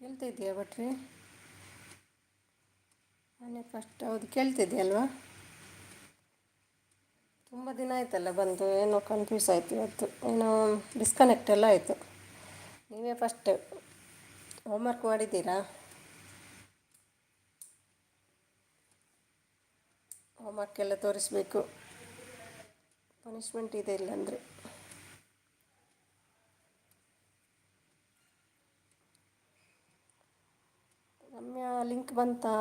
ಕೇಳ್ತಿದ್ದೀಯಾ ಭಟ್ರಿ? ನಾನೇ ಫಸ್ಟ್. ಹೌದು, ಕೇಳ್ತಿದ್ದೀಯಲ್ವಾ? ತುಂಬ ದಿನ ಆಯ್ತಲ್ಲ ಬಂದು, ಏನೋ ಕನ್ಫ್ಯೂಸ್ ಆಯಿತು ಇವತ್ತು, ಏನೋ ಡಿಸ್ಕನೆಕ್ಟ್ ಎಲ್ಲ ಆಯಿತು. ನೀವೇ ಫಸ್ಟ್. ಹೋಮ್ವರ್ಕ್ ಮಾಡಿದ್ದೀರಾ? ಹೋಮ್ವರ್ಕ್ ಎಲ್ಲ ತೋರಿಸ್ಬೇಕು, ಪನಿಷ್ಮೆಂಟ್ ಇದೆ ಇಲ್ಲಾಂದರೆ. ರಮ್ಯಾ, ಲಿಂಕ್ ಬಂತಾ?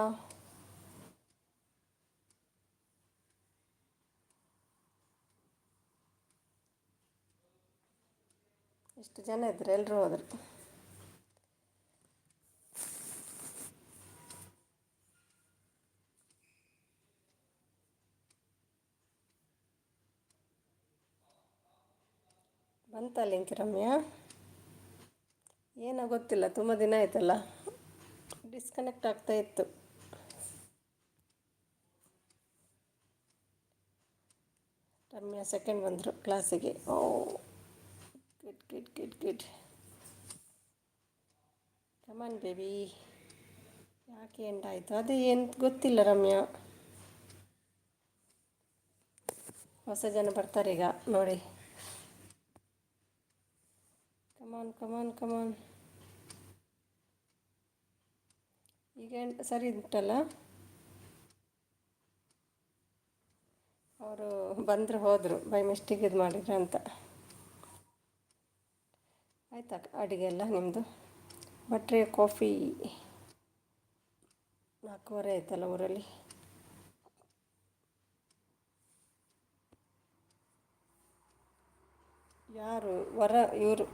ಎಷ್ಟು ಜನ ಇದ್ರು? ಎಲ್ಲರೂ ಹೋದರು. ಬಂತಾ ಲಿಂಕ್ ರಮ್ಯಾ? ಏನೋ ಗೊತ್ತಿಲ್ಲ, ತುಂಬ ದಿನ ಆಯ್ತಲ್ಲ, ಡಿಸ್ಕನೆಕ್ಟ್ ಆಗ್ತಾ ಇತ್ತು. ರಮ್ಯಾ ಸೆಕೆಂಡ್ ಬಂದರು ಕ್ಲಾಸಿಗೆ. Oh, good good good good. Come on baby. ಯಾಕೆ ಎಂಡಾಯಿತು? ಅದೇ ಏನು ಗೊತ್ತಿಲ್ಲ ರಮ್ಯಾ. ಹೊಸ ಜನ ಬರ್ತಾರೆ ಈಗ ನೋಡಿ. ಕಮಾನ್ ಕಮಾನ್ ಕಮಾನ್. ಈಗ ಸರಿ ಉಂಟಲ್ಲ? ಅವರು ಬಂದರು ಹೋದರು, ಬೈ ಮಿಸ್ಟೇಕ್ ಇದು ಮಾಡಿದ್ರು ಅಂತ. ಆಯಿತಾ ಅಡುಗೆ ಎಲ್ಲ ನಿಮ್ಮದು? ಭಟ್ರೆ ಕಾಫಿ 4:15 ಆಯ್ತಲ್ಲ ಊರಲ್ಲಿ. ಯಾರು ವರ? ಇವರು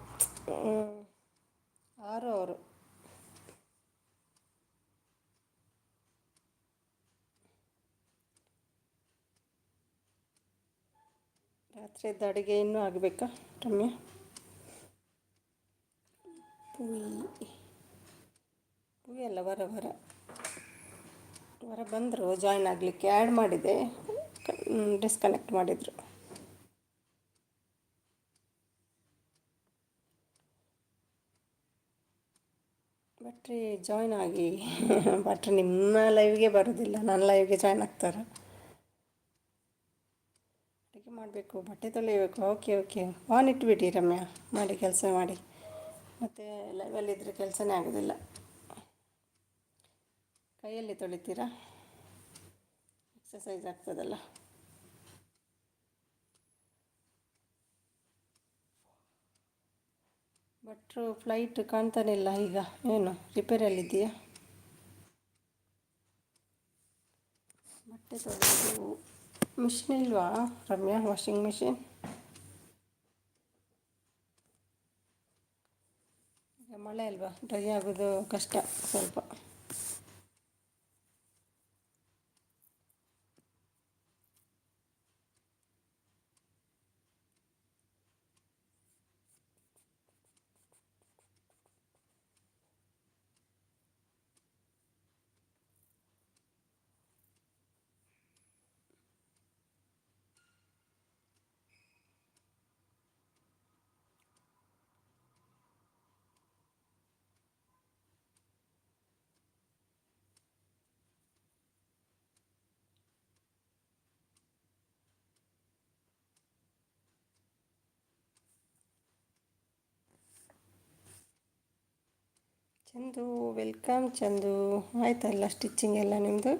ಯಾರು ಅವರು? ರಾತ್ರಿಯದ್ದು ಅಡುಗೆ ಇನ್ನೂ ಆಗಬೇಕಾ ರಮ್ಯಾ? ಪೂಯಿ ಅಲ್ಲ, ವರ ಬಂದರು ಜಾಯ್ನ್ ಆಗಲಿಕ್ಕೆ. ಆ್ಯಡ್ ಮಾಡಿದೆ, ಡಿಸ್ಕನೆಕ್ಟ್ ಮಾಡಿದರು. ಭಟ್ರಿ ಜಾಯ್ನ್ ಆಗಿ. ಭಟ್ರಿ ನಿಮ್ಮ ಲೈವ್ಗೆ ಬರೋದಿಲ್ಲ, ನನ್ನ ಲೈವ್ಗೆ ಜಾಯ್ನ್ ಆಗ್ತಾರೆ. ಅಡುಗೆ ಮಾಡಬೇಕು, ಬಟ್ಟೆ ತೊಳಿಬೇಕು. ಓಕೆ ಓಕೆ, ಆನ್ ಇಟ್ಬಿಡಿ ರಮ್ಯಾ, ಮಾಡಿ ಕೆಲಸ ಮಾಡಿ. ಮತ್ತು ಲೈವಲ್ಲಿದ್ದರೆ ಕೆಲಸನೇ ಆಗೋದಿಲ್ಲ. ಕೈಯಲ್ಲಿ ತೊಳಿತೀರಾ? ಎಕ್ಸಸೈಸ್ ಆಗ್ತದಲ್ಲ. ಭಟ್ರು ಫ್ಲೈಟ್ ಕಾಣ್ತಾನೆ ಇಲ್ಲ ಈಗ, ಏನು ರಿಪೇರಿಯಲ್ಲಿದೆಯಾ? ಬಟ್ಟೆ ತೊಳೆಯೋದು ಮಿಷಿನ್ ಇಲ್ವಾ ರಮ್ಯಾ? Washing machine? ಈಗ ಮಳೆ ಅಲ್ವಾ, ಡ್ರೈ ಆಗೋದು ಕಷ್ಟ ಸ್ವಲ್ಪ. ಚಂದು, ವೆಲ್ಕಮ್ ಚಂದು. ಆಯ್ತಲ್ಲ ಸ್ಟಿಚಿಂಗ್ ಎಲ್ಲ ನಿಮ್ಮದು?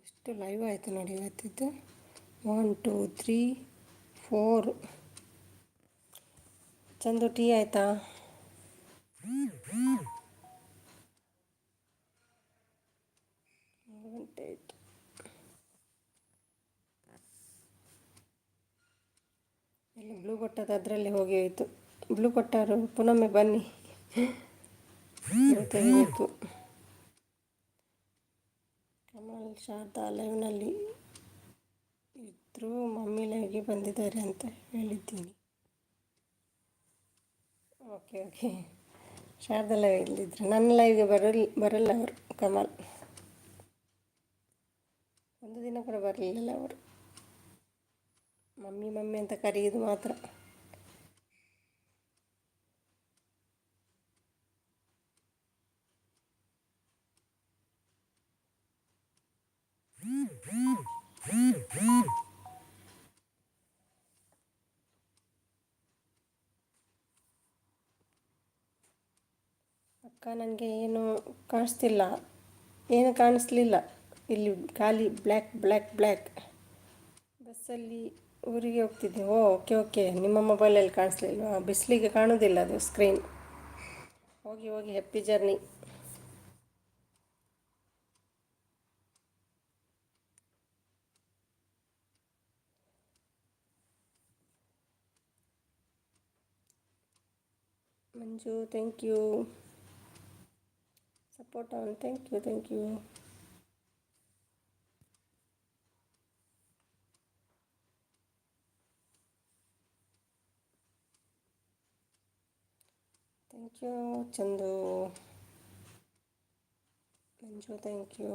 ಎಷ್ಟು ಲೈವ್ ಆಯಿತು ನೋಡಿ ಇವತ್ತಿದ್ದು. 1 2 3 4. ಚಂದು, ಟೀ ಆಯಿತಾ? ಎಲ್ಲ ಬ್ಲೂ ಕೊಟ್ಟದ್ದು ಅದರಲ್ಲಿ ಹೋಗಿ ಹೋಯಿತು. ಬ್ಲೂ ಕೊಟ್ಟರು ಪುನೊಮ್ಮೆ ಬನ್ನಿ ತೆಗಿಬೇಕು. ಕಮಲ್ ಶಾರದಾ ಲೈವ್ನಲ್ಲಿ ಇದ್ದರು, ಮಮ್ಮಿ ಲೈವ್ಗೆ ಬಂದಿದ್ದಾರೆ ಅಂತ ಹೇಳಿದ್ದೀನಿ. ಓಕೆ ಓಕೆ, ಶಾರದಾ ಲೈವ್ ಇಲ್ಲಿದ್ದರು. ನನ್ನ ಲೈವ್ಗೆ ಬರಲ್ಲ ಅವರು. ಕಮಲ್ ಒಂದು ದಿನ ಕೂಡ ಬರಲಿಲ್ಲ ಅವರು. ಮಮ್ಮಿ ಮಮ್ಮಿ ಅಂತ ಕರೆಯೋದು ಮಾತ್ರ. ಅಕ್ಕ ನನಗೆ ಏನು ಕಾಣಿಸ್ತಿಲ್ಲ, ಏನು ಕಾಣಿಸ್ಲಿಲ್ಲ. ಇಲ್ಲಿ ಖಾಲಿ ಬ್ಲ್ಯಾಕ್ ಬ್ಲ್ಯಾಕ್ ಬ್ಲ್ಯಾಕ್. ಬಸ್ಸಲ್ಲಿ ಊರಿಗೆ ಹೋಗ್ತಿದ್ದೆ. ಓಕೆ ಓಕೆ, ನಿಮ್ಮ ಮೊಬೈಲಲ್ಲಿ ಕಾಣಿಸ್ಲಿಲ್ವಾ? ಬಿಸಿಲಿಗೆ ಕಾಣೋದಿಲ್ಲ ಅದು ಸ್ಕ್ರೀನ್. ಹೋಗಿ ಹೋಗಿ, happy journey. Manju, thank you. Support on, thank you thank you. Thank you Chandu. Manju, thank you.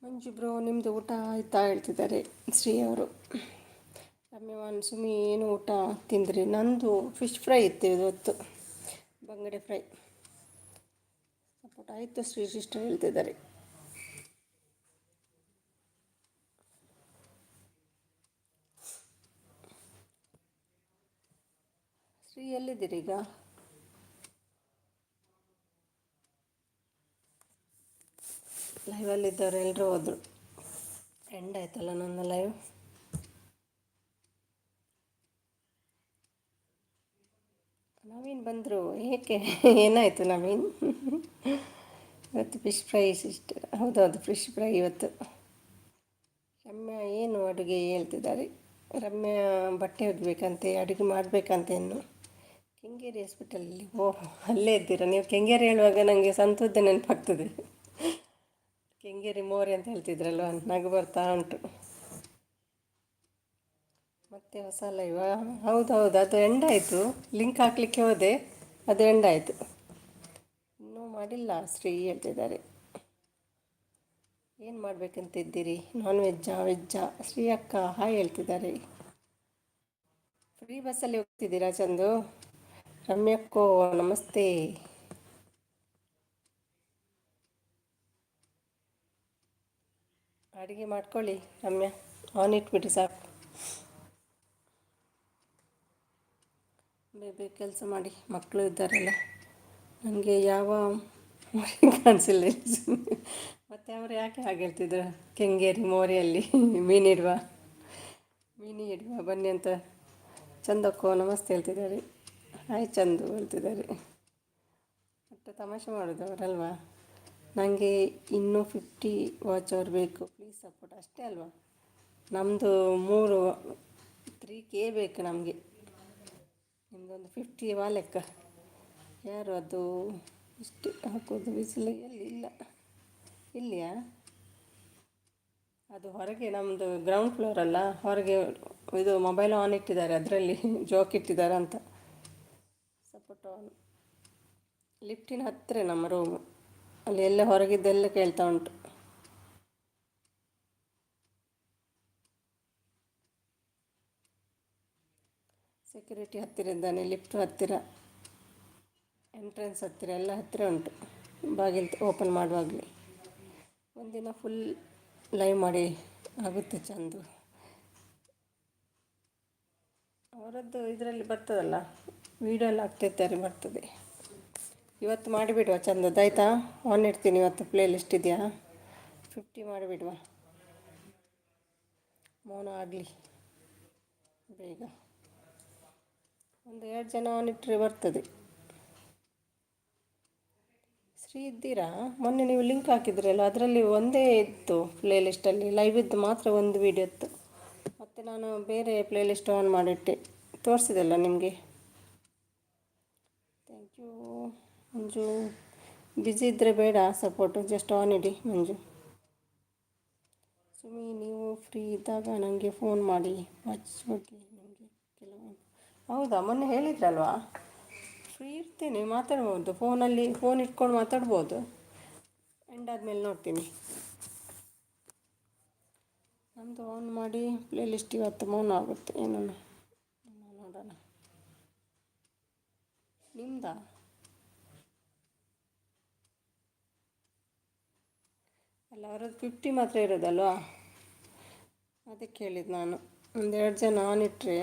Manju bro, ನಿಮ್ಮದು ಊಟ ಆಯ್ತಾ ಹೇಳ್ತಿದ್ದಾರೆ ಶ್ರೀ ಅವರು. ರಮ್ಯವಾನ್, ಸುಮಿ ಏನು ಊಟ ತಿಂದ್ರಿ? ನಂದು ಫಿಶ್ ಫ್ರೈ ಇತ್ತು ಇವತ್ತು, ಬಂಗಡೆ ಫ್ರೈ. ಸಪೋರ್ಟ್ ಆಯಿತು ಶ್ರೀ ಸಿಸ್ಟರ್ ಹೇಳ್ತಿದ್ದಾರೆ. ಶ್ರೀ ಎಲ್ಲಿದ್ದೀರಿ ಈಗ? ಲೈವಲ್ಲಿದ್ದವ್ರು ಎಲ್ಲರೂ ಹೋದರು. ಎಂಡ್ ಆಯ್ತಲ್ಲ ನನ್ನ ಲೈವ್. ನವೀನ್ ಬಂದರು, ಏಕೆ ಏನಾಯಿತು ನವೀನ್? ಇವತ್ತು ಫಿಶ್ ಫ್ರೈ ಸಿಸ್ಟರ್. ಹೌದೌದು, ಫಿಶ್ ಫ್ರೈ ಇವತ್ತು. ರಮ್ಯಾ ಏನು ಅಡುಗೆ ಹೇಳ್ತಿದ್ದಾರೆ? ರಮ್ಯಾ ಬಟ್ಟೆ ಒಗ್ಬೇಕಂತೆ, ಅಡುಗೆ ಮಾಡಬೇಕಂತೆ ಇನ್ನು. ಕೆಂಗೇರಿ ಹಾಸ್ಪಿಟಲಲ್ಲಿ. ಓಹ್, ಅಲ್ಲೇ ಇದ್ದೀರಾ ನೀವು? ಕೆಂಗೇರಿ ಹೇಳುವಾಗ ನನಗೆ ಸಂತೂದ್ದೆ ನೆನಪಾಗ್ತದೆ. ಕೆಂಗೇರಿ ಮೋರಿ ಅಂತ ಹೇಳ್ತಿದ್ರಲ್ವ, ನಗು ಬರ್ತಾ ಉಂಟು. ಮತ್ತೆ ಹೊಸ ಲೈವ? ಹೌದೌದು, ಅದು ಎಂಡ್ ಆಯಿತು. ಲಿಂಕ್ ಹಾಕಲಿಕ್ಕೆ ಹೋದೆ, ಅದು ಎಂಡ್ ಆಯಿತು. ಇನ್ನೂ ಮಾಡಿಲ್ಲ ಶ್ರೀ ಹೇಳ್ತಿದ್ದಾರೆ. ಏನು ಮಾಡಬೇಕಂತಿದ್ದೀರಿ? ನಾನ್ ವೆಜ್ಜಾ ವೆಜ್ಜಾ? ಶ್ರೀ ಅಕ್ಕ ಹಾಯ್ ಹೇಳ್ತಿದ್ದಾರೆ. ಫ್ರೀ ಬಸ್ಸಲ್ಲಿ ಹೋಗ್ತಿದ್ದೀರಾ ಚಂದು? ರಮ್ಯಕ್ಕೋ ನಮಸ್ತೆ. ಅಡುಗೆ ಮಾಡ್ಕೊಳ್ಳಿ ರಮ್ಯಾ, ಆನ್ ಇಟ್ಬಿಟ್ಟು ಸಾಕು. ಬೇಗ ಕೆಲಸ ಮಾಡಿ, ಮಕ್ಕಳು ಇದ್ದಾರಲ್ಲ. ನನಗೆ ಯಾವ ಕಾಣಿಸಿಲ್ಲ. ಮತ್ತು ಅವರು ಯಾಕೆ ಹಾಗೆ ಹೇಳ್ತಿದ್ರು? ಕೆಂಗೇರಿ ಮೋರಿಯಲ್ಲಿ ಮೀನಿಡುವ ಬನ್ನಿ ಅಂತ. ಚಂದಕ್ಕೋ ನಮಸ್ತೆ ಹೇಳ್ತಿದ್ದಾರೆ. ಹಾಯ್ ಚಂದು ಹೇಳ್ತಿದ್ದಾರೆ. ಮತ್ತು ತಮಾಷೆ ಮಾಡೋದು ಅವರಲ್ವಾ. ನನಗೆ ಇನ್ನೂ 50 ವಾಚ್ ಅವರ್ ಬೇಕು, ಪ್ಲೀಸ್ ಸಪೋರ್ಟ್. ಅಷ್ಟೇ ಅಲ್ವಾ? ನಮ್ಮದು 3K ಬೇಕು ನಮಗೆ. ನಿಮ್ಮದೊಂದು 50 ಲೆಕ್ಕ. ಯಾರು ಅದು ಇಷ್ಟು ಹಾಕೋದು? ಬಿಸಿಲು ಎಲ್ಲಿ ಇಲ್ಲ, ಇಲ್ಲಿಯಾ? ಅದು ಹೊರಗೆ, ನಮ್ಮದು ಗ್ರೌಂಡ್ ಫ್ಲೋರ್ ಅಲ್ಲ, ಹೊರಗೆ ಇದು ಮೊಬೈಲ್ ಆನ್ ಇಟ್ಟಿದ್ದಾರೆ, ಅದರಲ್ಲಿ ಜೋಕ್ ಇಟ್ಟಿದ್ದಾರೆ ಅಂತ. Support on. ಲಿಫ್ಟಿನ ಹತ್ತಿರ ನಮ್ಮ ರೂಮು, ಅಲ್ಲಿ ಎಲ್ಲ ಹೊರಗಿದ್ದೆಲ್ಲ ಕೇಳ್ತಾ ಉಂಟು. ಸೆಕ್ಯೂರಿಟಿ ಹತ್ತಿರ ಇದ್ದಾನೆ, ಲಿಫ್ಟ್ ಹತ್ತಿರ, ಎಂಟ್ರೆನ್ಸ್ ಹತ್ತಿರ, ಎಲ್ಲ ಹತ್ತಿರ ಉಂಟು. ಬಾಗಿಲು ಓಪನ್ ಮಾಡುವಾಗಲೇ ಒಂದಿನ ಫುಲ್ ಲೈವ್ ಮಾಡಿ ಆಗುತ್ತೆ ಚಂದು. ಅವರದ್ದು ಇದರಲ್ಲಿ ಬರ್ತದಲ್ಲ, ವೀಡಿಯೋ ಎಲ್ಲ ಆಗ್ತಿರ್ತಾರೆ ಬರ್ತದೆ. ಇವತ್ತು ಮಾಡಿಬಿಡುವ ಚಂದದ್ದು ಆಯಿತಾ. ಆನ್ ಇಡ್ತೀನಿ, ಇವತ್ತು ಪ್ಲೇ ಲಿಸ್ಟ್ ಇದೆಯಾ 50 ಮಾಡಿಬಿಡುವ. ಮೌನ ಆಗಲಿ ಬೇಗ. ಒಂದು 2 ಜನ ಆನ್ ಇಟ್ಟರೆ ಬರ್ತದೆ. ಫ್ರೀ ಇದ್ದೀರಾ? ಮೊನ್ನೆ ನೀವು ಲಿಂಕ್ ಹಾಕಿದ್ರಲ್ಲ, ಅದರಲ್ಲಿ ಒಂದೇ ಇತ್ತು ಪ್ಲೇ ಲಿಸ್ಟಲ್ಲಿ, ಲೈವ್ ಇದ್ದು ಮಾತ್ರ ಒಂದು ವೀಡಿಯೋ ಇತ್ತು. ಮತ್ತು ನಾನು ಬೇರೆ ಪ್ಲೇ ಲಿಸ್ಟ್ ಆನ್ ಮಾಡಿಟ್ಟೆ, ತೋರಿಸಿದೆಲ್ಲ ನಿಮಗೆ. Thank you Manju. ಬ್ಯುಸಿ ಇದ್ದರೆ ಬೇಡ ಸಪೋರ್ಟು, ಜಸ್ಟ್ ಆನ್ ಇಡಿ ಮಂಜು. ಸುಮಿ, ನೀವು ಫ್ರೀ ಇದ್ದಾಗ ನನಗೆ ಫೋನ್ ಮಾಡಿ ವಾಚ್ ಬಗ್ಗೆ ನನಗೆ ಕೆಲವು. ಹೌದಾ, ಮೊನ್ನೆ ಹೇಳಿದ್ರಲ್ವಾ, ಫ್ರೀ ಇರ್ತೀನಿ, ಮಾತಾಡ್ಬೋದು ಫೋನಲ್ಲಿ, ಫೋನ್ ಇಟ್ಕೊಂಡು ಮಾತಾಡ್ಬೋದು. ಎಂಡ್ ಆದಮೇಲೆ ನೋಡ್ತೀನಿ. ನಮ್ಮದು ಆನ್ ಮಾಡಿ ಪ್ಲೇ ಲಿಸ್ಟ್ ಇವತ್ತು ಮೌನ ಆಗುತ್ತೆ. ಏನು ನೋಡೋಣ. ನಿಮ್ಮದಾ? ಅಲ್ಲ, ಅವರದ್ದು 50 ಮಾತ್ರ ಇರೋದಲ್ವಾ, ಅದಕ್ಕೆ ಹೇಳಿದ್ದು ನಾನು. 1-2 ಜನ ಆನ್ ಇಟ್ಟರೆ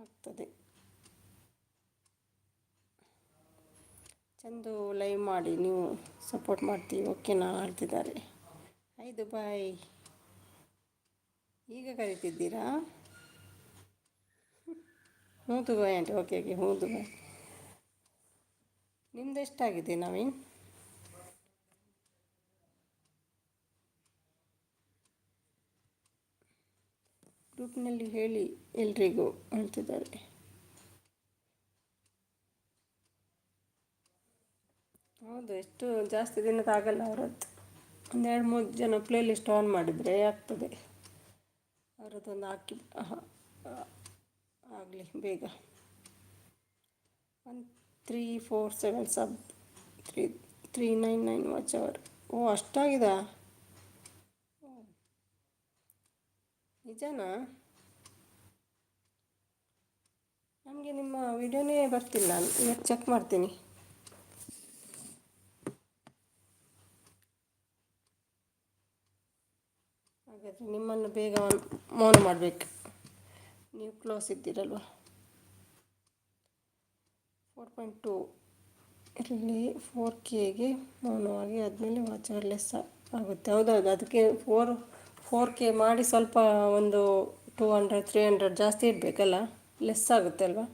ಆಗ್ತದೆ. ಚಂದು ಲೈವ್ ಮಾಡಿ, ನೀವು ಸಪೋರ್ಟ್ ಮಾಡ್ತೀವಿ ಓಕೆನಾ ಹೇಳ್ತಿದ್ದಾರೆ. ಹಾಯ್ ದುಬಾಯ್, ಈಗ ಕರಿತಿದ್ದೀರಾ? ಹ್ಞೂ ದುಬಾಯ್ ಆಂಟಿ, ಓಕೆ ಹ್ಞೂ ದುಬಾಯ್. ನಿಮ್ದು ಎಷ್ಟಾಗಿದೆ ನವೀನ್? ಗ್ರೂಪ್ನಲ್ಲಿ ಹೇಳಿ ಎಲ್ರಿಗೂ ಹೇಳ್ತಿದ್ದಾರೆ. ಹೌದು, ಎಷ್ಟು ಜಾಸ್ತಿ ದಿನಕ್ಕಾಗಲ್ಲ ಅವರದ್ದು. 1-2-3 ಜನ ಪ್ಲೇ ಲಿಸ್ಟ್ ಆನ್ ಮಾಡಿದರೆ ಆಗ್ತದೆ. ಅವರದ್ದೊಂದು ಹಾಕಿ ಆಗಲಿ ಬೇಗ. 1347 ಸಬ್, 3399 ವಾಚ್ ಅವರ್. ಓ, ಅಷ್ಟಾಗಿದಾ? ನಿಜನಾ? ನಮಗೆ ನಿಮ್ಮ ವಿಡಿಯೋನೇ ಬರ್ತಿಲ್ಲ, ಇವತ್ತು ಚೆಕ್ ಮಾಡ್ತೀನಿ. ಹಾಗಾದರೆ ನಿಮ್ಮನ್ನು ಬೇಗ ಮೌನ ಮಾಡಬೇಕು, ನೀವು ಕ್ಲೋಸ್ ಇದ್ದೀರಲ್ವ. 4.2 ಇರಲಿ, 4Kಗೆ ಮೌನವಾಗಿ ಆದಮೇಲೆ ವಾಚ್ ಅವರ್ ಲೆಸ್ ಆಗುತ್ತೆ. ಹೌದೌದು, ಅದಕ್ಕೆ 4K ಮಾಡಿ ಸ್ವಲ್ಪ ಒಂದು 200-300 ಜಾಸ್ತಿ ಇಡಬೇಕಲ್ಲ, ಲೆಸ್ ಆಗುತ್ತೆ ಅಲ್ವಾ.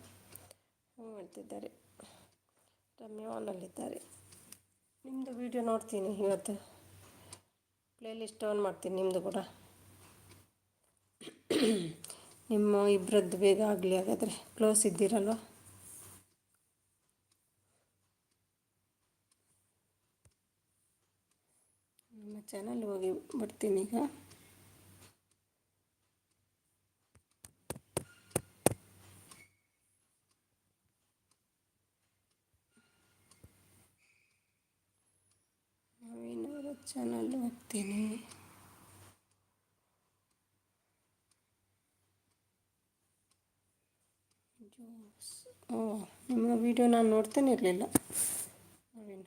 ಹ್ಞೂ ಹೇಳ್ತಿದ್ದಾರೆ. ರಮ್ಯಾ ಆನಲ್ಲಿದ್ದಾರೆ. ನಿಮ್ಮದು ವೀಡಿಯೋ ನೋಡ್ತೀನಿ ಇವತ್ತು, ಪ್ಲೇ ಲಿಸ್ಟ್ ಆನ್ ಮಾಡ್ತೀನಿ ನಿಮ್ಮದು ಕೂಡ. ನಿಮ್ಮ ಇಬ್ಬರದ್ದು ಬೇಗ ಆಗಲಿ ಹಾಗಾದರೆ, ಕ್ಲೋಸ್ ಇದ್ದೀರಲ್ವ. ನಮ್ಮ ಚಾನಲ್ ಹೋಗಿ ಬರ್ತೀನಿ ಈಗ. ನವೀನವರ ಚಾನಲ್ ಹೋಗ್ತೀನಿ. ಓ, ನಿಮ್ಮ ವೀಡಿಯೋ ನಾನು ನೋಡ್ತಾನೆ ಇರಲಿಲ್ಲ ನವೀನ್.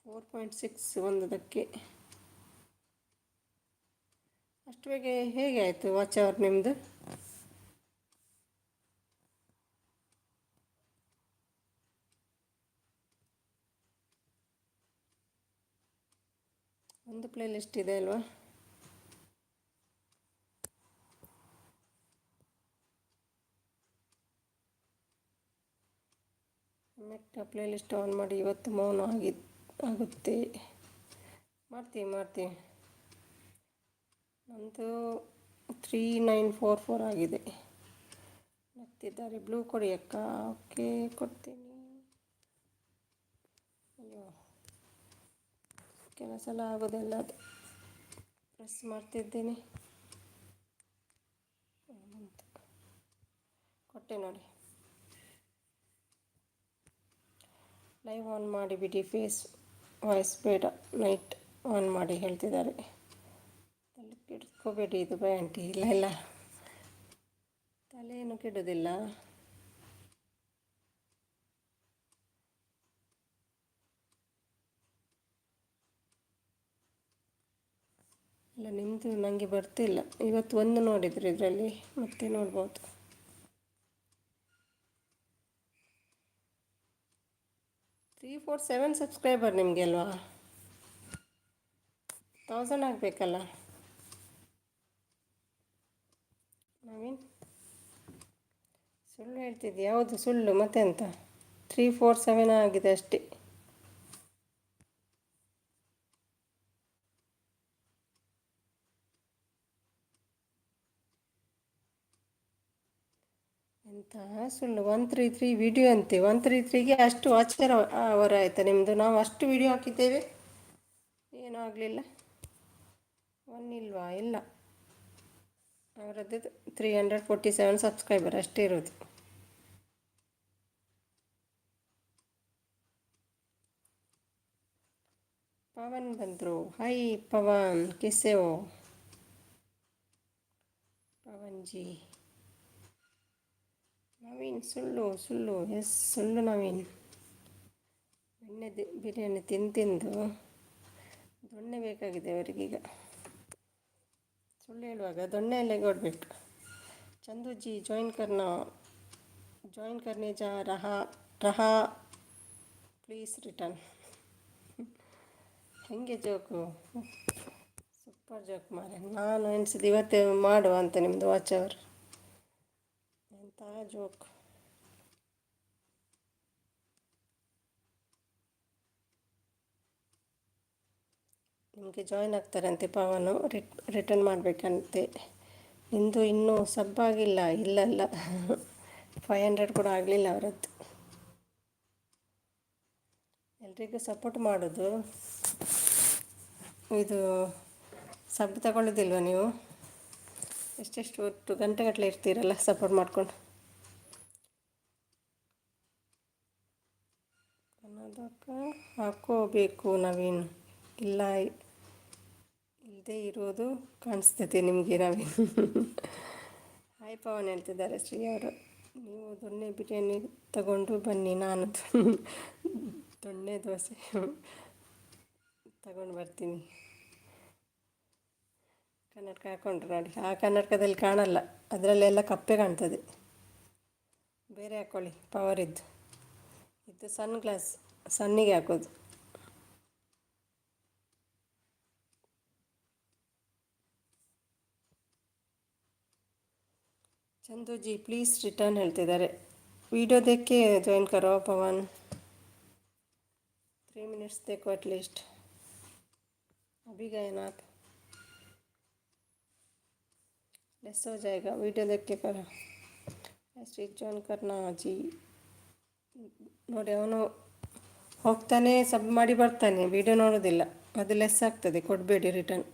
4.6 ಒಂದಕ್ಕೆ. ಅಷ್ಟು ಬೇಗ ಹೇಗೆ ಆಯಿತು ವಾಚ್ ಅವರ್ ನಿಮ್ಮದು? ಒಂದು ಪ್ಲೇ ಲಿಸ್ಟ್ ಇದೆ ಅಲ್ವಾ. ನೆಕ್ಸ್ಟ್ ಪ್ಲೇ ಲಿಸ್ಟ್ ಆನ್ ಮಾಡಿ, ಇವತ್ತು ಮೌನ ಆಗುತ್ತೆ. ಮಾಡ್ತೀವಿ. ನಮ್ಮದು 3944 ಆಗಿದೆ. ನಗ್ತಿದ್ದಾರೆ. ಬ್ಲೂ ಕೊಡಿ ಅಕ್ಕ. ಓಕೆ, ಕೊಡ್ತೀನಿ. ಅಯ್ಯೋ, ಕೆಲವು ಸಲ ಆಗೋದೆಲ್ಲ ಅದು ಪ್ರೆಸ್ ಮಾಡ್ತಿದ್ದೇನೆ. ಕೊಟ್ಟೆ ನೋಡಿ. ಲೈವ್ ಆನ್ ಮಾಡಿಬಿಡಿ, ಫೇಸ್ ವಾಯ್ಸ್ ಬೇಡ, ನೈಟ್ ಆನ್ ಮಾಡಿ ಹೇಳ್ತಿದ್ದಾರೆ. ತಲೆ ಕೆಡಿಸ್ಕೋಬೇಡಿ ಇದು ಬೈ ಆಂಟಿ. ಇಲ್ಲ ತಲೆಯನ್ನು ಕೆಡೋದಿಲ್ಲ. ಇಲ್ಲ ನಿಮ್ಮದು ನನಗೆ ಬರ್ತಿಲ್ಲ. ಇವತ್ತು ಒಂದು ನೋಡಿದ್ರು ಇದರಲ್ಲಿ, ಮತ್ತೆ ನೋಡ್ಬೋದು. 347 ಸಬ್ಸ್ಕ್ರೈಬರ್ ನಿಮಗೆ ಅಲ್ವಾ? 1000 ಆಗಬೇಕಲ್ಲ ನವೀನ್. ಸುಳ್ಳು ಹೇಳ್ತಿದ್ದೆ, ಯಾವುದು ಸುಳ್ಳು ಮತ್ತೆ ಅಂತ? 347 ಆಗಿದೆ ಅಷ್ಟೇ. ಎಂತ ಸುಳ್ಳು? 133 ವಿಡಿಯೋ ಅಂತೆ. 133ಗೆ ಅಷ್ಟು ವಾಚರ್ ಅವರ್ ಆಯಿತಾ ನಿಮ್ಮದು? ನಾವು ಅಷ್ಟು ವಿಡಿಯೋ ಹಾಕಿದ್ದೇವೆ, ಏನೂ ಆಗಲಿಲ್ಲ. ಒನ್ ಇಲ್ವಾ? ಇಲ್ಲ, ಅವರದ್ದು 347 ಸಬ್ಸ್ಕ್ರೈಬರ್ ಅಷ್ಟೇ ಇರೋದು. ಪವನ್ ಬಂದರು. ಹಾಯ್ ಪವನ್, कैसे हो ಪವನ್ ಜಿ? ನವೀನ್ ಸುಳ್ಳು ಸುಳ್ಳು, ಎಸ್ ಸುಳ್ಳು ನವೀನ್. ಬೆಣ್ಣೆ ಬಿರಿಯಾನಿ ತಿಂದು ದೊಣ್ಣೆ ಬೇಕಾಗಿದೆ ಅವರಿಗೀಗ. ಸುಳ್ಳು ಹೇಳುವಾಗ ದೊಣ್ಣೆ ಎಲ್ಲ ಕೊಡಬೇಕು. ಚಂದು ಜಿ ಜಾಯಿನ್ करने जा रहा ಪ್ಲೀಸ್ ರಿಟರ್ನ್. ಹೆಂಗೆ ಜೋಕು? ಸೂಪರ್ ಜೋಕ್ ಮಾರೆ. ನಾನು ಎಣಿಸಿದ್ದು ಇವತ್ತೇ ಮಾಡುವ ಅಂತ ನಿಮ್ಮದು ವಾಚ್ ಅವರ್. ಎಂಥ ಜೋಕ್! ನಿಮಗೆ ಜಾಯಿನ್ ಆಗ್ತಾರಂತೆ ಪವನು, ರಿಟರ್ನ್ ಮಾಡಬೇಕಂತೆ. ನಿಂದು ಇನ್ನೂ ಸಬ್ಬಾಗಿಲ್ಲ. ಇಲ್ಲಲ್ಲ, 500 ಕೂಡ ಆಗಲಿಲ್ಲ ಅವರದ್ದು. ಎಲ್ರಿಗೂ ಸಪೋರ್ಟ್ ಮಾಡೋದು. ಇದು ಸಬ್ ತಗೊಳ್ಳೋದಿಲ್ವ ನೀವು? ಎಷ್ಟೆಷ್ಟು ಹೊತ್ತು ಗಂಟೆಗಟ್ಟಲೆ ಇರ್ತೀರಲ್ಲ ಸಪೋರ್ಟ್ ಮಾಡಿಕೊಂಡು. ಕನ್ನಡಕ್ಕೆ ಹಾಕೋಬೇಕು ನವೀನ್. ಇಲ್ಲ, ಇಲ್ಲದೆ ಇರೋದು ಕಾಣಿಸ್ತೈತೆ ನಿಮಗೆ ನವೀನ್. ಹಾಯ್ ಪವನ್ ಹೇಳ್ತಿದ್ದಾರೆ ಶ್ರೀ ಅವರು. ನೀವು ದೊಣ್ಣೆ ಬಿರಿಯಾನಿ ತಗೊಂಡು ಬನ್ನಿ, ನಾನು ದೊಣ್ಣೆ ದೋಸೆ ತಗೊಂಡು ಬರ್ತೀನಿ. ಕನ್ನಡಕ ಹಾಕ್ಕೊಂಡ್ರು ನೋಡಿ. ಆ ಕನ್ನಡಕದಲ್ಲಿ ಕಾಣಲ್ಲ, ಅದರಲ್ಲೆಲ್ಲ ಕಪ್ಪೆ ಕಾಣ್ತದೆ. ಬೇರೆ ಹಾಕ್ಕೊಳ್ಳಿ, ಪವರ್ ಇದು ಸನ್ ಗ್ಲಾಸ್, ಸನ್ನಿಗೆ ಹಾಕೋದು. ಚಂದೂಜಿ ಪ್ಲೀಸ್ ರಿಟರ್ನ್ ಹೇಳ್ತಿದ್ದಾರೆ. ವಿಡಿಯೋ देख ಜಾಯಿನ್ करो पवन, 3 मिनट्स देखो एटलीस्ट. अभी गए ना आप? लेस हो जाएगा, वीडियो देख के करो. स्ट्रीट ಜಾಯಿನ್ करना जी. ನೋಡಿ, ಅವನು ಹೋಗ್ತಾನೆ, ಸಬ್ ಮಾಡಿ ಬರ್ತಾನೆ, ವಿಡಿಯೋ ನೋಡೋದಿಲ್ಲ. ಅದು ಲೆಸ್ ಆಗ್ತದೆ, ಕೊಡಬೇಡಿ ರಿಟರ್ನ್.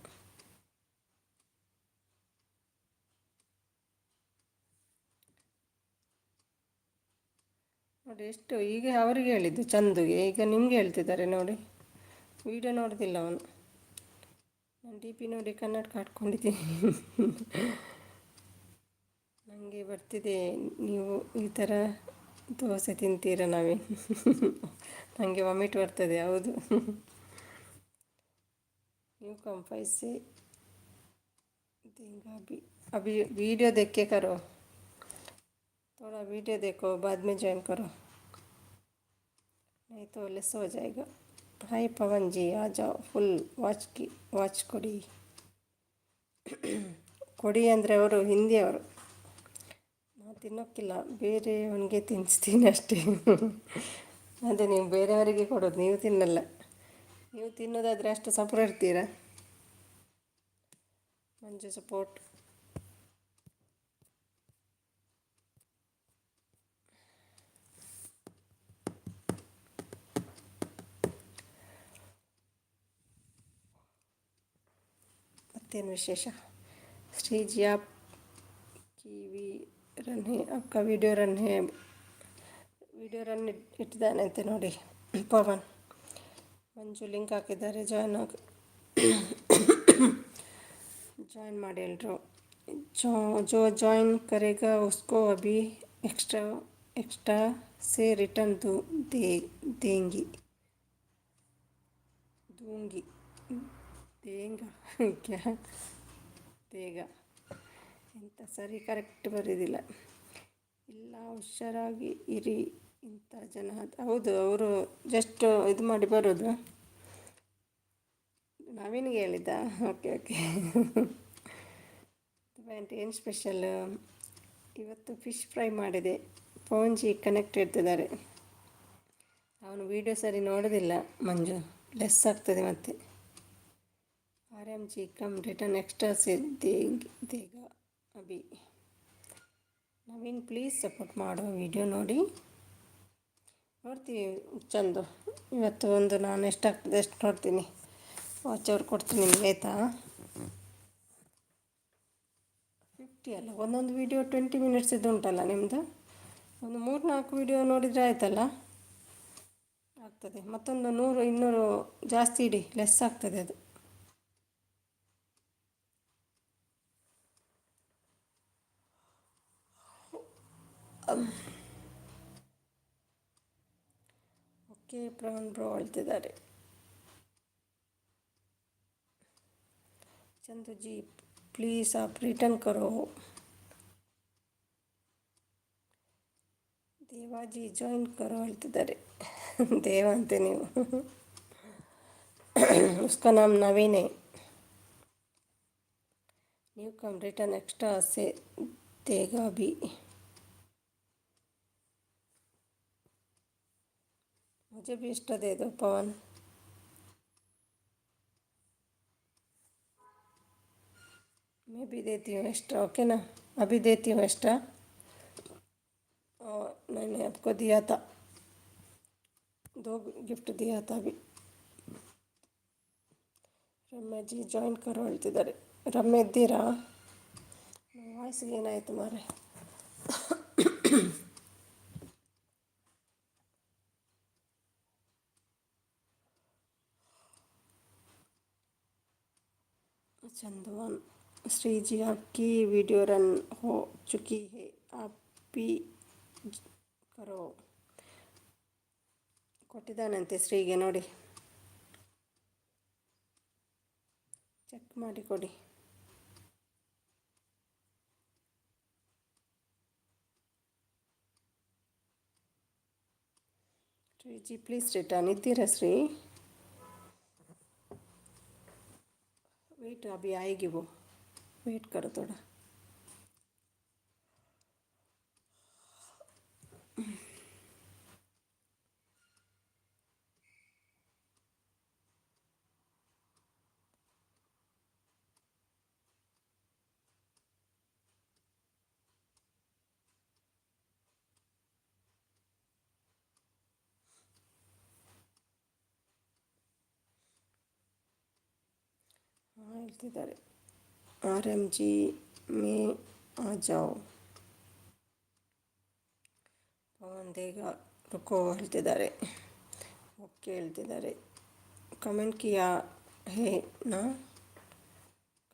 ನೋಡಿ ಎಷ್ಟು, ಈಗ ಅವರಿಗೆ ಹೇಳಿದ್ದು ಚಂದುಗೆ, ಈಗ ನಿಮಗೆ ಹೇಳ್ತಿದ್ದಾರೆ ನೋಡಿ. ವಿಡಿಯೋ ನೋಡೋದಿಲ್ಲ ಅವನು. ನಾನು ಡಿ ಪಿ ನೋಡಿ ಕನ್ನಡಕ ಹಾಕ್ಕೊಂಡಿದ್ದೀನಿ. ನನಗೆ ಬರ್ತಿದೆ, ನೀವು ಈ ಥರ ದೋಸೆ ತಿಂತೀರ ನವೀನ್? ನನಗೆ ವಾಮಿಟ್ ಬರ್ತದೆ. ಹೌದು, ನೀವು ಕಂಪೈಸೆ देंगे अभी वीडियो देख के करो, थोड़ा वीडियो देखो, बाद में ज्वाइन करो, नहीं तो लेस हो जाएगा. हाय पवन जी, आ जाओ. ಫುಲ್ ವಾಚ್ ಕೊಡಿ. ಕೊಡಿ ಅಂದರೆ ಅವರು ಹಿಂದಿಯವರು. ನಾವು ತಿನ್ನೋಕ್ಕಿಲ್ಲ, ಬೇರೆಯವನಿಗೆ ತಿನ್ನಿಸ್ತೀನಿ ಅಷ್ಟೇ. ಅದೇ, ನೀವು ಬೇರೆಯವರಿಗೆ ಕೊಡೋದು, ನೀವು ತಿನ್ನಲ್ಲ. ನೀವು ತಿನ್ನೋದಾದರೆ ಅಷ್ಟು ಸಪೋರ್ಟ್ ಇರ್ತೀರಾ? ಮಂಜು ಸಪೋರ್ಟ್. मत्तेनु विशेष? श्री जी आपकी भी रन है, आपका वीडियो रन है. ವಿಡಿಯೋ ರನ್ ಇಟ್ಟಿದ್ದಾನೆ ಅಂತೆ ನೋಡಿ ಪವನ್. ಮಂಜು ಲಿಂಕ್ ಹಾಕಿದ್ದಾರೆ, ಜಾಯಿನ್ ಮಾಡಿ ಎಲ್ಲರೂ. जो ज्वाइन करेगा उसको अभी एक्स्ट्रा से रिटर्न दूंगी. ತೇಂಗ ಕ್ಯಾ ತೇಗ ಎಂತ ಸರಿ ಕರೆಕ್ಟ್ ಬರೋದಿಲ್ಲ. ಇಲ್ಲ ಹುಷಾರಾಗಿ ಇರಿ ಇಂಥ ಜನ ಹೌದು ಅವರು ಜಸ್ಟ್ ಇದು ಮಾಡಿ ಬರೋದು. ನವೀನ್ಗೆ ಹೇಳಿದ್ದ. Okay okay. ಆಂಟಿ ಏನು ಸ್ಪೆಷಲ್ ಇವತ್ತು? ಫಿಶ್ ಫ್ರೈ ಮಾಡಿದೆ. ಪವನ್ಜಿ ಕನೆಕ್ಟ್ ಇರ್ತಿದ್ದಾರೆ. ಅವನು ವೀಡಿಯೋ ಸರಿ ನೋಡೋದಿಲ್ಲ ಮಂಜು, ಲೆಸ್ ಆಗ್ತದೆ ಮತ್ತೆ. RMG ಕಮ್ ರಿಟರ್ನ್ ಎಕ್ಸ್ಟ್ರಾ ದೇಗ ಅಭಿ. ನವೀನ್ ಪ್ಲೀಸ್ ಸಪೋರ್ಟ್ ಮಾಡುವ ವೀಡಿಯೋ ನೋಡಿ. ನೋಡ್ತೀವಿ ಚಂದು. ಇವತ್ತು ಒಂದು ನಾನು ಎಷ್ಟಾಗ್ತದೆ ಎಷ್ಟು ನೋಡ್ತೀನಿ. ವಾಚ್ ಅವ್ರು ಕೊಡ್ತೀನಿ ನಿಮಗೆ ಆಯಿತಾ. 50 ಅಲ್ಲ, ಒಂದೊಂದು ವೀಡಿಯೋ 20 ಮಿನಿಟ್ಸ್ ಇದು ಉಂಟಲ್ಲ ನಿಮ್ಮದು. ಒಂದು 3-4 ವೀಡಿಯೋ ನೋಡಿದರೆ ಆಯ್ತಲ್ಲ, ಆಗ್ತದೆ. ಮತ್ತೊಂದು 100-200 ಜಾಸ್ತಿ ಇಡಿ, ಲೆಸ್ ಆಗ್ತದೆ ಅದು. ಓಕೆ ಪ್ರವೀಣ್ ಬ್ರೋ ಹೇಳ್ತಿದ್ದಾರೆ. ಚಂದು ಜಿ ಪ್ಲೀಸ್ ಆಪ್ ರಿಟರ್ನ್ ಕರೋ. ದೇವಾಜಿ ಜಾಯಿನ್ ಕರೋ ಹೇಳ್ತಿದ್ದಾರೆ. ದೇವ ಅಂತೆ ನೀವು. उसका नाम नवीन है. न्यू कम रिटर्न एक्स्ट्रा से देगा भी. मुझे भी एक्स्ट्रा दे दो पवन. मैं भी देती हूँ एक्स्ट्रा, ओके ना. अभी देती हूँ एक्स्ट्रा. मैंने आपको दिया था, 2 गिफ्ट दिया था अभी. ರಮ್ಯಾ ಜಿ ಜಾಯಿನ್ ಕರೋ ಹೇಳ್ತಿದ್ದಾರೆ. ರಮ್ಯಾ ಇದ್ದೀರಾ? ವಾಯ್ಸ್ಗೆ ಏನಾಯಿತು ಮಾರೆ. चंदवन श्री जी आपकी वीडियो रन हो चुकी है, आप भी करो. ಕೊಟ್ಟಿದ್ದಾನಂತೆ ಶ್ರೀಗೆ, ನೋಡಿ ಚೆಕ್ ಮಾಡಿ ಕೊಡಿ. Shri G please return. ಇದ್ದೀರಾ ಶ್ರೀ? वेट अभी आएगी वो, वेट करो थोड़ा. ಹೇಳ್ತಿದ್ದಾರೆ RMG ಮೇ ಆ ಜಾओ. ಪವನ್ ದೇಗ ರುಕೋ ಹೇಳ್ತಿದ್ದಾರೆ. ಓಕೆ ಹೇಳ್ತಿದ್ದಾರೆ. ಕಮೆಂಟ್ ಕಿಯಾ ಹೇ ನಾ?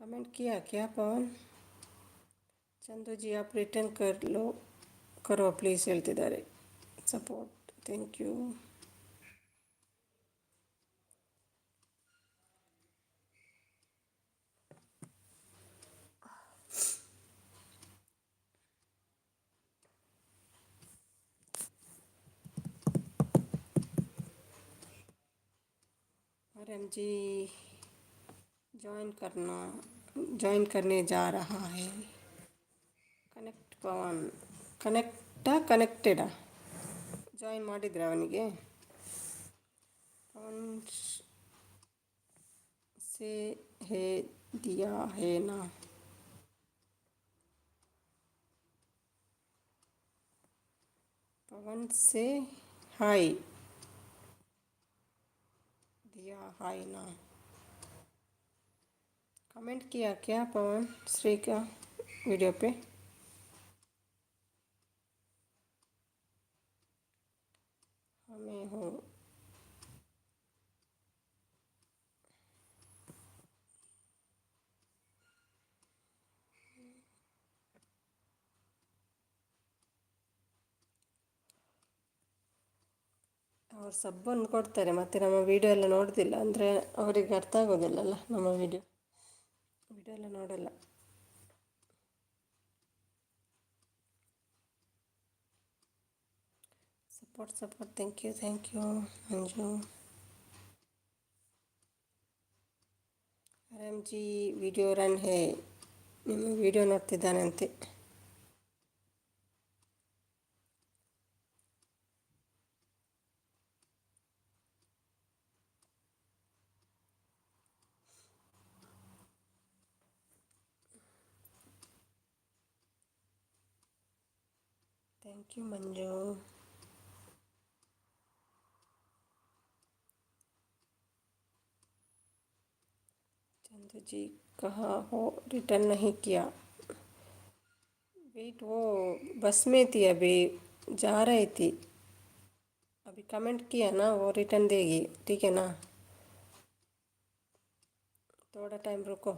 ಕಮೆಂಟ್ ಕಿಯಾ ಕ್ಯಾ ಪವನ್? ಚಂದು ಜಿ ಆಪ್ ರಿಟರ್ನ್ ಕರೋ ಪ್ಲೀಸ್ ಹೇಳ್ತಿದ್ದಾರೆ. Support, thank you. RMG ज्वाइन करने जा रहा है. ಕನೆಕ್ಟ್ ಪವನ್. ಕನೆಕ್ಟೆಡಾ? ಜಾಯಿನ್ ಮಾಡಿದ್ರೆ ಅವನಿಗೆ? ಪವನ್ ಸೇ ಹೇ ದಿಯಾ ಹೇ ನಾ? पवन से हाय दिया, हाय ना? कमेंट किया क्या पवन श्री का वीडियो पे? हमें हो ಅವ್ರು ಸಬ್ಬನ್ನು ಕೊಡ್ತಾರೆ, ಮತ್ತು ನಮ್ಮ ವೀಡಿಯೋ ಎಲ್ಲ ನೋಡೋದಿಲ್ಲ, ಅಂದರೆ ಅವರಿಗೆ ಅರ್ಥ ಆಗೋದಿಲ್ಲಲ್ಲ ನಮ್ಮ ವೀಡಿಯೋ ಎಲ್ಲ ನೋಡಲ್ಲ. Support thank you Manju. R G video run hey, ನಿಮ್ಮ ವಿಡಿಯೋ ನೋಡ್ತಿದ್ದಾನಂತೆ. Thank you Manju. चंदू जी कहाँ हो, रिटर्न नहीं किया? वेट, वो बस में थी, अभी जा रही थी, अभी कमेंट किया ना, वो रिटर्न देगी, ठीक है ना, थोड़ा टाइम रुको.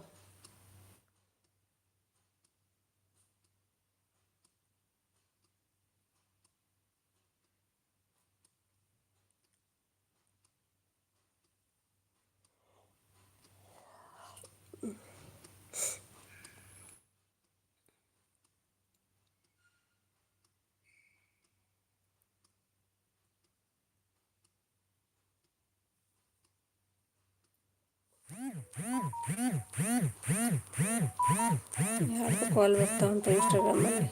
ಯಾರು ಕಾಲ್ ಬರ್ತಾ ಉಂಟು ಇನ್ಸ್ಟಾಗ್ರಾಮಲ್ಲಿ.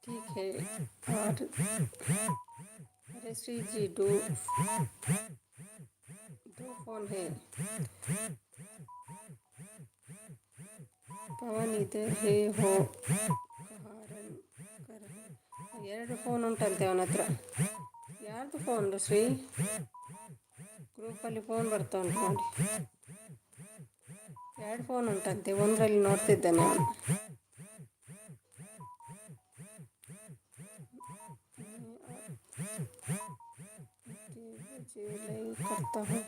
ठीक है, और अरे श्री जी दो फोन है, पवन इधर है हो, कहाँ रन कर है? ಎರಡು ಫೋನ್ ಉಂಟಂತೆ ಅವನ ಹತ್ರ. ಯಾರ್ದು ಫೋನ್ ಶ್ರೀ? ಗ್ರೂಪಲ್ಲಿ ಫೋನ್ ಬರ್ತಾ ಉಂಟು ನೋಡಿ, ಎರಡು ಫೋನ್ ಉಂಟಂತೆ, ಒಂದರಲ್ಲಿ ನೋಡ್ತಿದ್ದಾನೆ ಅವನು. लाइव करता हूँ,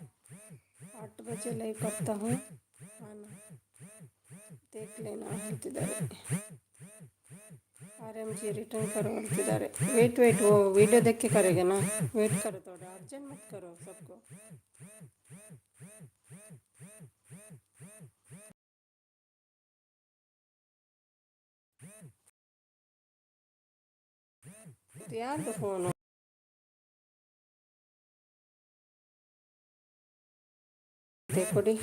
8 बजे लाइव करता हूँ, आना देख लेना ಹೇಳ್ತಿದ್ದಾರೆ. RMG रिटर्न करो ಹೇಳ್ತಿದ್ದಾರೆ. वेट वो वीडियो देख के करेगा ना, वेट करो थोड़ा, अर्जेंट मत करो सबको. ಯಾರ್ದು ಫೋನು ಕೊಡಿ.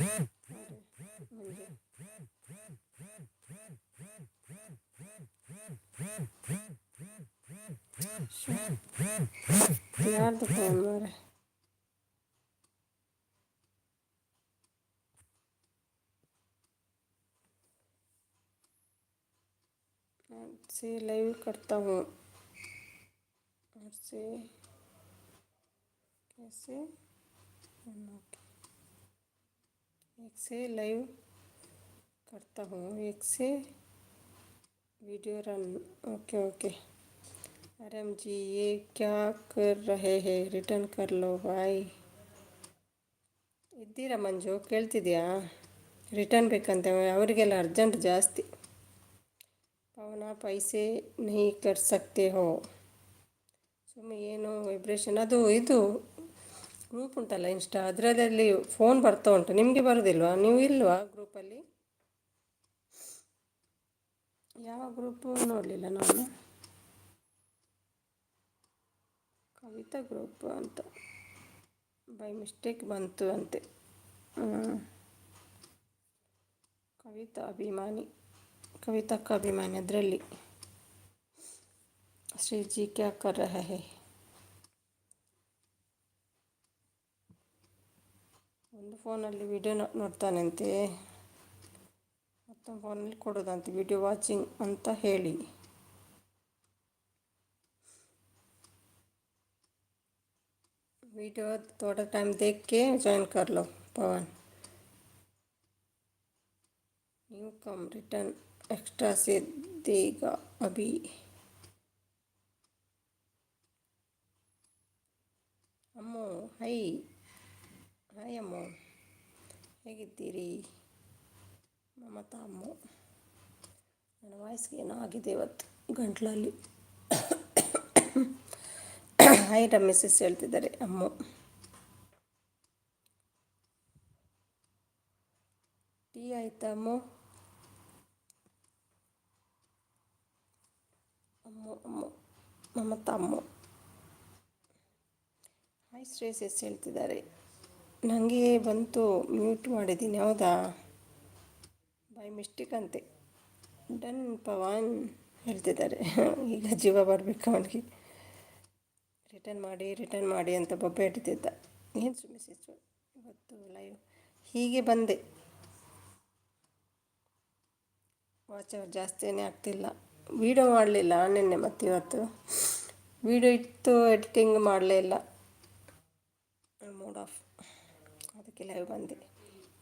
ಯಾರ್ದು ಫೋನ್ ಮಾರೆ? से लाइव करता हूँ, और से कैसे, एक से लाइव करता हूँ, एक से video run. Okay okay. RMG ये क्या कर रहे हैं, रिटर्न कर लो ಬಾಯ್. ಇದ್ದೀರಾ ಮಂಜು, ಕೇಳ್ತಿದ್ಯಾ? ರಿಟರ್ನ್ ಬೇಕಂತೆ ಅವರಿಗೆಲ್ಲ, ಅರ್ಜೆಂಟ್ ಜಾಸ್ತಿ. ಪವನ ಪೈಸೆ ನಹಿ ಕರ್ ಸಕ್ತೆ ಹೋ, ಸುಮ್ಮನೆ ಏನೋ ವೈಬ್ರೇಷನ್, ಅದು ಇದು ಗ್ರೂಪ್ ಉಂಟಲ್ಲ ಇನ್ಸ್ಟಾ, ಅದರಲ್ಲಿ ಫೋನ್ ಬರ್ತಾ ಉಂಟು. ನಿಮಗೆ ಬರೋದಿಲ್ವಾ? ನೀವು ಇಲ್ವಾ ಗ್ರೂಪಲ್ಲಿ? ಯಾವ ಗ್ರೂಪು ನೋಡಲಿಲ್ಲ ನಾನು. ಕವಿತಾ ಗ್ರೂಪ್ ಅಂತ ಬೈ ಮಿಸ್ಟೇಕ್ ಬಂತು ಅಂತೆ. ಕವಿತಾ ಅಭಿಮಾನಿ ಅದರಲ್ಲಿ. ಶ್ರೀಜಿ ಕ್ಯಾ ಕರ್ ರಹಾ ಹೈ? ಒಂದು ಫೋನಲ್ಲಿ ವಿಡಿಯೋ ನೋಡ್ತಾನಂತೆ, ಮತ್ತೊಂದು ಫೋನಲ್ಲಿ ಕೊಡೋದಂತೆ ವಿಡಿಯೋ ವಾಚಿಂಗ್ ಅಂತ ಹೇಳಿ. वीडियो थोड़ा टाइम देख के ज्वाइन कर लो पवन. न्यू कम रिटर्न एक्स्ट्रा से देगा अभी. ಅಮ್ಮು ಹಾಯ್ ಅಮ್ಮು, ಹೇಗಿದ್ದೀರಿ? ಮಮತಾ ಅಮ್ಮು. ನನ್ನ ವಾಯ್ಸ್ಗೆ ಏನೋ ಆಗಿದೆ ಇವತ್ತು ಗಂಟ್ಲಲ್ಲಿ. ಹಾಯ್ ರಮೇಶಸ್ ಹೇಳ್ತಿದ್ದಾರೆ ಅಮ್ಮು. ಟೀ ಆಯ್ತಾ ಅಮ್ಮು? ಅಮ್ಮು ಅಮ್ಮು ಮಮತಾ ಅಮ್ಮು. ಹಾಯ್ ಶ್ರೇಯಸ್ ಎಸ್ ಹೇಳ್ತಿದ್ದಾರೆ. ನನಗೆ ಬಂತು, ಮ್ಯೂಟ್ ಮಾಡಿದ್ದೀನಿ. ಹೌದಾ, ಬೈ ಮಿಸ್ಟೇಕ್ ಅಂತೆ. ಡನ್ ಪವನ್ ಹೇಳ್ತಿದ್ದಾರೆ. ಈಗ ಜೀವ ಬರಬೇಕು ಅವನಿಗೆ. ರಿಟರ್ನ್ ಮಾಡಿ ಅಂತ ಬೊಬ್ಬೆ ಇಡ್ತಿದ್ದ. ಏನು ಮೆಸೇಜು ಇವತ್ತು ಲೈವ್ ಹೀಗೆ ಬಂದೆ. ವಾಚ್ ಅವರ್ ಜಾಸ್ತಿನೇ ಆಗ್ತಿಲ್ಲ. ವೀಡಿಯೋ ಮಾಡಲಿಲ್ಲ ನಿನ್ನೆ ಮತ್ತು ಇವತ್ತು. ವೀಡಿಯೋ ಇಟ್ಟು ಎಡಿಟಿಂಗ್ ಮಾಡಲೇ ಇಲ್ಲ, ಮೂಡ್ ಆಫ್. ಅದಕ್ಕೆ ಲೈವ್ ಬಂದೆ.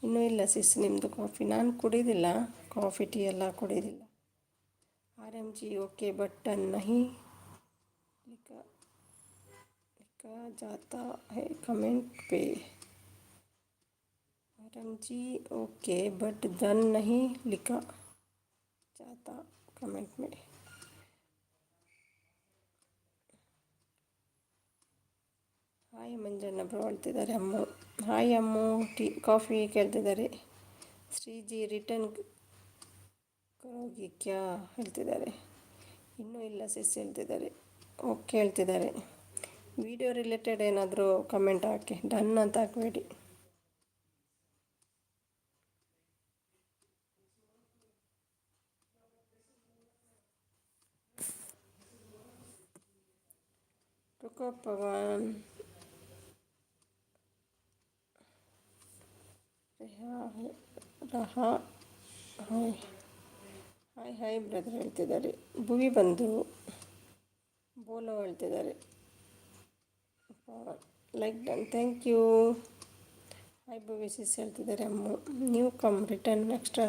ಇನ್ನೂ ಇಲ್ಲ ಸಿಸ್ ನಿಮ್ಮದು ಕಾಫಿ? ನಾನು ಕುಡಿಯೋದಿಲ್ಲ ಕಾಫಿ, ಟೀ ಎಲ್ಲ ಕುಡಿಯೋದಿಲ್ಲ. RMG ओके बट नहीं लिखा जाता है कमेंट पे। RMG ओके बट डन नहीं लिखा जाता कमेंट में। ಹಾಯ್ ಮಂಜಣ್ಣ ಬ್ರೋ ಹೇಳ್ತಿದ್ದಾರೆ ಅಮ್ಮು. ಹಾಯ್ ಅಮ್ಮು, ಟೀ ಕಾಫಿ ಕೇಳ್ತಿದ್ದಾರೆ. ಶ್ರೀಜಿ ರಿಟರ್ನ್ ಕರೋಗಿ ಕ್ಯಾ ಹೇಳ್ತಿದ್ದಾರೆ. ಇನ್ನೂ ಇಲ್ಲ ಸಿಸ್ ಹೇಳ್ತಿದ್ದಾರೆ. ಓಕೆ ಹೇಳ್ತಿದ್ದಾರೆ. ವಿಡಿಯೋ ರಿಲೇಟೆಡ್ ಏನಾದರೂ ಕಮೆಂಟ್ ಹಾಕಿ, ಡನ್ ಅಂತ ಹಾಕಬೇಡಿ. रुको पवन ರಹಾ ಹಾಯ್ ಹಾಯ್ ಹಾಯ್ ಬ್ರದರ್ ಹೇಳ್ತಿದ್ದಾರೆ. ಭುವಿ ಬಂದು ಬೋಲೋ ಹೇಳ್ತಿದ್ದಾರೆ. Like done, thank you. Hi Bhuvi sis ಹೇಳ್ತಿದ್ದಾರೆ Ammu. New come return extra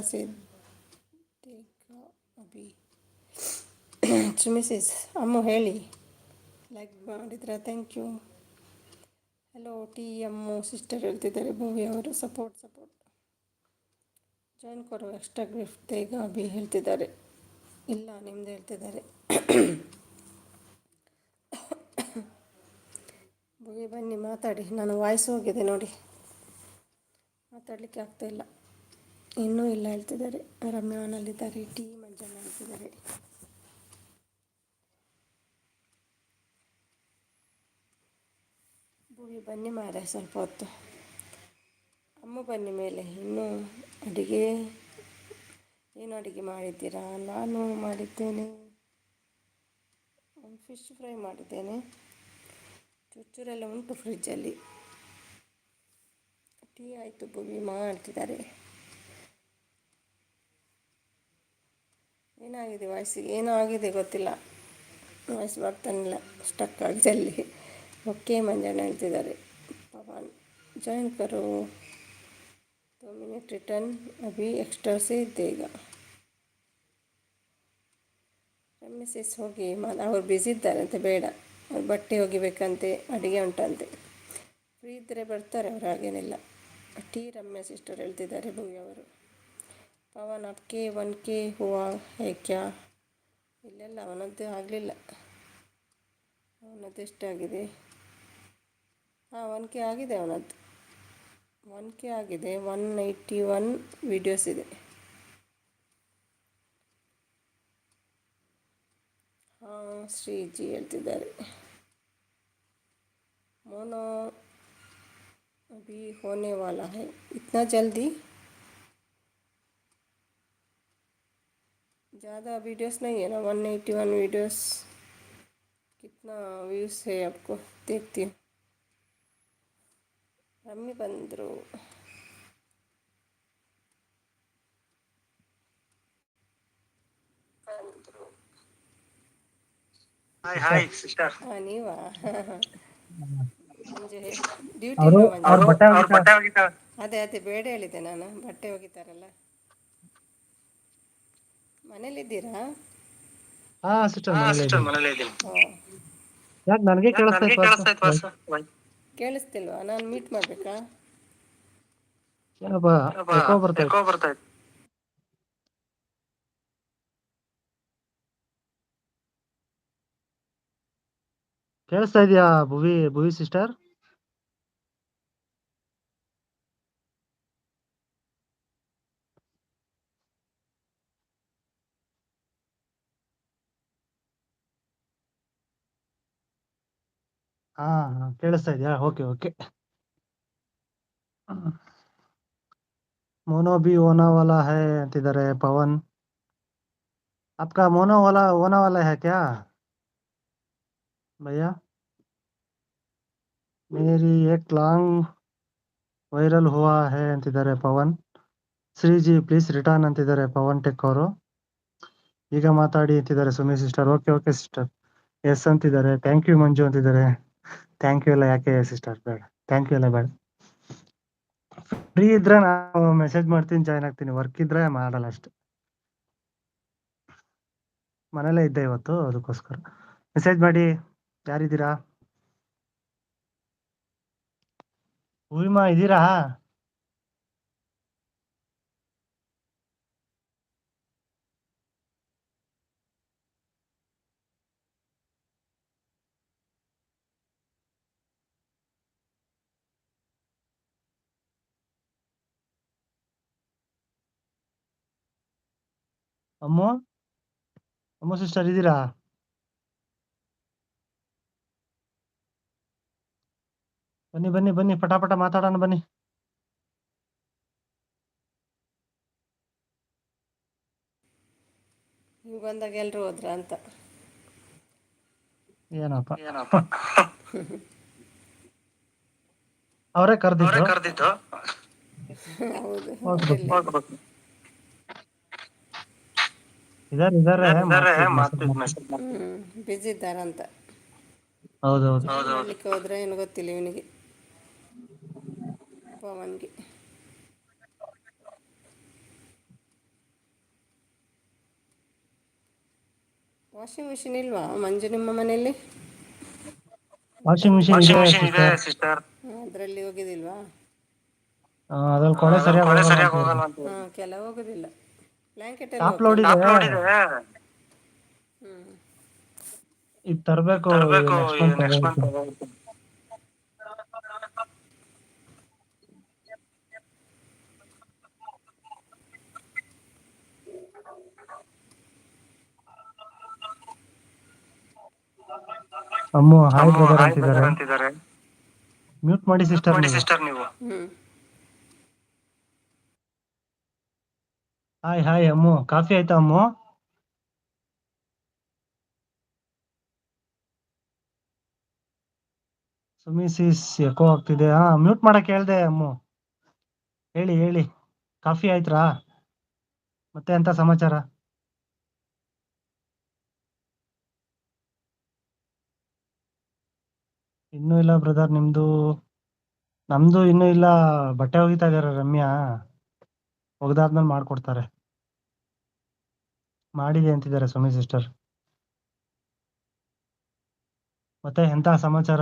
ಅಭಿ ಸುಮಿ ಸಿಸ್ ಅಮ್ಮು ಹೇಳಿ. ಲೈಕ್ ಮಾಡಿದ್ರೆ ಥ್ಯಾಂಕ್ ಯು. ಹಲೋ ಟಿ ಅಮ್ಮು ಸಿಸ್ಟರ್ ಹೇಳ್ತಿದ್ದಾರೆ. ಭುವಿ ಅವರು ಸಪೋರ್ಟ್ ಜಾಯಿನ್ ಕೊರೋ ಎಕ್ಸ್ಟ್ರಾ ಗಿಫ್ಟ್ ತೇಗ ಅಭಿ ಹೇಳ್ತಿದ್ದಾರೆ. ಇಲ್ಲ ನಿಮ್ಮದು ಹೇಳ್ತಿದ್ದಾರೆ. ಭುವಿ ಬನ್ನಿ ಮಾತಾಡಿ. ನಾನು ವಾಯ್ಸ್ ಹೋಗಿದೆ ನೋಡಿ, ಮಾತಾಡಲಿಕ್ಕೆ ಆಗ್ತಾಯಿಲ್ಲ. ಇನ್ನೂ ಇಲ್ಲ ಹೇಳ್ತಿದ್ದಾರೆ. ರಮ್ಯಾನಲ್ಲಿದ್ದಾರೆ. ಟಿ ಮಂಜಣ್ಣ ಹೇಳ್ತಿದ್ದಾರೆ. ಭುವಿ ಬನ್ನಿ ಮಾರೆ ಸ್ವಲ್ಪ ಹೊತ್ತು. ಅಮ್ಮ ಬನ್ನಿ ಮೇಲೆ. ಇನ್ನೂ ಅಡುಗೆ ಏನು ಅಡುಗೆ ಮಾಡಿದ್ದೀರಾ? ನಾನು ಮಾಡಿದ್ದೇನೆ, ಫಿಶ್ ಫ್ರೈ ಮಾಡಿದ್ದೇನೆ. ಚುಚ್ಚೂರೆಲ್ಲ ಉಂಟು ಫ್ರಿಜ್ಜಲ್ಲಿ. ಟೀ ಆಯಿತು ಭುವಿ ಮಾಡ್ತಿದ್ದಾರೆ. ಏನಾಗಿದೆ ವಾಯ್ಸಿಗೆ? ಏನೋ ಆಗಿದೆ ಗೊತ್ತಿಲ್ಲ, ವಾಯ್ಸ್ ಬರ್ತಾನಿಲ್ಲ, ಸ್ಟಕ್ ಆಗಿದೆ ಅಲ್ಲಿ. ಓಕೆ ಮಂಜಣ್ಣ ಹೇಳ್ತಿದ್ದಾರೆ. ಪವನ್ ಜಾಯಿನ್ ಕರೋ 2 ಮಿನಿಟ್ ರಿಟರ್ನ್ ಅಭಿ ಎಕ್ಸ್ಟ್ರಾ ಸೇ ದೇಗ. ಮೆಸೇಜ್ ಹೋಗಿ ಅವ್ರು ಬ್ಯುಸಿ ಇದ್ದಾರಂತೆ, ಬೇಡ ಅವ್ರು ಬಟ್ಟೆ ಒಗಿಬೇಕಂತೆ, ಅಡುಗೆ ಉಂಟಂತೆ. ಫ್ರೀ ಇದ್ದರೆ ಬರ್ತಾರೆ ಅವ್ರು, ಹಾಗೇನಿಲ್ಲ. ಟಿ ರಮ್ಯಾ ಸಿಸ್ಟರ್ ಹೇಳ್ತಿದ್ದಾರೆ ಭುವಿ ಅವರು. ಪವನ್ ಅಪ್ಕೆ 1K ಹೂವಾ ಹೇ ಕ್ಯಾ? ಇಲ್ಲೆಲ್ಲ ಅವನದ್ದು ಆಗಲಿಲ್ಲ. ಅವನದ್ದು ಎಷ್ಟಾಗಿದೆ? 1K ಆಗಿದೆ ಅವನದ್ದು. 1K ಆಗಿದೆ. 181 ವೀಡಿಯೋಸ್ ಇದೆ. ಶ್ರೀಜಿ ಹೇಳ್ತಿದ್ದಾರೆ. मोनो अभी होने वाला है, इतना जल्दी? ज़्यादा वीडियोस नहीं है ना, 181 वीडियोस. कितना व्यूज़ है आपको? देखती हूँ. रम्मी बंदरू ಹಾಯ್ ಸಿಸ್ಟರ್. ನೀವಾ? ಸಂಜೆ ಡ್ಯೂಟಿ ಅವರು ಇಲ್ವಾ ಅವ್ರ ಮಂಜು? ಬಟ್ಟೆ ಒಗಿತಾ. ಅದೇ ಬೇಡ ಹೇಳಿದ್ದೆ ನಾನು, ಬಟ್ಟೆ ಒಗಿತಾರಲ್ಲ. ಮನೇಲಿದ್ದೀರಾ? ಹಾ ಸಿಸ್ಟರ್ ಮನೇಲಿ ಸಿಸ್ಟರ್ ಇದ್ದೀನಿ. ಮನೇಲೇ ಇದ್ದೀನಿ. ಓ, ಯಾಕೆ ನನಗೆ ಕೇಳಿಸ್ತಾ ಇತ್ತು ಕೇಳಿಸ್ತಾ ಇತ್ತು ವಾಯ್ಸ್? ಕೇಳಿಸ್ತಿಲ್ವಾ? ನಾನು ಮೀಟ್ ಮಾಡಬೇಕಾ? ಏನಪ್ಪ ಎಕೋ ಬರ್ತಾ ಎಕೋ ಇತ್ತು. ಬರ್ತಾ ಇತ್ತು. ಕೇಳಿಸ್ತಾ ಇದೆಯಾ ಭುವಿ ಭುವಿ ಸಿಸ್ಟರ್? ಹಾ ಕೇಳಿಸ್ತಾ ಇದೆಯಾ? Okay okay. मोनो भी होना वाला है अंतिದ್ದಾರೆ पवन। आपका मोनो वाला होने वाला है क्या भैया? मेरी एक लॉन्ग ವೈರಲ್ हुआ है ಅಂತಿದ್ದಾರೆ ಪವನ್. ಶ್ರೀಜಿ ಪ್ಲೀಸ್ ರಿಟರ್ನ್ ಅಂತಿದ್ದಾರೆ ಪವನ್ ಟೆಕ್ ಅವರು. ಈಗ ಮಾತಾಡಿ ಅಂತಿದ್ದಾರೆ Sumi sister. Okay okay sister. Yes ಅಂತಿದ್ದಾರೆ. ಥ್ಯಾಂಕ್ ಯು ಮಂಜು ಅಂತಿದ್ದಾರೆ. ಥ್ಯಾಂಕ್ ಯು ಎಲ್ಲ ಯಾಕೆ ಸಿಸ್ಟರ್ ಬೇಡ, ಥ್ಯಾಂಕ್ ಯು ಎಲ್ಲ ಬೇಡ. ಫ್ರೀ ಇದ್ರೆ ನಾನು ಮೆಸೇಜ್ ಮಾಡ್ತೀನಿ, ಜಾಯ್ನ್ ಆಗ್ತೀನಿ. ವರ್ಕ್ ಇದ್ರೆ ಮಾಡಲ್ಲ ಅಷ್ಟೆ. ಮನೇಲೇ ಇದ್ದೆ ಇವತ್ತು, ಅದಕ್ಕೋಸ್ಕರ ಮೆಸೇಜ್ ಮಾಡಿ. ಯಾರಿದ್ದೀರಾ? ಹೂವಿಮಾ ಇದ್ದೀರಾ? ಅಮ್ಮು ಅಮ್ಮು ಸಿಸ್ಟರ್ ಇದ್ದೀರಾ? ಬನ್ನಿ ಬನ್ನಿ ಬನ್ನಿ, ಪಟಾಪಟ ಮಾತಾಡೋಣ ಬನ್ನಿ. ನೀವು ಬಂದಾಗ ಎಲ್ಲರೂ ಹೋದ್ರ ಅಂತ. ಏನಪ್ಪ ಅವರೇ ಕರೆದಿದ್ದು. ಹೌದು, ಹೋಗ್ಬೇಕು. ಅವರಲ್ಲಿ ಇದಾರೆ ಬ್ಯುಸಿ ಇದ್ದಾರಂತ. ಹೌದೌದು. ಮಾಡ್ಲಿಕ್ಕೆ ಹೋದ್ರೆ ಏನು ಗೊತ್ತಿಲ್ಲ ಇವನಿಗೆ, ಪವನ್ಗೆ. ವಾಷಿಂಗ್ ಮಿಷಿನ್ ಇಲ್ವಾ ಮಂಜು ನಿಮ್ಮ ಮನೆಯಲ್ಲಿ? ವಾಷಿಂಗ್ ಮಿಷಿನ್ ಇದೆ ಸಿಸ್ಟರ್. ಅದರಲ್ಲಿ ಹೋಗಿದಿಲ್ವಾ? ಅದ್ರಲ್ಲಿ ಕೊಳೆ ಸರಿಯಾಗಿ ಹೋಗಲ್ಲ. ಕೆಲವು ಹೋಗೋದಿಲ್ಲ. ಬ್ಲ್ಯಾಂಕೆಟ್ ಎಲ್ಲ ಟಾಪ್ ಲೋಡ್ ಇದೆ. ಈಗ ತರಬೇಕು ನೆಕ್ಸ್ಟ್ ಮಂತ್. ಅಮ್ಮು ಹಾಯ್ ಬ್ರದರ್ ಅಂತಿದ್ದಾರೆ. ಮ್ಯೂಟ್ ಮಾಡಿ ಸಿಸ್ಟರ್ ನೀವು. ಹಾಯ್ ಹಾಯ್ ಅಮ್ಮು. ಕಾಫಿ ಆಯ್ತಾ ಅಮ್ಮು? ಸುಮಿಸಿಸ್ ಎಕೋ ಆಗ್ತಿದೆ. ಮ್ಯೂಟ್ ಮಾಡಕ್ ಹೇಳ್ದೆ ಅಮ್ಮು. ಹೇಳಿ ಹೇಳಿ, ಕಾಫಿ ಆಯ್ತ್ರಾ? ಮತ್ತೆ ಎಂತ ಸಮಾಚಾರ? ಇನ್ನೂ ಇಲ್ಲ ಬ್ರದರ್, ನಿಮ್ದು? ನಮ್ದು ಇನ್ನೂ ಇಲ್ಲ. ಬಟ್ಟೆ ಒಗಿತಾ ಇದಾರೆ ರಮ್ಯಾ. ಒಗ್ದಾದ್ಮೇಲೆ ಮಾಡ್ಕೊಡ್ತಾರೆ. ಮಾಡಿದೆ ಅಂತಿದ್ದಾರೆ ಸುಮಿ ಸಿಸ್ಟರ್. ಮತ್ತೆ ಎಂತ ಸಮಾಚಾರ?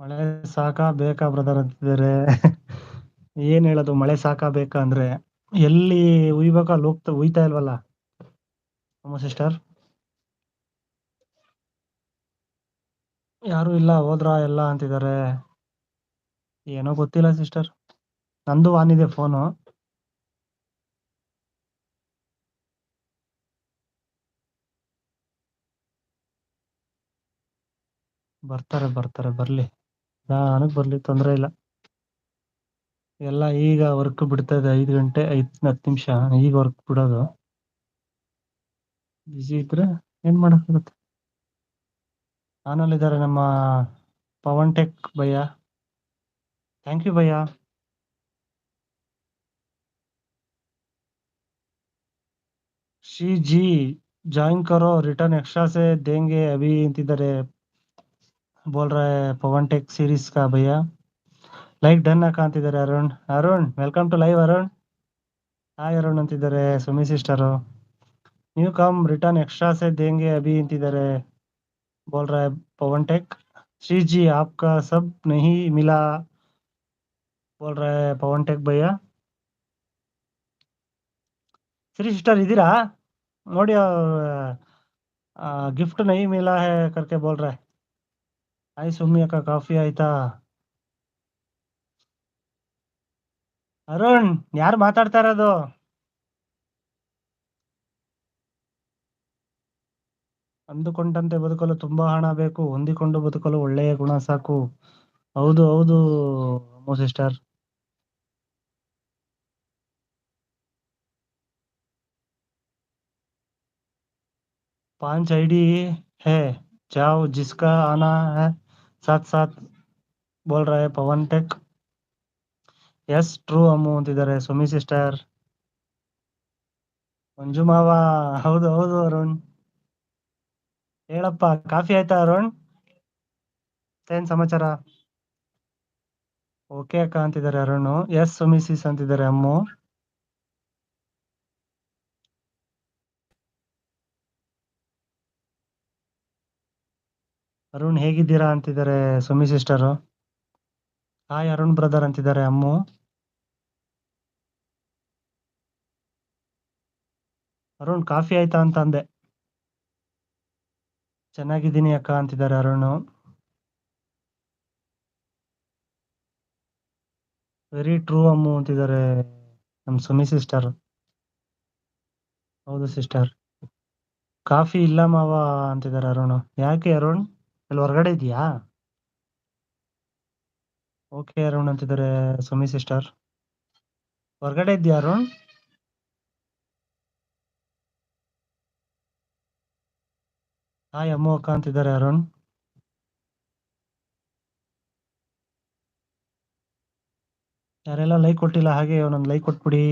ಮಳೆ ಸಾಕಾ ಬೇಕಾ ಬ್ರದರ್ ಅಂತಿದ್ದಾರೆ. ಏನ್ ಹೇಳೋದು, ಮಳೆ ಸಾಕಾ ಬೇಕಾ ಅಂದ್ರೆ ಎಲ್ಲಿ ಉಯ್ಬೇಕು ಅಲ್ಲಿ ಉಯ್ತಾ ಇಲ್ವಲ್ಲ ಅಮ್ಮ ಸಿಸ್ಟರ್. ಯಾರು ಇಲ್ಲ, ಹೋದ್ರಾ ಎಲ್ಲ ಅಂತಿದ್ದಾರೆ. ಏನೋ ಗೊತ್ತಿಲ್ಲ ಸಿಸ್ಟರ್. ನಂದು ಆನ್ ಇದೆ ಫೋನು. ಬರ್ತಾರೆ ಬರ್ಲಿ, ನನಗ್ ಬರ್ಲಿ, ತೊಂದ್ರೆ ಇಲ್ಲ. ಎಲ್ಲ ಈಗ ವರ್ಕ್ ಬಿಡ್ತಾ ಇದೆ. 5 ಗಂಟೆ 10 ನಿಮಿಷ ಈಗ ವರ್ಕ್ ಬಿಡೋದು. ಬಿಸಿ ಇದ್ರೆ ಏನ್ ಮಾಡಕ್ಕಾಗುತ್ತೆ. ಚಾನಲ್ ನಮ್ಮ ಪವನ್ ಟೆಕ್ ಭಯ್ಯ. ಥ್ಯಾಂಕ್ ಯು ಭಯ್ಯ. ಶ್ರೀ ಜಿ ज्वाइन करो, रिटर्न एक्स्ट्रा से देंगे अभी अंतिದ್ದಾರೆ. बोल रहा है पवन टेक सीरीज का भैया. ಲೈಕ್ ಡನ್ ಅಕ್ಕ ಅಂತಿದ್ದಾರೆ. Arun welcome to live Arun. Hi Arun ಅಂತಿದ್ದಾರೆ Sumi sister. New come return extra ಸೆ ದೇಂಗೆ ಅಭಿ ಅಂತಿದ್ದಾರೆ. बोल रहा है पवन टेक। श्री जी आपका सब नहीं मिला, बोल रहा है पवन टेक भैया। श्री सिस्टर इधीरा ನೋಡಿ, गिफ्ट नहीं मिला है करके बोल रहा है। हाय सुम्मी अಕ್ಕ ಕಾಫಿ ಆಯ್ತಾ? ಅರುಣ್ ಯಾರು ಮಾತಾಡ್ತಾ ಇರೋದು? ಅಂದುಕೊಂಡಂತೆ ಬದುಕಲು ತುಂಬಾ ಹಣ ಬೇಕು, ಹೊಂದಿಕೊಂಡು ಬದುಕಲು ಒಳ್ಳೆಯ ಗುಣ ಸಾಕು. ಹೌದು ಹೌದು ಅಮ್ಮು ಸಿಸ್ಟರ್. 5 आईडी है, जाओ जिसका आना है साथ साथ, बोल रहा है पवन टेक। ಎಸ್ ಟ್ರೂ ಅಮ್ಮು ಅಂತಿದ್ದಾರೆ ಸುಮಿ ಸಿಸ್ಟರ್. ಮಂಜು ಮಾವ, ಹೌದು ಹೌದು ಅರುಣ್. ಹೇಳಪ್ಪ, ಕಾಫಿ ಆಯ್ತಾ ಅರುಣ್? ಏನ್ ಸಮಾಚಾರ? ಓಕೆ ಅಕ್ಕ ಅಂತಿದ್ದಾರೆ ಅರುಣ್. ಎಸ್ ಸುಮಿ ಸಿಸ್ ಅಂತಿದ್ದಾರೆ ಅಮ್ಮು. ಅರುಣ್ ಹೇಗಿದ್ದೀರಾ ಅಂತಿದ್ದಾರೆ Sumi sister. Hi Arun brother ಅಂತಿದ್ದಾರೆ ಅಮ್ಮು. ಅರುಣ್ ಕಾಫಿ ಆಯ್ತಾ ಅಂತ ಅಂದೆ. ಚೆನ್ನಾಗಿದ್ದೀನಿ ಅಕ್ಕ ಅಂತಿದ್ದಾರೆ ಅರುಣ್. ವೆರಿ ಟ್ರೂ ಅಮ್ಮು ಅಂತಿದ್ದಾರೆ ನಮ್ಮ ಸುಮಿ ಸಿಸ್ಟರ್. ಹೌದು ಸಿಸ್ಟರ್. ಕಾಫಿ ಇಲ್ಲ ಮಾವ ಅಂತಿದ್ದಾರೆ ಅರುಣ್. ಯಾಕೆ ಅರುಣ್, ಅಲ್ಲಿ ಹೊರಗಡೆ ಇದೆಯಾ? ಓಕೆ ಅರುಣ್ ಅಂತಿದ್ದಾರೆ ಸುಮಿ ಸಿಸ್ಟರ್. ಹೊರಗಡೆ ಇದೆಯಾ ಅರುಣ್? ಹಾಯ್ ಅಮ್ಮು ಅಕ್ಕ ಅಂತಿದ್ದಾರೆ ಅರುಣ್. ಯಾರೆಲ್ಲ ಲೈಕ್ ಕೊಟ್ಟಿಲ್ಲ ಹಾಗೆ ಒಂದೊಂದು ಲೈಕ್ ಕೊಟ್ಬಿಡಿ.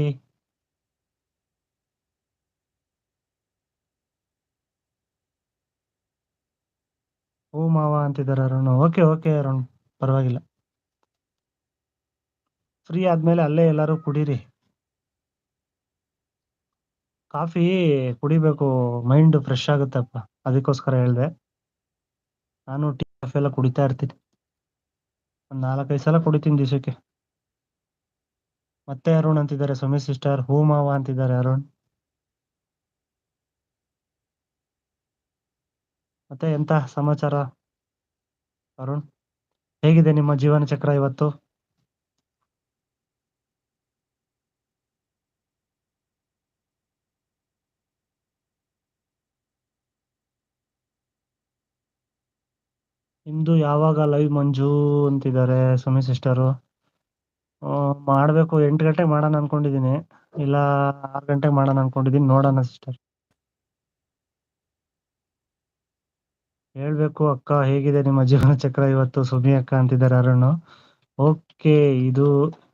ಹೂ ಮಾವ ಅಂತಿದ್ದಾರೆ ಅರುಣ್. ಓಕೆ ಓಕೆ ಅರುಣ್, ಪರವಾಗಿಲ್ಲ. ಫ್ರೀ ಆದ್ಮೇಲೆ ಅಲ್ಲೇ ಎಲ್ಲರೂ ಕುಡೀರಿ. ಕಾಫಿ ಕುಡಿಬೇಕು, ಮೈಂಡ್ ಫ್ರೆಶ್ ಆಗುತ್ತಪ್ಪ, ಅದಕ್ಕೋಸ್ಕರ ಹೇಳಿದೆ. ನಾನು ಟೀ ಕಾಫಿ ಎಲ್ಲ ಕುಡಿತಾ ಇರ್ತೀನಿ, ಒಂದು 4-5 ಸಲ ಕುಡಿತೀನಿ ದಿವಸಕ್ಕೆ. ಮತ್ತೆ ಅರುಣ್ ಅಂತಿದ್ದಾರೆ ಸುಮಿ ಸಿಸ್ಟರ್. ಹೂ ಮಾವ ಅಂತಿದ್ದಾರೆ ಅರುಣ್. ಮತ್ತೆ ಎಂತ ಸಮಾಚಾರ ಅರುಣ್? ಹೇಗಿದೆ ನಿಮ್ಮ ಜೀವನ ಚಕ್ರ ಇವತ್ತು? ನಿಮ್ದು ಯಾವಾಗ ಲೈವ್ ಮಂಜು ಅಂತಿದ್ದಾರೆ ಸುಮಿ ಸಿಸ್ಟರು. ಮಾಡಬೇಕು, 8 ಗಂಟೆಗೆ ಮಾಡೋಣ ಅನ್ಕೊಂಡಿದ್ದೀನಿ, ಇಲ್ಲ 6 ಗಂಟೆಗೆ ಮಾಡೋಣ ಅನ್ಕೊಂಡಿದ್ದೀನಿ, ನೋಡೋಣ ಸಿಸ್ಟರ್. ಹೇಳ್ಬೇಕು ಅಕ್ಕ, ಹೇಗಿದೆ ನಿಮ್ಮ ಜೀವನ ಚಕ್ರ ಇವತ್ತು ಸುಮಿ ಅಕ್ಕ ಅಂತಿದ್ದಾರೆ ಅರುಣ್. ಓಕೆ,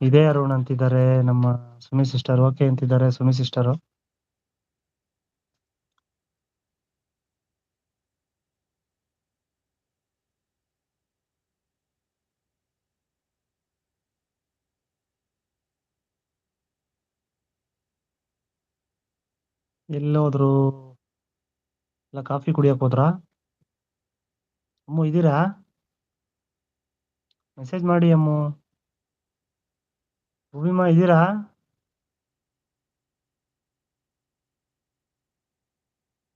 ಇದೇ ಅರುಣ್ ಅಂತಿದ್ದಾರೆ ನಮ್ಮ ಸುಮಿ ಸಿಸ್ಟರ್. ಓಕೆ ಅಂತಿದ್ದಾರೆ ಸುಮಿ ಸಿಸ್ಟರು. ಎಲ್ಲೋದ್ರು? ಇಲ್ಲ ಕಾಫಿ ಕುಡಿಯಕ್ ಹೋದ್ರಾ? ಅಮ್ಮು ಇದ್ದೀರಾ? ಮೆಸೇಜ್ ಮಾಡಿ ಅಮ್ಮು. ಭೂಮಿಮಾ ಇದ್ದೀರಾ?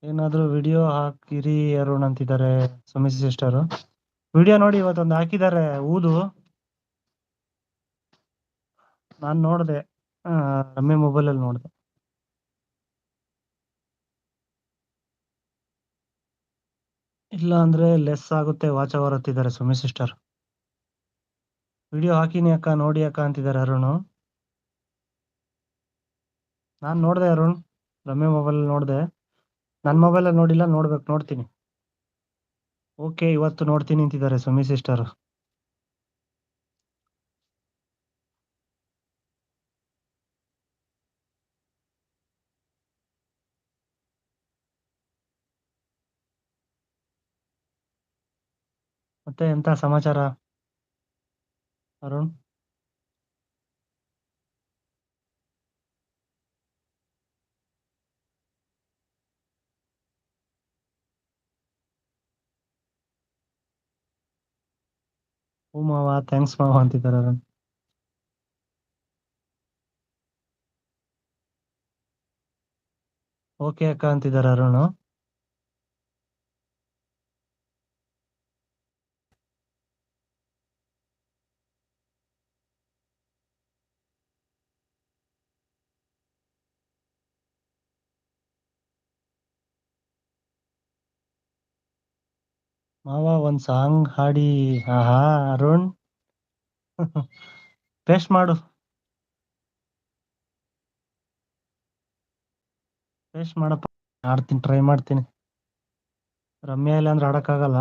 ಏನಾದ್ರೂ ವಿಡಿಯೋ ಹಾಕಿರಿ ಅರುಣ್ ಅಂತಿದ್ದಾರೆ ಸುಮಿ ಸಿಸ್ಟರು. ವಿಡಿಯೋ ನೋಡಿ ಇವತ್ತೊಂದು ಹಾಕಿದ್ದಾರೆ ಊದು, ನಾನು ನೋಡಿದೆ, ರಮ್ಯ ಮೊಬೈಲಲ್ಲಿ ನೋಡಿದೆ. ಇಲ್ಲ ಅಂದ್ರೆ ಲೆಸ್ ಆಗುತ್ತೆ ವಾಚ್ ಅವರ್ ಅಂತಿದ್ದಾರೆ ಸುಮಿ ಸಿಸ್ಟರ್. ವಿಡಿಯೋ ಹಾಕಿನಿ ಅಕ್ಕ ನೋಡಿ ಅಕ್ಕ ಅಂತಿದ್ದಾರೆ ಅರುಣ್. ನಾನು ನೋಡಿದೆ ಅರುಣ್, ರಮ್ಯ ಮೊಬೈಲ್ ನೋಡಿದೆ, ನನ್ನ ಮೊಬೈಲಲ್ಲಿ ನೋಡಿಲ್ಲ, ನೋಡ್ತೀನಿ. ಓಕೆ ಇವತ್ತು ನೋಡ್ತೀನಿ ಅಂತಿದ್ದಾರೆ ಸುಮಿ ಸಿಸ್ಟರ್. ಮತ್ತೆ ಎಂತ ಸಮಾಚಾರ ಅರುಣ್? ಹೂ ಮಾವ ಥ್ಯಾಂಕ್ಸ್ ಮಾವ ಅಂತಿದ್ದಾರೆ ಅರುಣ್. ಓಕೆ ಅಕ್ಕ ಅಂತಿದ್ದಾರೆ ಅರುಣ್. ಮಾವ ಒಂದ್ ಸಾಂಗ್ ಹಾಡಿ. ಆಹಾ ಅರುಣ್ ಪೇಸ್ಟ್ ಮಾಡು, ಪೇಸ್ಟ್ ಮಾಡಪ್ಪ. ಆಡ್ತೀನಿ, ಟ್ರೈ ಮಾಡ್ತೀನಿ. ರಮ್ಯಾ ಇಲ್ಲ ಅಂದ್ರೆ ಆಡಕ್ಕಾಗಲ್ಲ,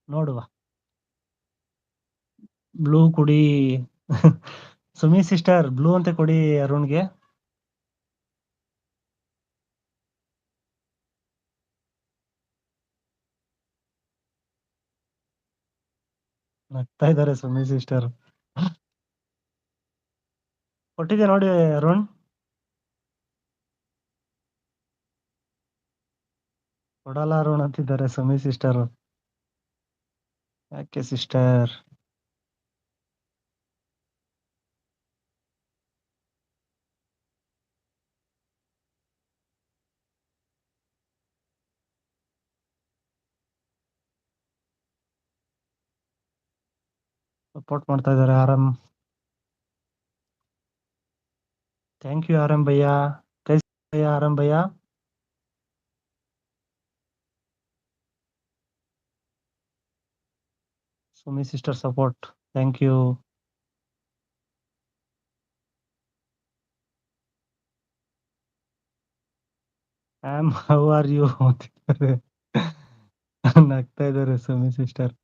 ನೋಡುವ. ಬ್ಲೂ ಕುಡಿ ಸುಮಿ ಸಿಸ್ಟರ್ ಬ್ಲೂ ಅಂತ ಕೊಡಿ ಅರುಣ್ಗೆ. ನಗ್ತಾ ಇದ್ದಾರೆ ಸುಮಿ ಸಿಸ್ಟರ್. ಕೊಟ್ಟಿದ್ದೆ ನೋಡಿ ಅರುಣ್. ಕೊಡಲ್ಲ ಅರುಣ್ ಅಂತಿದ್ದಾರೆ ಸುಮಿ ಸಿಸ್ಟರ್. ಯಾಕೆ ಸಿಸ್ಟರ್? ಸಪೋರ್ಟ್ ಮಾಡ್ತಾ ಇದ್ದಾರೆ ಆರಾಮ್. ಥ್ಯಾಂಕ್ ಯು ಆರಾಮ್ ಭಯ್ಯ. ಕೈಸ್ ಭಯ್ಯ ಆರಾಮ್ ಭಯ್ಯ. Sumi sister support, thank you. Am how are you ಅಂತಿದ್ದಾರೆ. ನಗ್ತಾ ಇದ್ದಾರೆ ಸುಮಿ ಸಿಸ್ಟರ್.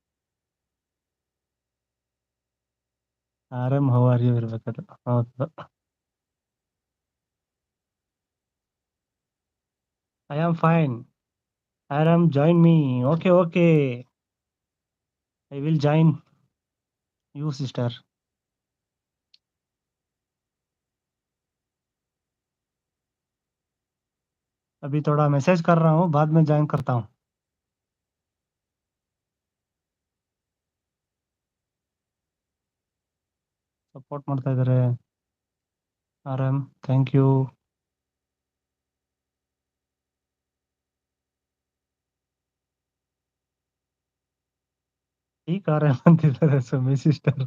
ಆರಾಮ್ ಹೌ ಆರ್ ಯು ಇರ್ಬೇಕದು. ಹೌದು. I am fine. ಆರಾಮ್ join me. Okay okay, I will join you sister. अभी थोड़ा मैसेज कर रहा हूँ, बाद में ज्वाइन करता हूँ. ಸಪೋರ್ಟ್ ಮಾಡ್ತಾ ಇದ್ದಾರೆ ಆರಾಮ್, ಥ್ಯಾಂಕ್ ಯು. ಈ ಆರಾಮ್ ಅಂತಿದ್ದಾರೆ ಸುಮಿ ಸಿಸ್ಟರ್.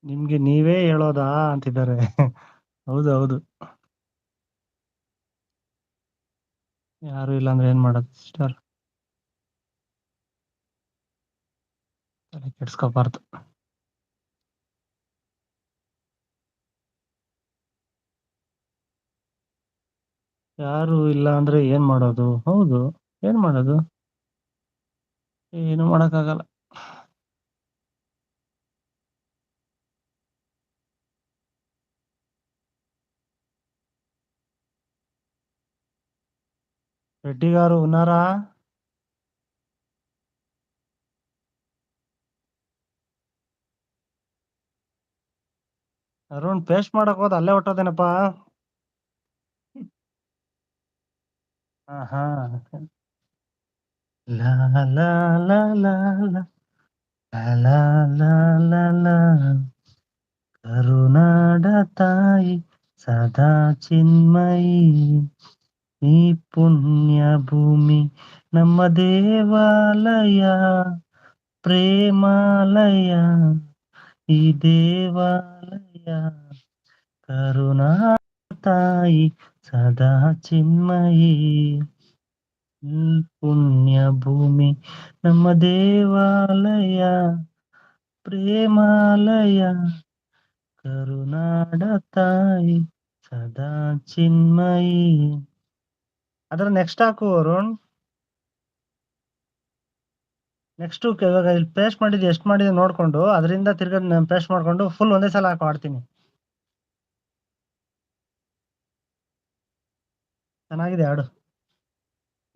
ನಿಮ್ಗೆ ನೀವೇ ಹೇಳೋದಾ ಅಂತಿದ್ದಾರೆ. ಹೌದು ಹೌದು, ಯಾರು ಇಲ್ಲ ಅಂದ್ರೆ ಏನ್ ಮಾಡೋದು ಸಿಸ್ಟರ್? ತಲೆ ಕೆಡ್ಸ್ಕೋಬಾರ್ದು. ಯಾರು ಇಲ್ಲ ಅಂದ್ರೆ ಏನ್ ಮಾಡೋದು? ಹೌದು, ಏನ್ ಮಾಡೋದು? ಏನು ಮಾಡಕ್ಕಾಗಲ್ಲ. రెడ్డి గారు ఉన్నారా? ಅರುಣ್ ಪೇಸ್ಟ್ ಮಾಡಕ್ ಹೋದ ಅಲ್ಲೇ ಹೊಟ್ಟೋದೇನಪ್ಪ. ಹಾ ಲಾ ಲಾ ಲಾ ಲಾ ಲಾ ಲಾ ಲಾ ಲಾ ಲಾ. ಕರುನಾಡ ತಾಯಿ ಸದಾ ಚಿನ್ಮಯಿ, ಈ ಪುಣ್ಯ ಭೂಮಿ ನಮ್ಮ ದೇವಾಲಯ, ಪ್ರೇಮಾಲಯ ಈ ದೇವಾಲಯ. ಕರುನಾಡ ತಾಯಿ ಸದಾ ಚಿನ್ಮಯಿ, ಈ ಪುಣ್ಯ ಭೂಮಿ ನಮ್ಮ ದೇವಾಲಯ, ಪ್ರೇಮಾಲಯ. ಕರುನಾಡ ತಾಯಿ ಸದಾ ಚಿನ್ಮಯಿ. ಅದರ ನೆಕ್ಸ್ಟ್ ಹಾಕು ಅರುಣ್. ನೆಕ್ಸ್ಟ್ ಇವಾಗ ಇಲ್ಲಿ ಪೇಸ್ಟ್ ಮಾಡಿದ್ದು ಎಷ್ಟು ಮಾಡಿದೆ ನೋಡ್ಕೊಂಡು ಅದರಿಂದ ತಿರ್ಗಾ ಪೇಸ್ಟ್ ಮಾಡ್ಕೊಂಡು ಫುಲ್ ಒಂದೇ ಸಲ ಹಾಕಿ ಆಡ್ತೀನಿ. ಚೆನ್ನಾಗಿದೆ ಹಾಡು.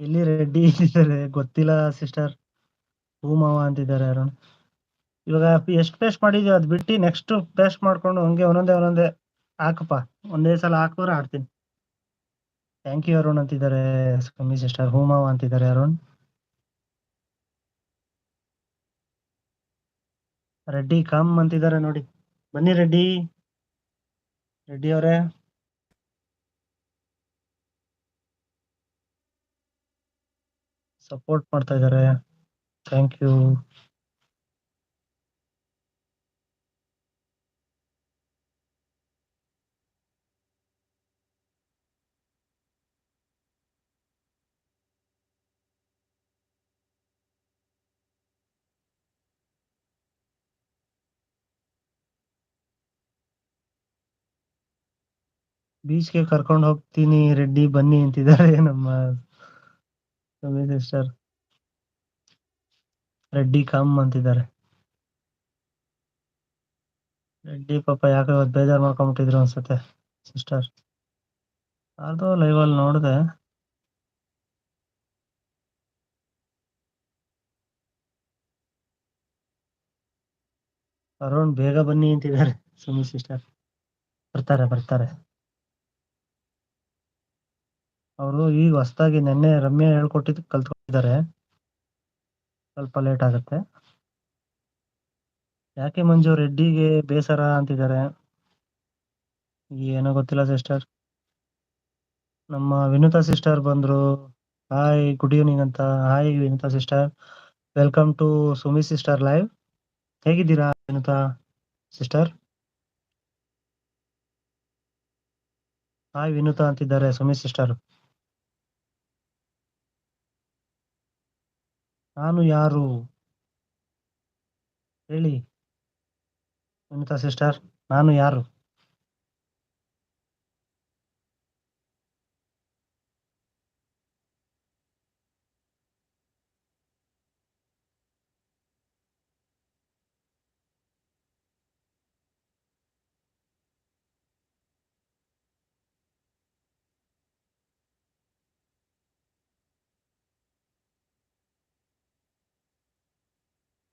ಇಲ್ಲಿ ರೆಡ್ಡಿ ಇದ್ದಾರೆ ಗೊತ್ತಿಲ್ಲ ಸಿಸ್ಟರ್. ಹೂಮಾವ ಅಂತಿದ್ದಾರೆ ಅರುಣ್. ಇವಾಗ ಎಷ್ಟು ಪೇಸ್ಟ್ ಮಾಡಿದ್ಯೋ ಅದ್ ಬಿಟ್ಟು ನೆಕ್ಸ್ಟ್ ಪೇಸ್ಟ್ ಮಾಡ್ಕೊಂಡು ಹಂಗೆ ಒಂದೊಂದೇ ಹಾಕಪ್ಪ. ಒಂದೇ ಸಲ ಹಾಕಿದ್ರೆ ಆಡ್ತೀನಿ. ಥ್ಯಾಂಕ್ ಯು ಅರುಣ್ ಅಂತಿದ್ದಾರೆ ಸುಮಿ ಸಿಸ್ಟರ್. ಹೂಮಾವ್ ಅಂತಿದ್ದಾರೆ ಅರುಣ್. ರೆಡ್ಡಿ ಕಮ್ ಅಂತಿದ್ದಾರೆ ನೋಡಿ. ಬನ್ನಿ ರೆಡ್ಡಿ. ರೆಡ್ಡಿ ಅವರೇ. ಸಪೋರ್ಟ್ ಮಾಡ್ತಾ ಇದ್ದಾರೆ. Thank you. ಬೀಚ್ಗೆ ಕರ್ಕೊಂಡು ಹೋಗ್ತೀನಿ ರೆಡ್ಡಿ ಬನ್ನಿ ಅಂತಿದ್ದಾರೆ ನಮ್ಮ ಸುಮಿ ಸಿಸ್ಟರ್. ರೆಡ್ಡಿ ಕಮ್ ಅಂತಿದ್ದಾರೆ. ರೆಡ್ಡಿ ಪಾಪ ಯಾಕೆ ಇವತ್ತು ಬೇಜಾರು ಮಾಡ್ಕೊಂಬಿಟ್ಟಿದ್ರು ಅನ್ಸುತ್ತೆ ಸಿಸ್ಟರ್. ಅದು ಲೈವ್ ಅಲ್ಲಿ ನೋಡಿದೆ. ಅರುಣ್ ಬೇಗ ಬನ್ನಿ ಅಂತಿದ್ದಾರೆ ಸುಮಿ ಸಿಸ್ಟರ್. ಬರ್ತಾರೆ ಬರ್ತಾರೆ. ಅವರು ಈಗ ಹೊಸದಾಗಿ ನೆನ್ನೆ ರಮ್ಯಾ ಹೇಳ್ಕೊಟ್ಟಿದ್ದು ಕಲ್ತ್ಕೊಂಡಿದ್ದಾರೆ. ಸ್ವಲ್ಪ ಲೇಟ್ ಆಗುತ್ತೆ. ಯಾಕೆ ಮಂಜು ರೆಡ್ಡಿಗೆ ಬೇಸರ ಅಂತಿದ್ದಾರೆ. ಏನೋ ಗೊತ್ತಿಲ್ಲ ಸಿಸ್ಟರ್. ನಮ್ಮ ವಿನುತಾ ಸಿಸ್ಟರ್ ಬಂದ್ರು. ಹಾಯ್ ಗುಡ್ ಈವ್ನಿಂಗ್ ಅಂತ. Hi Vinutha sister, welcome to Sumi sister live. ಹೇಗಿದ್ದೀರಾ ವಿನುತಾ ಸಿಸ್ಟರ್? ಹಾಯ್ ವಿನುತಾ ಅಂತಿದ್ದಾರೆ ಸುಮಿ ಸಿಸ್ಟರ್. ನಾನು ಯಾರು ಹೇಳಿ ವಿನುತಾ ಸಿಸ್ಟರ್, ನಾನು ಯಾರು?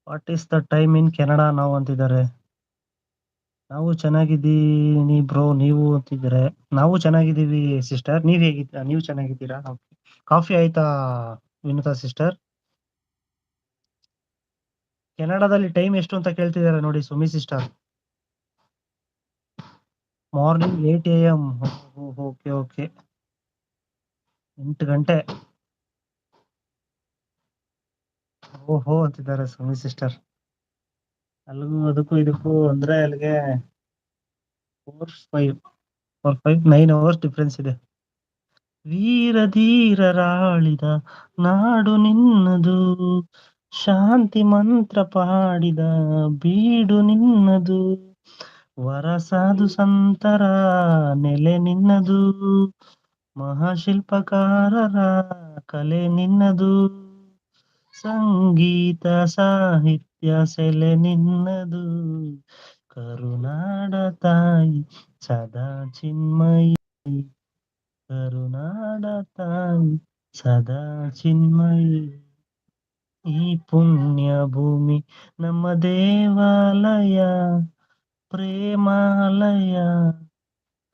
What is the time in Canada ನಾವು ಅಂತಿದ್ದಾರೆ. ನಾವು ಚೆನ್ನಾಗಿದ್ದೀನಿ ಬ್ರೋ, ನೀವು ಅಂತಿದ್ದಾರೆ. ನಾವು ಚೆನ್ನಾಗಿದ್ದೀವಿ ಸಿಸ್ಟರ್, ನೀವ್ ಹೇಗಿದ್ದೀರಾ? ನೀವು ಚೆನ್ನಾಗಿದ್ದೀರಾ? ಕಾಫಿ ಆಯ್ತಾ ವಿನುತಾ ಸಿಸ್ಟರ್? ಕೆನಡಾದಲ್ಲಿ ಟೈಮ್ ಎಷ್ಟು ಅಂತ ಕೇಳ್ತಿದ್ದಾರೆ ನೋಡಿ Sumi sister. Morning 8 AM. Okay okay, 8 ಗಂಟೆ. ಓಹೋ ಅಂತಿದ್ದಾರೆ ಸುಮಿ ಸಿಸ್ಟರ್. ಅಲ್ಲಿಗೂ ಅದಕ್ಕೂ ಇದಕ್ಕೂ ಅಂದ್ರೆ ಅಲ್ಲಿಗೆ 9 ಅವರ್ಸ್ ಡಿಫ್ರೆನ್ಸ್ ಇದೆ. ವೀರ ಧೀರರಾಳಿದ ನಾಡು ನಿನ್ನದು, ಶಾಂತಿ ಮಂತ್ರ ಪಾಡಿದ ಬೀಡು ನಿನ್ನದು, ವರಸಾಧು ಸಂತರ ನೆಲೆ ನಿನ್ನದು, ಮಹಾಶಿಲ್ಪಕಾರರ ಕಲೆ ನಿನ್ನದು, ಸಂಗೀತ ಸಾಹಿತ್ಯ ಸೆಲೆ ನಿನ್ನದು, ಕರುನಾಡ ತಾಯಿ ಸದಾ ಚಿನ್ಮಯಿ, ಕರುನಾಡ ತಾಯಿ ಸದಾ ಚಿನ್ಮಯಿ. ಈ ಪುಣ್ಯ ಭೂಮಿ ನಮ್ಮ ದೇವಾಲಯ, ಪ್ರೇಮಾಲಯ,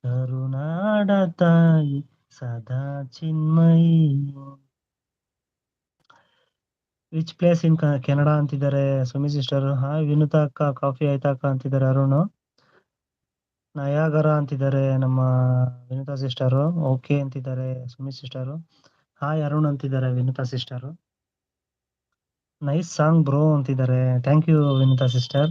ಕರುನಾಡ ತಾಯಿ ಸದಾ ಚಿನ್ಮಯಿ. ವಿಚ್ ಪ್ಲೇಸ್ ಇನ್ ಕೆನಡಾ ಅಂತಿದ್ದಾರೆ ಸುಮಿ ಸಿಸ್ಟರ್. ಹಾಯ್ ವಿನುತಾ ಅಕ್ಕ, ಕಾಫಿ ಆಯ್ತಾ ಅಕ್ಕ ಅಂತಿದ್ದಾರೆ ಅರುಣ್. ನಯಾಗರ ಅಂತಿದ್ದಾರೆ ನಮ್ಮ ವಿನುತಾ ಸಿಸ್ಟರ್. ಓಕೆ ಅಂತಿದ್ದಾರೆ ಸುಮಿ ಸಿಸ್ಟರ್. ಹಾಯ್ ಅರುಣ್ ಅಂತಿದ್ದಾರೆ Vinutha sister. Nice song bro ಅಂತಿದ್ದಾರೆ. Thank you Vinutha sister.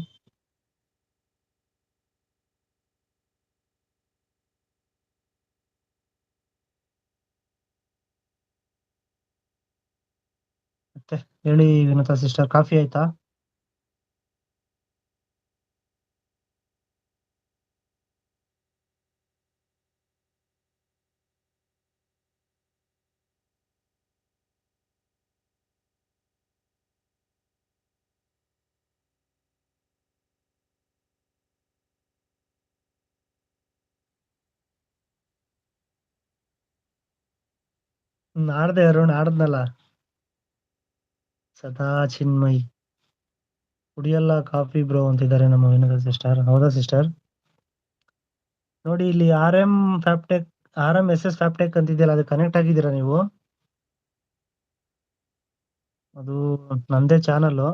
ಮತ್ತೆ ಹೇಳಿ ವಿನುತಾ ಸಿಸ್ಟರ್, ಕಾಫಿ ಆಯ್ತಾ? ಆಡ್ದೆ ಅರುಣ್, ಆಡದ್ನಲ್ಲ. ಸದಾ ಚಿನ್ಮಯಿ. ಕುಡಿಯಲ್ಲ ಕಾಫಿ ಬ್ರೋ ಅಂತಿದ್ದಾರೆ ನಮ್ಮ ವಿನುತಾ ಸಿಸ್ಟರ್. ಹೌದಾ ಸಿಸ್ಟರ್? ನೋಡಿ ಇಲ್ಲಿ RM ಫ್ಯಾಪ್ಟೆಕ್ RMSS ಫ್ಯಾಪ್ಟೆಕ್ ಅಂತಿದೆಯಲ್ಲ, ಅದು ಕನೆಕ್ಟ್ ಆಗಿದ್ದೀರಾ ನೀವು? ಅದು ನಂದೇ ಚಾನಲ್ಲು.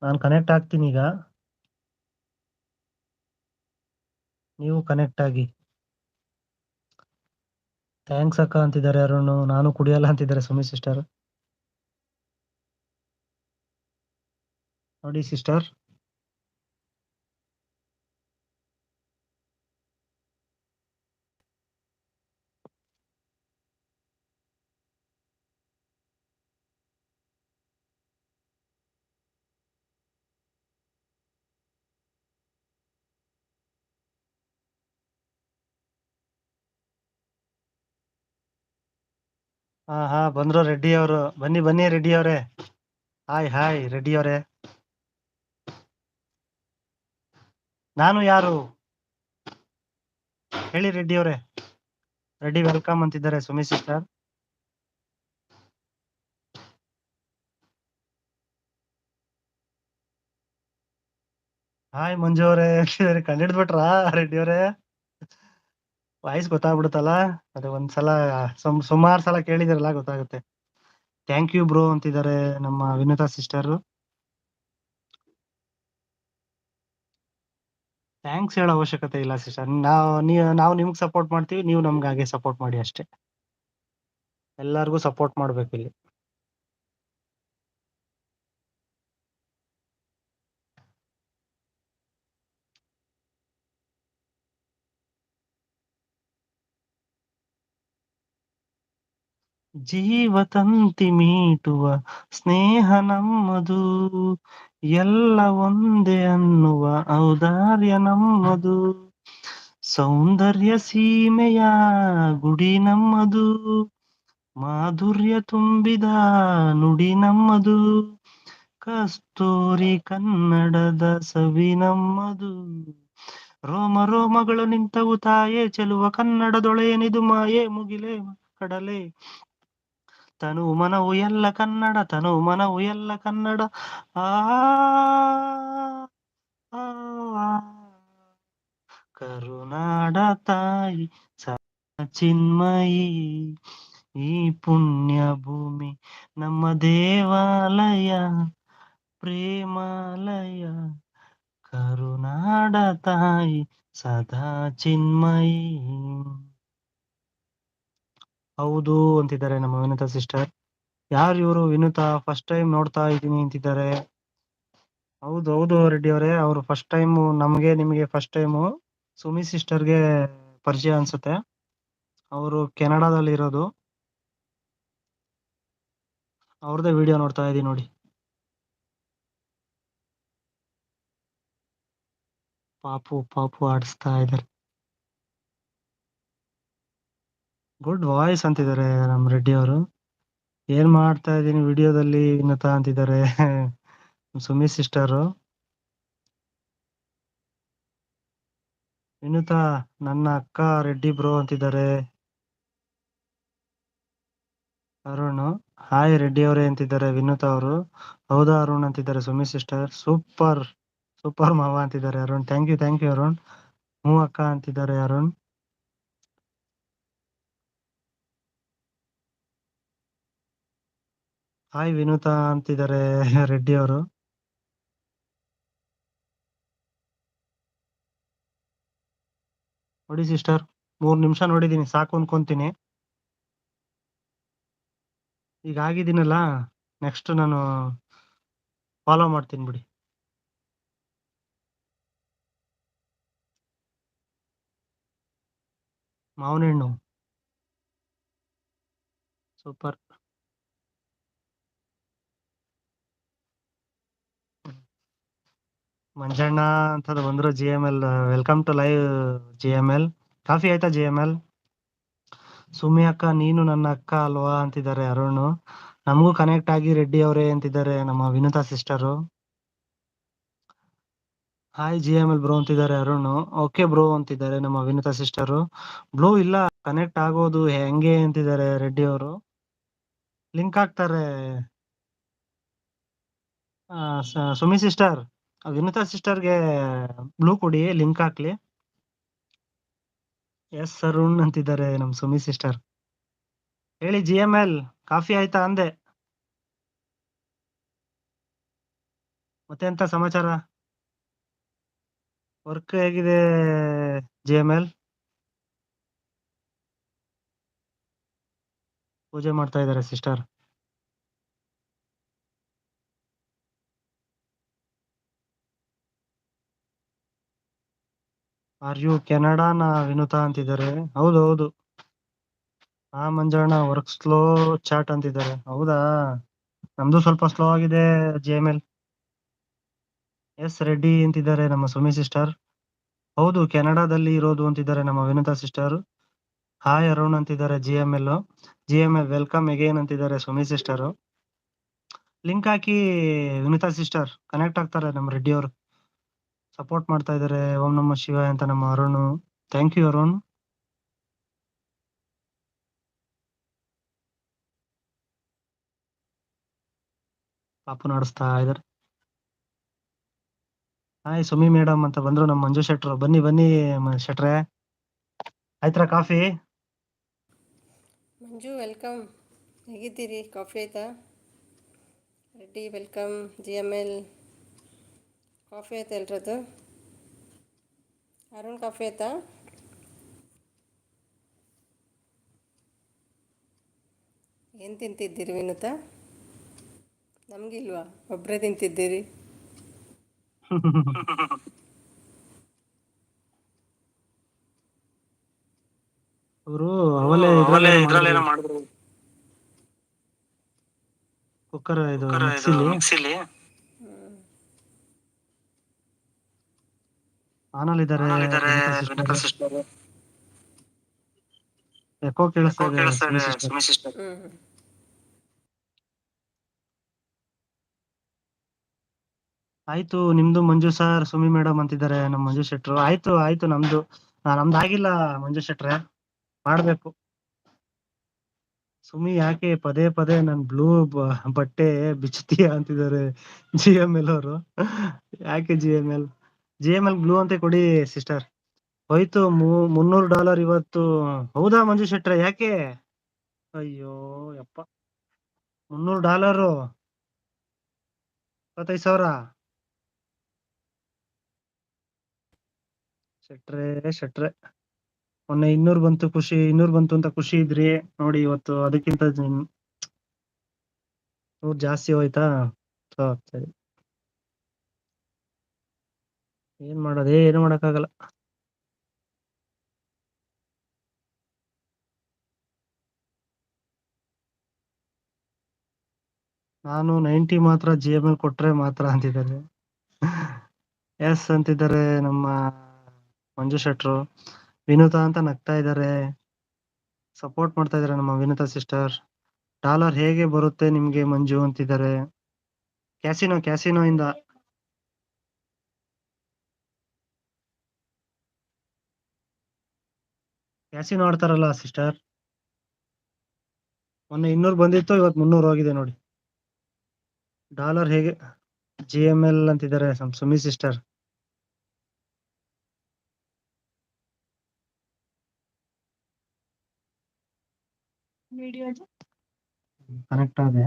ನಾನು ಕನೆಕ್ಟ್ ಆಗ್ತೀನಿ ಈಗ. ನೀವು ಕನೆಕ್ಟ್ ಆಗಿ. ಥ್ಯಾಂಕ್ಸ್ ಅಕ್ಕ ಅಂತಿದ್ದಾರೆ ಅರುಣ್. ನಾನು ಕುಡಿಯಲ್ಲ ಅಂತಿದ್ದಾರೆ ಸುಮಿ ಸಿಸ್ಟರ್. ನೋಡಿ ಸಿಸ್ಟರ್. ಹಾ ಬಂದ್ರು ರೆಡ್ಡಿ ಅವರು. ಬನ್ನಿ ಬನ್ನಿ ರೆಡ್ಡಿ ಅವರೇ. ಹಾಯ್ ಹಾಯ್ ರೆಡ್ಡಿ ಅವರೇ. ನಾನು ಯಾರು ಹೇಳಿ ರೆಡ್ಡಿ ಅವರೇ. ರೆಡ್ಡಿ ವೆಲ್ಕಮ್ ಅಂತಿದ್ದಾರೆ ಸುಮಿ ಸಿಸ್ಟರ್. ಹಾಯ್ ಮಂಜು ಅವರೇ. ಕಂಡಿಡ್ಬಿಟ್ರಾ ರೆಡ್ಡಿ ಅವರೇ? ವಾಯ್ಸ್ ಗೊತ್ತಾಗ್ಬಿಡುತ್ತಲ್ಲ. ಅದೇ ಒಂದ್ಸಲ ಸುಮಾರು ಸಲ ಕೇಳಿದಿರಲ್ಲ, ಗೊತ್ತಾಗುತ್ತೆ. ಥ್ಯಾಂಕ್ ಯು ಬ್ರೋ ಅಂತಿದ್ದಾರೆ ನಮ್ಮ ವಿನುತಾ ಸಿಸ್ಟರ್. ಥ್ಯಾಂಕ್ಸ್ ಹೇಳೋ ಅವಶ್ಯಕತೆ ಇಲ್ಲ ಸಿಸ್ಟರ್. ನಾವು ನಿಮ್ಗೆ ಸಪೋರ್ಟ್ ಮಾಡ್ತೀವಿ, ನೀವು ನಮ್ಗೆ ಹಾಗೆ ಸಪೋರ್ಟ್ ಮಾಡಿ ಅಷ್ಟೇ. ಎಲ್ಲಾರ್ಗೂ ಸಪೋರ್ಟ್ ಮಾಡ್ಬೇಕು ಇಲ್ಲಿ. ಜೀವತಂತಿ ಮೀಟುವ ಸ್ನೇಹ ನಮ್ಮದು, ಎಲ್ಲ ಒಂದೇ ಅನ್ನುವ ಔದಾರ್ಯ ನಮ್ಮದು, ಸೌಂದರ್ಯ ಸೀಮೆಯ ಗುಡಿ ನಮ್ಮದು, ಮಾಧುರ್ಯ ತುಂಬಿದ ನುಡಿ ನಮ್ಮದು, ಕಸ್ತೂರಿ ಕನ್ನಡದ ಸವಿ ನಮ್ಮದು, ರೋಮ ರೋಮಗಳು ನಿಂತವು ತಾಯೇ ಚೆಲುವ ಕನ್ನಡದೊಳೆಯನಿದು ಮಾಯೆ ಮುಗಿಲೆ ಕಡಲೆ, ತನು ಮನವು ಎಲ್ಲ ಕನ್ನಡ, ತನು ಮನವು ಎಲ್ಲ ಕನ್ನಡ. ಆ ಆ, ಆ. ಕರುನಾಡ ತಾಯಿ ಚಿನ್ಮಯಿ, ಈ ಪುಣ್ಯ ಭೂಮಿ ನಮ್ಮ ದೇವಾಲಯ, ಪ್ರೇಮಾಲಯ, ಕರುನಾಡ ತಾಯಿ ಸದಾ ಚಿನ್ಮಯಿ. ಹೌದು ಅಂತಿದ್ದಾರೆ ನಮ್ಮ ವಿನುತಾ ಸಿಸ್ಟರ್. ಯಾರು ಇವರು ವಿನುತಾ? ಫಸ್ಟ್ ಟೈಮ್ ನೋಡ್ತಾ ಇದ್ದೀನಿ ಅಂತಿದ್ದಾರೆ. ಹೌದು ಹೌದು ರೆಡ್ಡಿ ಅವರೇ, ಅವರು ಫಸ್ಟ್ ಟೈಮು. ನಮಗೆ ನಿಮಗೆ ಫಸ್ಟ್ ಟೈಮು. ಸುಮಿ ಸಿಸ್ಟರ್ಗೆ ಪರಿಚಯ ಅನ್ಸುತ್ತೆ. ಅವರು ಕೆನಡಾದಲ್ಲಿ ಇರೋದು. ಅವ್ರದ್ದೇ ವಿಡಿಯೋ ನೋಡ್ತಾ ಇದ್ದೀನಿ ನೋಡಿ. ಪಾಪು ಪಾಪು ಆಡಿಸ್ತಾ ಇದ್ದಾರೆ. ಗುಡ್ ವಾಯ್ಸ್ ಅಂತಿದ್ದಾರೆ ನಮ್ಮ ರೆಡ್ಡಿ ಅವರು. ಏನ್ ಮಾಡ್ತಾ ಇದ್ದೀನಿ ವಿಡಿಯೋದಲ್ಲಿ ವಿನುತಾ ಅಂತಿದ್ದಾರೆ ಸುಮಿ ಸಿಸ್ಟರು. ವಿನುತಾ ನನ್ನ ಅಕ್ಕ ರೆಡ್ಡಿ ಬ್ರೋ ಅಂತಿದ್ದಾರೆ ಅರುಣ್. ಹಾಯ್ ರೆಡ್ಡಿ ಅವರೇ ಅಂತಿದ್ದಾರೆ ವಿನುತಾ ಅವರು. ಹೌದಾ ಅರುಣ್ ಅಂತಿದ್ದಾರೆ ಸುಮಿ ಸಿಸ್ಟರ್. ಸೂಪರ್ ಸೂಪರ್ ಮಾವ ಅಂತಿದ್ದಾರೆ ಅರುಣ್. Thank you Arun. ಹ್ಞೂ ಅಕ್ಕ ಅಂತಿದ್ದಾರೆ ಅರುಣ್. ಹಾಯ್ ವಿನುತಾ ಅಂತಿದ್ದಾರೆ ರೆಡ್ಡಿ ಅವರು. ನೋಡಿ ಸಿಸ್ಟರ್, 3 ನಿಮಿಷ ನೋಡಿದೀನಿ, ಸಾಕು ಅನ್ಕೊಂತೀನಿ. ಈಗ ಆಗಿದ್ದೀನಲ್ಲ, ನೆಕ್ಸ್ಟ್ ನಾನು ಫಾಲೋ ಮಾಡ್ತೀನಿ ಬಿಡಿ. ಮಾವಿನ ಹಣ್ಣು ಸೂಪರ್. ಮಂಜಣ್ಣ ಅಂತ ಬಂದ್ರು GML. Welcome to live GML. Coffee ಆಯ್ತಾ GML? ಸುಮಿ ಅಕ್ಕ ನೀನು ನನ್ನ ಅಕ್ಕ ಅಲ್ವಾ ಅಂತಿದ್ದಾರೆ ಅರುಣ್. ನಮಗೂ ಕನೆಕ್ಟ್ ಆಗಿ ರೆಡ್ಡಿ ಅವರೇ ಅಂತಿದ್ದಾರೆ ನಮ್ಮ Vinutha sister. Hi GML bro ಅಂತಿದ್ದಾರೆ ಅರುಣ್. ಓಕೆ ಬ್ರೋ ಅಂತಿದ್ದಾರೆ ನಮ್ಮ ವಿನುತಾ ಸಿಸ್ಟರು. ಬ್ರೋ ಇಲ್ಲ, ಕನೆಕ್ಟ್ ಆಗೋದು ಹೆಂಗೆ ಅಂತಿದ್ದಾರೆ ರೆಡ್ಡಿ ಅವರು. ಲಿಂಕ್ ಹಾಕ್ತಾರೆ. ಸುಮಿ ಸಿಸ್ಟರ್, ವಿನುತಾ ಸಿಸ್ಟರ್ಗೆ ಬ್ಲೂ ಕೊಡಿ, ಲಿಂಕ್ ಹಾಕ್ಲಿ. ಎಸ್ ಅರುಣ್ ಅಂತಿದ್ದಾರೆ ನಮ್ ಸುಮಿ ಸಿಸ್ಟರ್. ಹೇಳಿ GML, ಕಾಫಿ ಆಯ್ತಾ ಅಂದೆ. ಮತ್ತೆ ಎಂತ ಸಮಾಚಾರ? ವರ್ಕ್ ಹೇಗಿದೆ GML? ಪೂಜೆ ಮಾಡ್ತಾ ಇದ್ದಾರೆ ಸಿಸ್ಟರ್. ಆರ್ ಯು ಕೆನಡಾನ ವಿನುತಾ ಅಂತಿದ್ದಾರೆ. ಹೌದು ಹೌದು. ಮಂಜಣ್ಣ ವರ್ಕ್ ಸ್ಲೋ ಚಾಟ್ ಅಂತಿದ್ದಾರೆ. ಹೌದಾ, ನಮ್ದು ಸ್ವಲ್ಪ ಸ್ಲೋ ಆಗಿದೆ GML. ಎಸ್ ರೆಡ್ಡಿ ಅಂತಿದ್ದಾರೆ ನಮ್ಮ ಸುಮಿ ಸಿಸ್ಟರ್. ಹೌದು, ಕೆನಡಾದಲ್ಲಿ ಇರೋದು ಅಂತಿದ್ದಾರೆ ನಮ್ಮ ವಿನುತಾ ಸಿಸ್ಟರ್. ಹಾಯ್ ಅರುಣ್ ಅಂತಿದ್ದಾರೆ GML ವೆಲ್ಕಮ್ ಅಗೇನ್ ಅಂತಿದ್ದಾರೆ ಸುಮಿ ಸಿಸ್ಟರ್. ಲಿಂಕ್ ಹಾಕಿ ವಿನುತಾ ಸಿಸ್ಟರ್ ಕನೆಕ್ಟ್ ಆಗ್ತಾರೆ ನಮ್ಮ ರೆಡ್ಡಿ ಅವರು. ಸಪೋರ್ಟ್ ಮಾಡ್ತಾ ಇದ್ದಾರೆ. ಓಂ ನಮ ಶಿವಾಯ ಅಂತ ನಮ್ಮ ಅರುಣ್. Thank you Arun. ಪಾಪು ನಡೆಸ್ತಾ ಇದ್ದಾರೆ. ಹಾಯ್ ಸುಮಿ ಮೇಡಮ್ ಅಂತ ಬಂದ್ರು ನಮ್ಮ ಮಂಜು ಶೆಟ್ರು. ಬನ್ನಿ ಬನ್ನಿ ಶೆಟ್ರೆ, ಆಯ್ತಾ ಕಾಫಿ? ಮಂಜು ವೆಲ್ಕಮ್. ಹೇಗಿದ್ದೀರಿ? ಕಾಫಿ ಆಯಿತಾ? ರೆಡ್ಡಿ ವೆಲ್ಕಮ್. GML ಕಾಫಿ ಆಯ್ತಾ ಎಲ್ರದ್ದು? ಅರುಣ್ ಕಾಫಿ ಆಯ್ತಾ? ಏನು ತಿಂತಿದ್ದೀರಿ ವಿನುತಾ? ನಮಗಿಲ್ವಾ? ಒಬ್ಬರೇ ತಿಂತಿದ್ದೀರಿ? ಅವರು ಅವಲೇ ಇದ್ರಲ್ಲೇನೋ ಮಾಡಿದ್ರು, ಮಾಡಿದ್ರು ಕುಕ್ಕರ್ ಇದು ಇದು ಮಿಕ್ಸಿಲಿ ಮಿಕ್ಸಿಲಿ. ಆನಲ್ಲಿದ್ದಾರೆ ಆನಲ್ಲಿದ್ದಾರೆ Vinutha sister. Vinutha sister. Echo ಕೇಳಿಸ್ತಾ ಯಾಕೋ ಇದೆ ಕೇಳಿಸ್ತಾ ಸುಮಿ ಇದೆ ಸಿಸ್ಟರ್. ಸುಮಿ ಸಿಸ್ಟರ್. ಆಯ್ತು ನಿಮ್ದು ಮಂಜು ಸರ್, ಸುಮಿ ಮೇಡಮ್ ಅಂತಿದ್ದಾರೆ ನಮ್ಮ ಮಂಜು ಶೆಟ್ರು. ಆಯ್ತು ಆಯ್ತು ನಮ್ದು ನಮ್ದು ಆಗಿಲ್ಲ ಮಂಜು ಶೆಟ್ರೆ, ಮಾಡ್ಬೇಕು. ಸುಮಿ ಯಾಕೆ ಪದೇ ಪದೇ ನನ್ ಬ್ಲೂ ಬಟ್ಟೆ ಬಿಚ್ಚುತ್ತೀಯ ಅಂತಿದ್ದಾರೆ GML ಅವರು. ಯಾಕೆ GML ಬ್ಲೂ ಅಂತ ಕೊಡಿ ಸಿಸ್ಟರ್. ಹೋಯ್ತು $300 ಇವತ್ತು. ಹೌದಾ ಮಂಜು ಶೆಟ್ರೆ, ಯಾಕೆ? ಅಯ್ಯೋ ಯಪ್ಪ, $300, 25,000. ಶೆಟ್ರೆ ಮೊನ್ನೆ 200 ಬಂತು ಖುಷಿ, 200 ಬಂತು ಅಂತ ಖುಷಿ ಇದ್ರಿ ನೋಡಿ, ಇವತ್ತು ಅದಕ್ಕಿಂತ 100 ಜಾಸ್ತಿ ಹೋಯ್ತಾ? ಸರಿ, ಏನ್ ಮಾಡೋದು, ಏನು ಮಾಡಕ್ಕಾಗಲ್ಲ. ನಾನು 90 ಮಾತ್ರ GML ಕೊಟ್ರೆ ಮಾತ್ರ ಅಂತಿದ್ದಾರೆ. ಎಸ್ ಅಂತಿದ್ದಾರೆ ನಮ್ಮ ಮಂಜು ಶೆಟ್ರು. ವಿನುತಾ ಅಂತ ನಗ್ತಾ ಇದ್ದಾರೆ, ಸಪೋರ್ಟ್ ಮಾಡ್ತಾ ಇದ್ದಾರೆ ನಮ್ಮ ವಿನುತಾ ಸಿಸ್ಟರ್. ಡಾಲರ್ ಹೇಗೆ ಬರುತ್ತೆ ನಿಮ್ಗೆ ಮಂಜು ಅಂತಿದ್ದಾರೆ. ಕ್ಯಾಸಿನೋ ಇಂದ. ಕ್ಯಾಸಿನೋ ಆಡ್ತಾರಲ್ಲ ಸಿಸ್ಟರ್, ಮೊನ್ನೆ 200 ಬಂದಿತ್ತು, ಇವತ್ತು 300 ಹೋಗಿದೆ ನೋಡಿ. ಡಾಲರ್ ಹೇಗೆ GML ಅಂತಿದ್ದಾರೆ ಸುಮಿ ಸಿಸ್ಟರ್. ಕನೆಕ್ಟ್ ಆದೆ.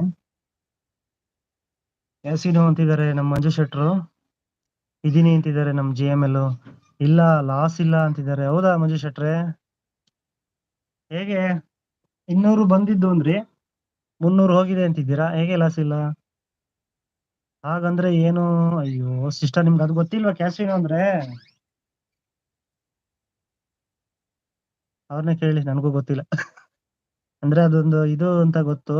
ಕ್ಯಾಸಿನೋ ಅಂತಿದ್ದಾರೆ ನಮ್ಮ ಮಂಜು ಶೆಟ್ರು. ಇದೀನಿ ಅಂತಿದ್ದಾರೆ ನಮ್ಮ GML. ಇಲ್ಲ ಲಾಸ್ ಇಲ್ಲ ಅಂತಿದ್ದಾರೆ. ಹೌದಾ ಮಂಜು ಶೆಟ್ರೆ? ಹೇಗೆ 200 ಬಂದಿದ್ದು ಅಂದ್ರಿ, 300 ಹೋಗಿದೆ ಅಂತಿದ್ದೀರಾ, ಹೇಗೆ ಲಾಸ್ ಇಲ್ಲ? ಹಾಗಂದ್ರೆ ಏನು? ಅಯ್ಯೋ ಸಿಸ್ಟರ್, ನಿಮ್ಗೆ ಅದು ಗೊತ್ತಿಲ್ವಾ ಕ್ಯಾಸಿನೋ ಅಂದ್ರೆ? ಅವ್ರನ್ನೇ ಕೇಳಿ, ನನಗೂ ಗೊತ್ತಿಲ್ಲ. ಅಂದ್ರೆ ಅದೊಂದು ಇದು ಅಂತ ಗೊತ್ತು,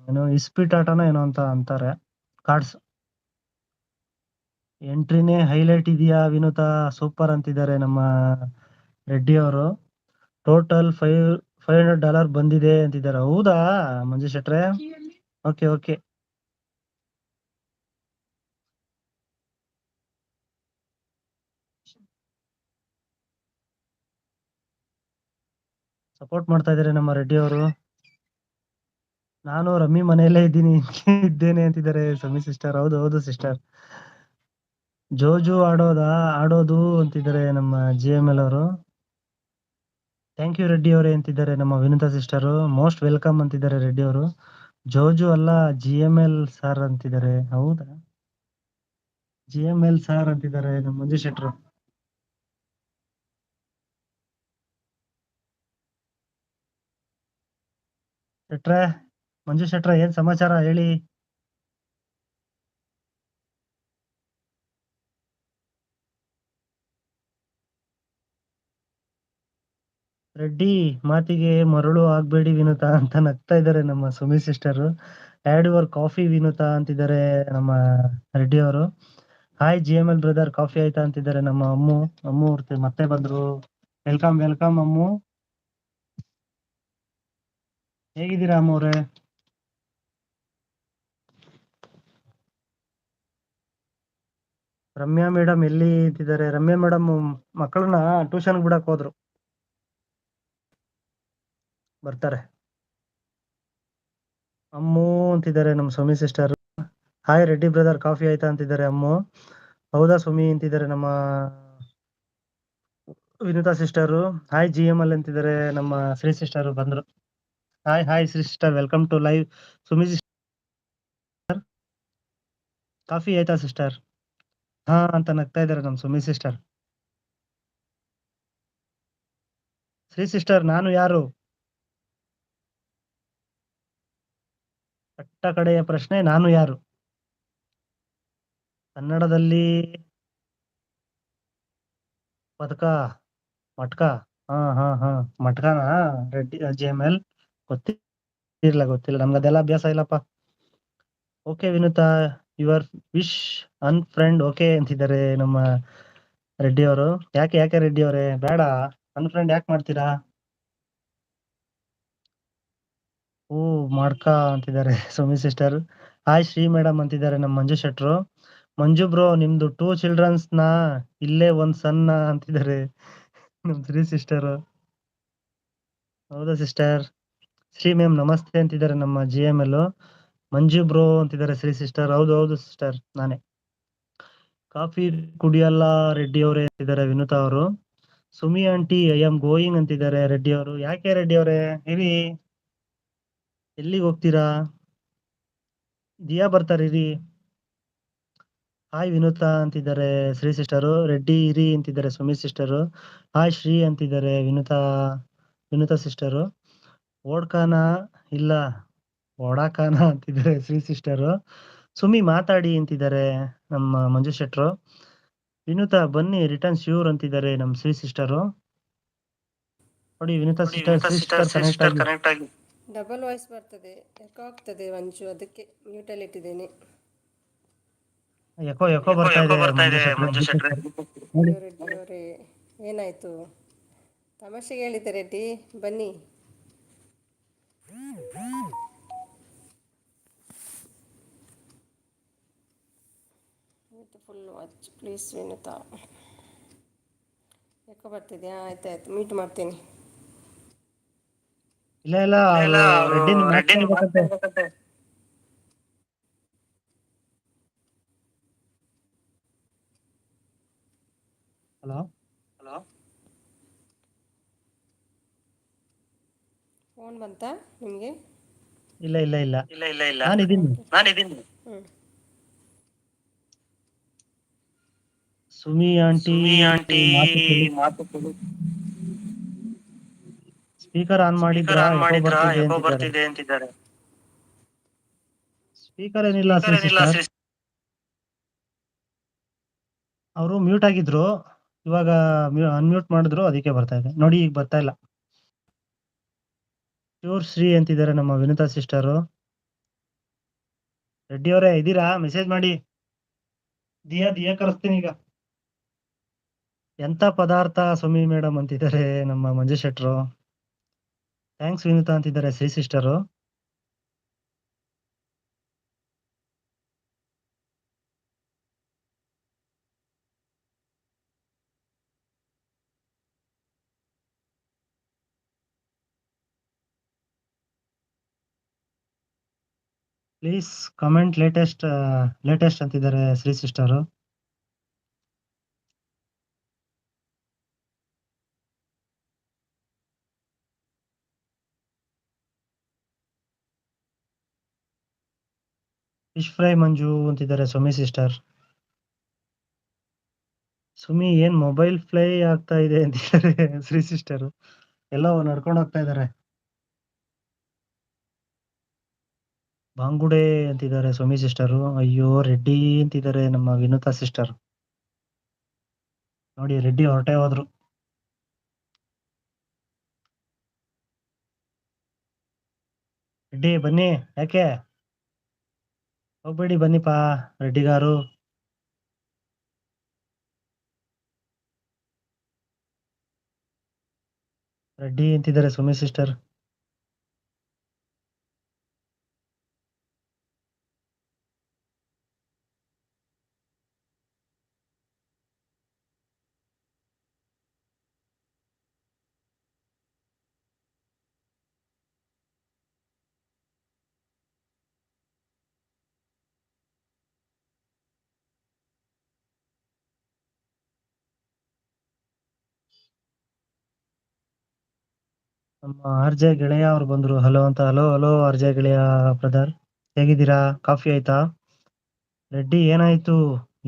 ಏನೋ ಇಸ್ಪೀಟ್ ಆಟನೋ ಏನೋ ಅಂತ ಅಂತಾರೆ. ಕಾರ್ಡ್ಸ್ ಎಂಟ್ರಿನೇ ಹೈಲೈಟ್ ಇದೆಯಾ ವಿನುತಾ? ಸೂಪರ್ ಅಂತಿದ್ದಾರೆ ನಮ್ಮ ರೆಡ್ಡಿ ಅವರು. ಟೋಟಲ್ $500 ಬಂದಿದೆ ಅಂತಿದ್ದಾರೆ. ಹೌದಾ ಮಂಜು ಶೆಟ್ರೆ? ಓಕೆ. ಸಪೋರ್ಟ್ ಮಾಡ್ತಾ ಇದ್ದಾರೆ ನಮ್ಮ ರೆಡ್ಡಿ ಅವರು. ನಾನು ರಮ್ಮಿ ಮನೆಯಲ್ಲೇ ಇದ್ದೇನೆ ಅಂತಿದ್ದಾರೆ ಸಮಿ ಸಿಸ್ಟರ್. ಹೌದು ಸಿಸ್ಟರ್. ಜೋಜು ಆಡೋದು ಅಂತಿದ್ದಾರೆ ನಮ್ಮ GML ಅವರು. ಥ್ಯಾಂಕ್ ಯು ರೆಡ್ಡಿ ಅವರೇ ಅಂತಿದ್ದಾರೆ ನಮ್ಮ ವಿನುತಾ ಸಿಸ್ಟರು. ಮೋಸ್ಟ್ ವೆಲ್ಕಮ್ ಅಂತಿದ್ದಾರೆ ರೆಡ್ಡಿ ಅವರು. ಜೋಜು ಅಲ್ಲ GML ಸರ್ ಅಂತಿದ್ದಾರೆ. ಹೌದಾ? GML ಸರ್ ಅಂತಿದ್ದಾರೆ ನಮ್ಮ ಮಂಜು ಶೆಟ್ರು. ಶೆಟ್ರೆ, ಮಂಜು ಶೆಟ್ರೆ, ಏನ್ ಸಮಾಚಾರ ಹೇಳಿ? ರೆಡ್ಡಿ ಮಾತಿಗೆ ಮರಳು ಆಗ್ಬೇಡಿ ವಿನುತಾ ಅಂತ ನಗ್ತಾ ಇದ್ದಾರೆ ನಮ್ಮ Sumi sister. Add your coffee Vinutha ಅಂತಿದ್ದಾರೆ ನಮ್ಮ ರೆಡ್ಡಿ ಅವರು. ಹಾಯ್ GML ಬ್ರದರ್, ಕಾಫಿ ಆಯ್ತಾ ಅಂತಿದ್ದಾರೆ ನಮ್ಮ ಅಮ್ಮು ಮತ್ತೆ ಬಂದ್ರು. ವೆಲ್ಕಮ್ ವೆಲ್ಕಮ್ ಅಮ್ಮು. ಹೇಗಿದ್ದೀರಾ ಅಮ್ಮ ಅವ್ರೆ? ರಮ್ಯಾ ಮೇಡಮ್ ಎಲ್ಲಿ ಅಂತಿದ್ದಾರೆ. ರಮ್ಯಾ ಮೇಡಮ್ ಮಕ್ಕಳನ್ನ ಟ್ಯೂಷನ್ ಬಿಡಕ್ ಹೋದ್ರು, ಬರ್ತಾರೆ. ಅಮ್ಮು ಅಂತಿದ್ದಾರೆ ನಮ್ಮ Sumi sister. Hi Reddy brother, coffee ಆಯ್ತಾ ಅಂತಿದ್ದಾರೆ ಅಮ್ಮು. ಹೌದಾ ಸುಮಿ ಅಂತಿದ್ದಾರೆ ನಮ್ಮ ವಿನುತಾ ಸಿಸ್ಟರು. ಹಾಯ್ GML ಅಂತಿದ್ದಾರೆ ನಮ್ಮ ಶ್ರೀ ಸಿಸ್ಟರ್ ಬಂದ್ರು. Hi Shri sister, welcome to live. Sumi sister, coffee ಆಯ್ತಾ ಸಿಸ್ಟರ್? ಹಾ ಅಂತ ನಗ್ತಾ ಇದ್ದಾರೆ ನಮ್ಮ ಸುಮಿ ಸಿಸ್ಟರ್. ಶ್ರೀ ಸಿಸ್ಟರ್, ನಾನು ಯಾರು? ಕಟ್ಟ ಕಡೆಯ ಪ್ರಶ್ನೆ, ನಾನು ಯಾರು? ಕನ್ನಡದಲ್ಲಿ ಪದಕ ಮಟ್ಕ. ಹಾ ಮಟ್ಕನಾ ರೆಡ್ಡಿ GML? ಗೊತ್ತಿಲ್ಲ ನಮ್ಗೆ ಅದೆಲ್ಲ ಅಭ್ಯಾಸ ಇಲ್ಲಪ್ಪ. Okay Vinutha, your wish unfriend okay ಅಂತಿದ್ದಾರೆ ನಮ್ಮ ರೆಡ್ಡಿ ಅವರು. ಯಾಕೆ ರೆಡ್ಡಿ ಅವರೇ, ಬೇಡ, ಅನ್ಫ್ರೆಂಡ್ ಯಾಕೆ ಮಾಡ್ತೀರಾ? ಓ ಮಾಡ್ಕ ಅಂತಿದ್ದಾರೆ Sumi sister. Hi Shri madam ಅಂತಿದ್ದಾರೆ ನಮ್ಮ ಮಂಜು ಶೆಟ್ರು. ಮಂಜು ಬ್ರೋ, ನಿಮ್ದು 2 ಚಿಲ್ಡ್ರನ್ಸ್ ನಾ? ಇಲ್ಲೇ ಒಂದ್ ಸಣ್ಣ ಅಂತಿದ್ದಾರೆ ನಮ್ ಶ್ರೀ ಸಿಸ್ಟರ್. ಹೌದಾ ಸಿಸ್ಟರ್? ಶ್ರೀ ಮ್ಯಾಮ್ ನಮಸ್ತೆ ಅಂತಿದ್ದಾರೆ ನಮ್ಮ GML. ಮಂಜು ಬ್ರೋ ಅಂತಿದ್ದಾರೆ ಶ್ರೀ ಸಿಸ್ಟರ್. ಹೌದು ಸಿಸ್ಟರ್, ನಾನೇ. ಕಾಫಿ ಕುಡಿಯಲ್ಲ ರೆಡ್ಡಿ ಅವರೇ ಅಂತಿದ್ದಾರೆ ವಿನುತಾ ಅವರು. Sumi aunty I am going ಅಂತಿದ್ದಾರೆ ರೆಡ್ಡಿ ಅವರು. ಯಾಕೆ ರೆಡ್ಡಿ ಅವರೇ, ಇರಿ, ಎಲ್ಲಿಗೆ ಹೋಗ್ತೀರಾ? ದಿಯಾ ಬರ್ತಾರೆ ಇರಿ. ಹಾಯ್ ವಿನುತಾ ಅಂತಿದ್ದಾರೆ ಶ್ರೀ ಸಿಸ್ಟರು. ರೆಡ್ಡಿ ಇರಿ ಅಂತಿದ್ದಾರೆ ಸುಮಿ ಸಿಸ್ಟರು. ಹಾಯ್ ಶ್ರೀ ಅಂತಿದ್ದಾರೆ ವಿನುತಾ ಸಿಸ್ಟರು. ಓಡ್ಕಾನ ಇಲ್ಲ ಓಡಾಕಾನ ಅಂತಿದ್ದಾರೆ ಶ್ರೀ ಸಿಸ್ಟರು. ಸುಮಿ ಮಾತಾಡಿ ಅಂತಿದ್ದಾರೆ ನಮ್ಮ ಮಂಜು ಶೆಟ್ರು. ವಿನುತಾ ಬನ್ನಿ ರಿಟರ್ನ್ ಶ್ಯೂರ್ ಅಂತಿದ್ದಾರೆ ನಮ್ಮ ಶ್ರೀ ಸಿಸ್ಟರು. ನೋಡಿ Vinutha sister, Shri sister connect ಆಗಿ. ಡಬಲ್ ವಾಯ್ಸ್ ಬರ್ತದೆ, ಎಕೋ ಆಗ್ತದೆ ಮಂಜು, ಅದಕ್ಕೆ ಮ್ಯೂಟಲ್ಲಿ ಇಟ್ಟಿದ್ದೇನೆ. ಎಕೋ ಬರ್ತಾ ಇದೆ ಮಂಜು ಶೆಟ್ರೆ. ನೋಡಿ. ಅಯ್ಯೋ ರೆಡ್ಡಿ ಅವರೇ, ಏನಾಯಿತು? ತಮಾಷೆಗೆ ಹೇಳಿದ್ದೆ ರೆಡ್ಡಿ, ಬನ್ನಿ. Full watch please Vinutha. Echo ಬರ್ತಿದ್ಯಾ? ಆಯ್ತಾಯ್ತು, ಮ್ಯೂಟ್ ಮಾಡ್ತೀನಿ. ಇಲ್ಲ ಅವರು ರೆಡ್ಡಿ ಮಾತಾಡ್ಬೇಕಂತೆ. ಹಲೋ, ಫೋನ್ ಬಂತಾ ನಿಮಗೆ? ಇಲ್ಲ ನಾನಿದ್ದೀನಿ. ಸುಮಿ ಆಂಟಿ ಮಾತು ಸ್ಪೀಕರ್ ಆನ್ ಮಾಡಿದ್ರಾ? ಎಕೋ ಬರ್ತಿದೆ ಅಂತಿದ್ದಾರೆ. ಸ್ಪೀಕರ್ ಏನಿಲ್ಲ ಶ್ರೀ ಸಿಸ್ಟರ್, ಅವರು ಮ್ಯೂಟ್ ಆಗಿದ್ರು, ಇವಾಗ ಅನ್ಮ್ಯೂಟ್ ಮಾಡಿದ್ರು, ಅದಕ್ಕೆ ಬರ್ತಾ ಇದೆ ನೋಡಿ. ಈಗ ಬರ್ತಾ ಇಲ್ಲ. ಪ್ಯೂರ್ ಶ್ರೀ ಅಂತಿದ್ದಾರೆ ನಮ್ಮ ವಿನುತಾ ಸಿಸ್ಟರು. ರೆಡ್ಡಿ ಅವರೇ ಇದ್ದೀರಾ? ಮೆಸೇಜ್ ಮಾಡಿ. ದಿಯಾ ಕರೆಸ್ತೀನಿ ಈಗ. ಎಂತ ಪದಾರ್ಥ ಸುಮಿ ಮೇಡಮ್ ಅಂತಿದ್ದಾರೆ ನಮ್ಮ ಮಂಜು ಶೆಟ್ರು. ಥ್ಯಾಂಕ್ಸ್ ವಿನುತಾ ಅಂತಿದ್ದಾರೆ Shri sister. Please comment latest ಅಂತಿದ್ದಾರೆ ಶ್ರೀ ಸಿಸ್ಟರು. ಫಿಶ್ ಫ್ರೈ ಮಂಜು ಅಂತಿದ್ದಾರೆ ಸುಮಿ ಸಿಸ್ಟರ್. ಸುಮಿ ಏನ್ ಮೊಬೈಲ್ ಫ್ಲೈ ಆಗ್ತಾ ಇದೆ ಅಂತಿದ್ದಾರೆ ಶ್ರೀ ಸಿಸ್ಟರ್. ಎಲ್ಲೋ ನಡ್ಕೊಂಡು ಹೋಗ್ತಾ ಇದ್ದಾರೆ. ಬಾಂಗುಡೆ ಅಂತಿದ್ದಾರೆ ಸುಮಿ ಸಿಸ್ಟರ್. ಅಯ್ಯೋ ರೆಡ್ಡಿ ಅಂತಿದ್ದಾರೆ ನಮ್ಮ ವಿನುತಾ ಸಿಸ್ಟರ್. ನೋಡಿ ರೆಡ್ಡಿ ಹೊರಟೆ ಹೋದ್ರು. ರೆಡ್ಡಿ ಬನ್ನಿ, ಯಾಕೆ ಹೋಗ್ಬೇಡಿ, ಬನ್ನಿಪಾ ರೆಡ್ಡಿಗಾರು. ರೆಡ್ಡಿ ಅಂತಿದ್ದಾರೆ ಸುಮಿ ಸಿಸ್ಟರ್. ನಮ್ಮ ಆರ್ ಜೆ ಗೆಳೆಯ ಅವ್ರು ಬಂದ್ರು ಹಲೋ ಅಂತ. ಹಲೋ ಹಲೋ ಆರ್ ಜೆ ಗೆಳೆಯ ಬ್ರದರ್, ಹೇಗಿದ್ದೀರಾ? ಕಾಫಿ ಆಯ್ತಾ? ರೆಡ್ಡಿ ಏನಾಯ್ತು?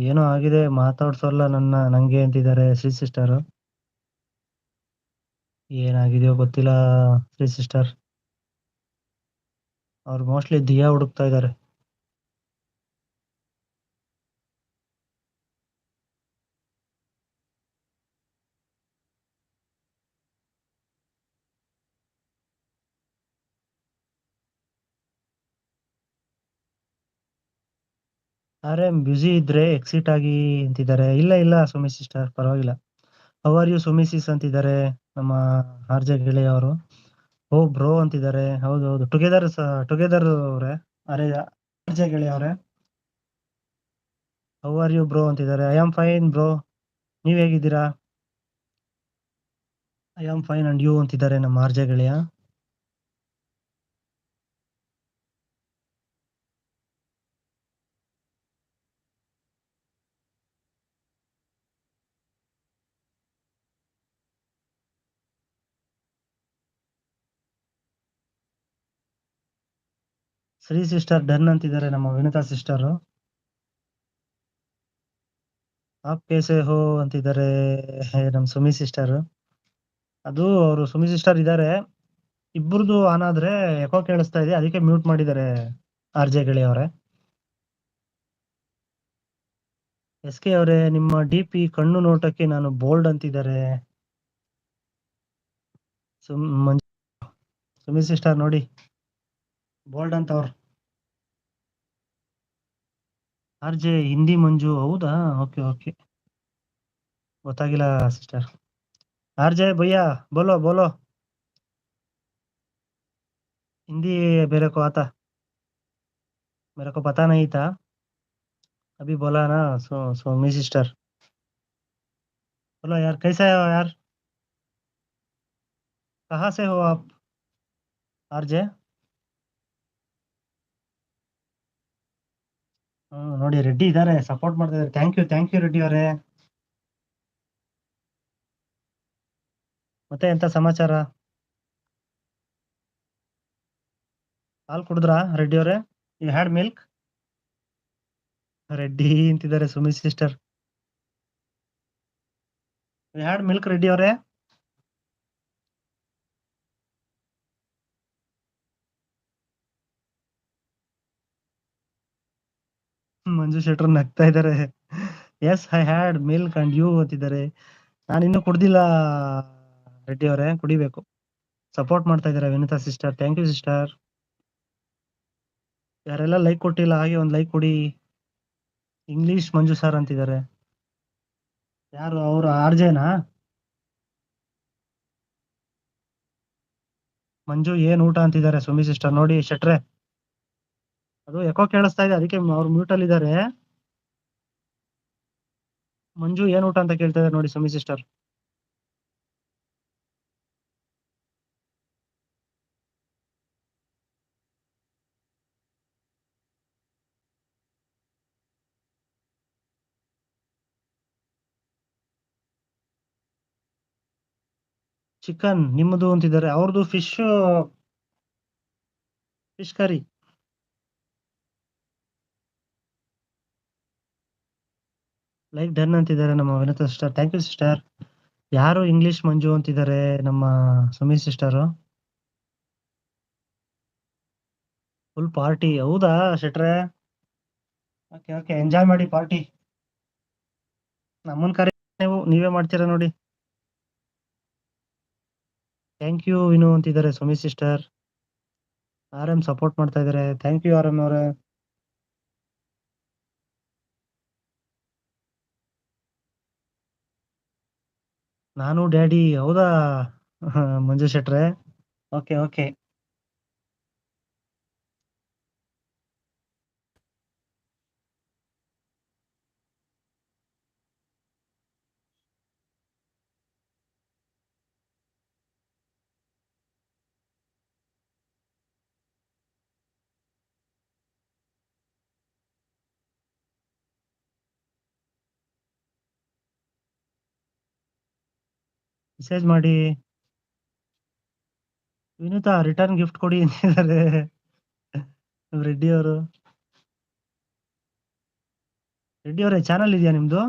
ಏನೋ ಆಗಿದೆ, ಮಾತಾಡ್ಸೋಲ್ಲ ನಂಗೆ ಅಂತಿದ್ದಾರೆ ಶ್ರೀ ಸಿಸ್ಟರ್. ಏನಾಗಿದೆಯೋ ಗೊತ್ತಿಲ್ಲ ಶ್ರೀ ಸಿಸ್ಟರ್. ಅವ್ರು ಮೋಸ್ಟ್ಲಿ ದಿಯಾ ಹುಡುಕ್ತಾ ಇದ್ದಾರೆ. ಅರೆ ಬ್ಯುಸಿ ಇದ್ರೆ ಎಕ್ಸಿಟ್ ಆಗಿ ಅಂತಿದ್ದಾರೆ. ಇಲ್ಲ ಇಲ್ಲ ಸುಮಿ ಸಿಸ್ಟರ್, ಪರವಾಗಿಲ್ಲ. ಹೌ ಆರ್ ಯು ಸುಮಿ ಸಿಸ್ ಅಂತಿದ್ದಾರೆ ನಮ್ಮ ಆರ್ ಜೆ ಗೆಳೆಯ ಅವರು. ಓ ಬ್ರೋ ಅಂತಿದ್ದಾರೆ. ಹೌದು ಹೌದು, ಟುಗೆದರ್ ಅವ್ರೆ. ಅರೆ ಆರ್ ಜೆ ಗೆಳೆಯ ಅವ್ರೆ. ಹೌ ಆರ್ ಯು ಬ್ರೋ ಅಂತಿದ್ದಾರೆ. ಐ ಆಮ್ ಫೈನ್ ಬ್ರೋ, ನೀವ್ ಹೇಗಿದ್ದೀರಾ? I am fine and you ಅಂತಿದ್ದಾರೆ ನಮ್ಮ ಆರ್ ಜೆ ಗೆಳೆಯ. ಶ್ರೀ ಸಿಸ್ಟರ್ ಡನ್ ಅಂತಿದ್ದಾರೆ ನಮ್ಮ ವಿನುತಾ ಸಿಸ್ಟರ್. ಆಪ್ ಕೇಸೆ ಹೋ ಅಂತಿದ್ದಾರೆ ನಮ್ಮ ಸುಮಿ ಸಿಸ್ಟರ್. ಅದು ಅವರು ಸುಮಿ ಸಿಸ್ಟರ್ ಇದ್ದಾರೆ, ಇಬ್ಬರದು ಆನ್ ಆದ್ರೆ ಎಕೋ ಕೇಳಿಸ್ತಾ ಇದೆ, ಅದಕ್ಕೆ ಮ್ಯೂಟ್ ಮಾಡಿದ್ದಾರೆ ಆರ್ ಜೆ ಗೆಳೆಯ ಅವರೇ. ಎಸ್ ಕೆ ಅವರೇ, ನಿಮ್ಮ ಡಿ ಪಿ ಕಣ್ಣು ನೋಟಕ್ಕೆ ನಾನು ಬೋಲ್ಡ್ ಅಂತಿದ್ದಾರೆ ಸುಮಿ ಸಿಸ್ಟರ್. ನೋಡಿ ಬೋಲ್ಡ್ ಅಂತ ಅವ್ರು. ಆರ್ ಜೆ ಹಿಂದಿ ಮಂಜು, ಹೌದಾ? ಓಕೆ ಓಕೆ, ಗೊತ್ತಾಗಿಲ್ಲ ಸಿಸ್ಟರ್. आर जे भैया, बोलो बोलो, हिंदी मेरे को आता, मेरे को पता नहीं था, अभी बोला ना। सो मी सिस्टर, बोलो यार, कैसे हो यार? कहाँ से हो आप आर जे? ನೋಡಿ ರೆಡ್ಡಿ ಇದ್ದಾರೆ, ಸಪೋರ್ಟ್ ಮಾಡ್ತಾ ಇದ್ದಾರೆ. ಥ್ಯಾಂಕ್ ಯು ರೆಡ್ಡಿ ಅವರೇ. ಮತ್ತೆ ಎಂತ ಸಮಾಚಾರ? ಹಾಲು ಕುಡಿದ್ರಾ ರೆಡ್ಡಿ ಅವರೇ? You had milk? ರೆಡ್ಡಿ ಅಂತಿದ್ದಾರೆ Sumi sister. You had milk Reddy ಅವರೇ? ಮಂಜು ಶೆಟ್ರು ನಗ್ತಾ ಇದ್ದಾರೆ. Yes I had milk and you ಅಂತಿದ್ದಾರೆ. ನಾನು ಇನ್ನೂ ಕುಡ್ದಿಲ್ಲ ರೆಡ್ಡಿ ಅವರೇ, ಕುಡಿಬೇಕು. ಸಪೋರ್ಟ್ ಮಾಡ್ತಾ ಇದ್ದಾರೆ Vinitha sister. Thank you sister. ಯಾರೆಲ್ಲ ಲೈಕ್ ಕೊಟ್ಟಿಲ್ಲ ಹಾಗೆ ಒಂದು ಲೈಕ್ ಕೊಡಿ. ಇಂಗ್ಲಿಷ್ ಮಂಜು ಸರ್ ಅಂತಿದ್ದಾರೆ. ಯಾರು ಅವರು? ಆರ್ ಜೆನಾ? ಮಂಜು ಏನ್ ಊಟ ಅಂತಿದ್ದಾರೆ ಸುಮಿ ಸಿಸ್ಟರ್. ನೋಡಿ ಶೆಟ್ರೆ, ಅದು ಎಕೋ ಕೇಳಿಸ್ತಾ ಇದೆ, ಅದಕ್ಕೆ ಅವ್ರು ಮ್ಯೂಟ್ ಅಲ್ಲಿ ಇದ್ದಾರೆ. ಮಂಜು ಏನ್ ಊಟ ಅಂತ ಕೇಳ್ತಾ ಇದ್ದಾರೆ ನೋಡಿ ಸುಮಿ ಸಿಸ್ಟರ್. ಚಿಕನ್ ನಿಮ್ಮದು ಅಂತಿದ್ದಾರೆ. ಅವ್ರದ್ದು ಫಿಶ್ ಕರಿ. ಲೈಕ್ ಡನ್ ಅಂತಿದ್ದಾರೆ ನಮ್ಮ Vinoda sister. Thank you sister. ಯಾರು ಇಂಗ್ಲಿಷ್ ಮಂಜು ಅಂತಿದ್ದಾರೆ ನಮ್ಮ ಸುಮಿ ಸಿಸ್ಟರು. ಫುಲ್ ಪಾರ್ಟಿ ಹೌದಾ ಶೆಟ್ರೆ? ಓಕೆ ಓಕೆ, ಎಂಜಾಯ್ ಮಾಡಿ ಪಾರ್ಟಿ. ನಮ್ಮನ್ ಕರೆ ನೀವೇ ಮಾಡ್ತೀರಾ ನೋಡಿ. ಥ್ಯಾಂಕ್ ಯು ವಿನು ಅಂತಿದ್ದಾರೆ Sumi sister. R M support ಮಾಡ್ತಾ ಇದಾರೆ. ಥ್ಯಾಂಕ್ ಯು ಆರ್ ಎಂ ಅವರೇ. ನಾನು ಡ್ಯಾಡಿ ಹೌದಾ ಮಂಜು ಶೆಟ್ರೆ? Okay okay. ಮೆಸೇಜ್ ಮಾಡಿ. ವಿನುತಾ ರಿಟರ್ನ್ ಗಿಫ್ಟ್ ಕೊಡಿ ಅಂತಿದ್ದಾರೆ ರೆಡ್ಡಿ ಅವರು. ರೆಡ್ಡಿ ಅವರೇ ಚಾನಲ್ ಇದೆಯಾ ನಿಮ್ದು?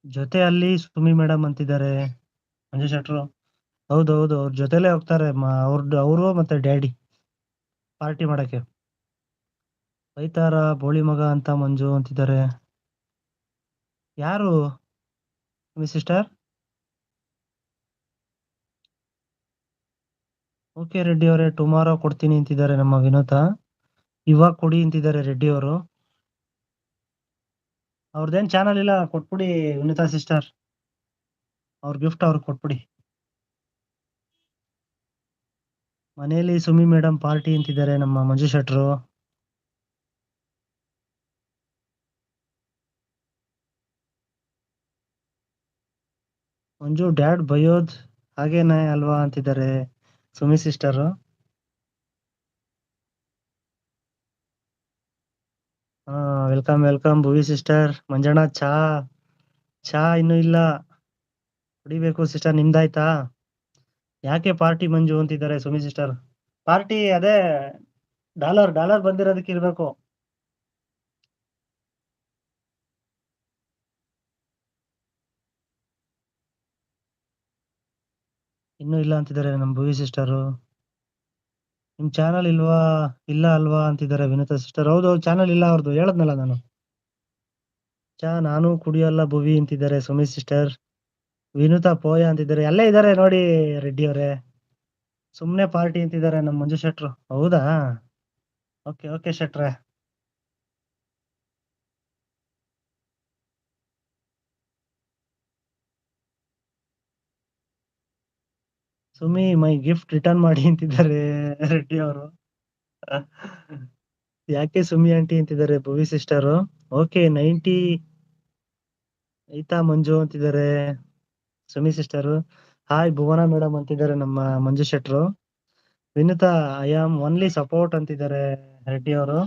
ಜೊತೆ ಅಲ್ಲಿ ಸುಮಿ ಮೇಡಮ್ ಅಂತಿದ್ದಾರೆ ಮಂಜು ಶೆಟ್ರು. ಹೌದು ಹೌದು, ಅವ್ರ ಜೊತೆಲೇ ಹೋಗ್ತಾರೆ ಅವರು ಮತ್ತೆ ಡ್ಯಾಡಿ ಪಾರ್ಟಿ ಮಾಡಕ್ಕೆ. ಬೈತಾರ ಬೋಳಿ ಮಗ ಅಂತ ಮಂಜು ಅಂತಿದ್ದಾರೆ. ಯಾರು ಸುಮಿ ಸಿಸ್ಟರ್? ಓಕೆ ರೆಡ್ಡಿ ಅವರೇ, ಟುಮಾರೋ ಕೊಡ್ತೀನಿ ಅಂತಿದ್ದಾರೆ ನಮ್ಮ ವಿನೋತ. ಇವಾಗ ಕೊಡಿ ಅಂತಿದ್ದಾರೆ ರೆಡ್ಡಿ ಅವರು. ಅವ್ರದ್ದೇನ್ ಚಾನಲ್ ಇಲ್ಲ, ಕೊಟ್ಬಿಡಿ ವಿನುತಾ ಸಿಸ್ಟರ್. ಅವ್ರ ಗಿಫ್ಟ್ ಅವ್ರಿಗೆ ಕೊಟ್ಬಿಡಿ. ಮನೆಯಲ್ಲಿ ಸುಮಿ ಮೇಡಮ್ ಪಾರ್ಟಿ ಅಂತಿದ್ದಾರೆ ನಮ್ಮ ಮಂಜು ಶೆಟ್ರು. ಮಂಜು ಡ್ಯಾಡ್ ಬೈಯೋದ್ ಹಾಗೇನೆ ಅಲ್ವಾ ಅಂತಿದ್ದಾರೆ ಸುಮಿ ಸಿಸ್ಟರ್. ವೆಲ್ಕಮ್ ವೆಲ್ಕಮ್ ಭುವಿ ಸಿಸ್ಟರ್. ಮಂಜಣ್ಣ ಚಾ ಇನ್ನೂ ಇಲ್ಲ, ಕುಡಿಬೇಕು ಸಿಸ್ಟರ್. ನಿಮ್ದಾಯ್ತಾ? ಯಾಕೆ ಪಾರ್ಟಿ ಮಂಜು ಅಂತಿದ್ದಾರೆ ಸುಮಿ ಸಿಸ್ಟರ್. ಪಾರ್ಟಿ ಅದೇ ಡಾಲರ್ ಬಂದಿರೋದಕ್ಕೆ ಇರ್ಬೇಕು. ಇನ್ನೂ ಇಲ್ಲ ಅಂತಿದ್ದಾರೆ ನಮ್ಮ ಭುವಿ ಸಿಸ್ಟರು. ನಿಮ್ ಚಾನಲ್ ಇಲ್ವಾ? ಇಲ್ಲ ಅಲ್ವಾ ಅಂತಿದ್ದಾರೆ ವಿನುತಾ ಸಿಸ್ಟರ್. ಹೌದು ಚಾನಲ್ ಇಲ್ಲ ಅವ್ರದ್ದು, ಹೇಳದ್ನಲ್ಲ ನಾನು. ನಾನು ಕುಡಿಯಲ್ಲ ಭುವಿ ಅಂತಿದ್ದಾರೆ ಸುಮಿ ಸಿಸ್ಟರ್. ವಿನುತಾ ಪೋಯ ಅಂತಿದ್ದಾರೆ. ಅಲ್ಲೇ ಇದ್ದಾರೆ ನೋಡಿ ರೆಡ್ಡಿ ಅವರೇ. ಸುಮ್ನೆ ಪಾರ್ಟಿ ಅಂತಿದ್ದಾರೆ ನಮ್ಮ ಮಂಜು ಶೆಟ್ರು. ಹೌದಾ? ಓಕೆ ಓಕೆ ಶೆಟ್ರೆ. ಸುಮಿ ಮೈ ಗಿಫ್ಟ್ ರಿಟರ್ನ್ ಮಾಡಿ ಅಂತಿದ್ದಾರೆ ರೆಡ್ಡಿ ಅವರು. ಯಾಕೆ ಸುಮಿ ಆಂಟಿ ಅಂತಿದ್ದಾರೆ ಭುವಿ ಸಿಸ್ಟರು. ಓಕೆ 90 ಐತಾ ಮಂಜು ಅಂತಿದ್ದಾರೆ Sumi sister. Hi Bhuvana madam ಅಂತಿದ್ದಾರೆ ನಮ್ಮ ಮಂಜು ಶೆಟ್ರು. Vinutha I am only support ಅಂತಿದ್ದಾರೆ ರೆಡ್ಡಿ ಅವರು.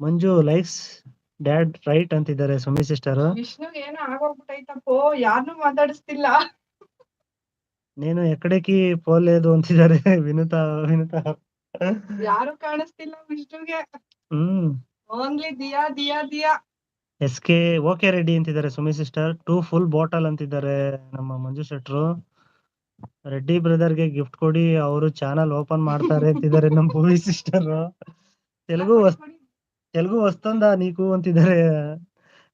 ಮಂಜು ಲೈಕ್ಸ್ ಡ್ಯಾಡ್ ರೈಟ್ ಅಂತಿದ್ದಾರೆ ಸುಮಿ ಸಿಸ್ಟರು. ವಿಷ್ಣುಗೆ ಏನೋ ಆಗೋಗ್ಬಿಟ್ಟೈತಪ್ಪೋ, ಯಾರನ್ನೂ ಮಾತಾಡಿಸ್ತಿಲ್ಲ. నేను ఎక్కడికి పోలేదు ಅಂತಿದ್ದಾರೆ ವಿನುತಾ. ಯಾರು ಕಾಣಿಸ್ತಿಲ್ಲ ವಿಷ್ಣುಗೆ, ಹ್ಮ್. ಓನ್ಲಿ ದಿಯಾ ದಿಯಾ ದಿಯಾ. ಎಸ್ಕೆ ಓಕೆ ರೆಡಿ ಅಂತಿದ್ದಾರೆ ಸುಮಿ ಸಿಸ್ಟರ್. 2 ಫುಲ್ ಬಾಟಲ್ ಅಂತಿದ್ದಾರೆ ನಮ್ಮ ಮಂಜು ಶೆಟ್ರು. ರೆಡ್ಡಿ ಬ್ರದರ್ಗೆ ಗಿಫ್ಟ್ ಕೊಡಿ, ಅವರು ಚಾನಲ್ ಓಪನ್ ಮಾಡ್ತಾರೆ ಅಂತಿದ್ದಾರೆ ನಮ್ಮ ಭೂವಿ ಸಿಸ್ಟರ್. ತೆಲುಗು ವಸ್ತುಂದ ನೀಕು ಅಂತಿದ್ದಾರೆ,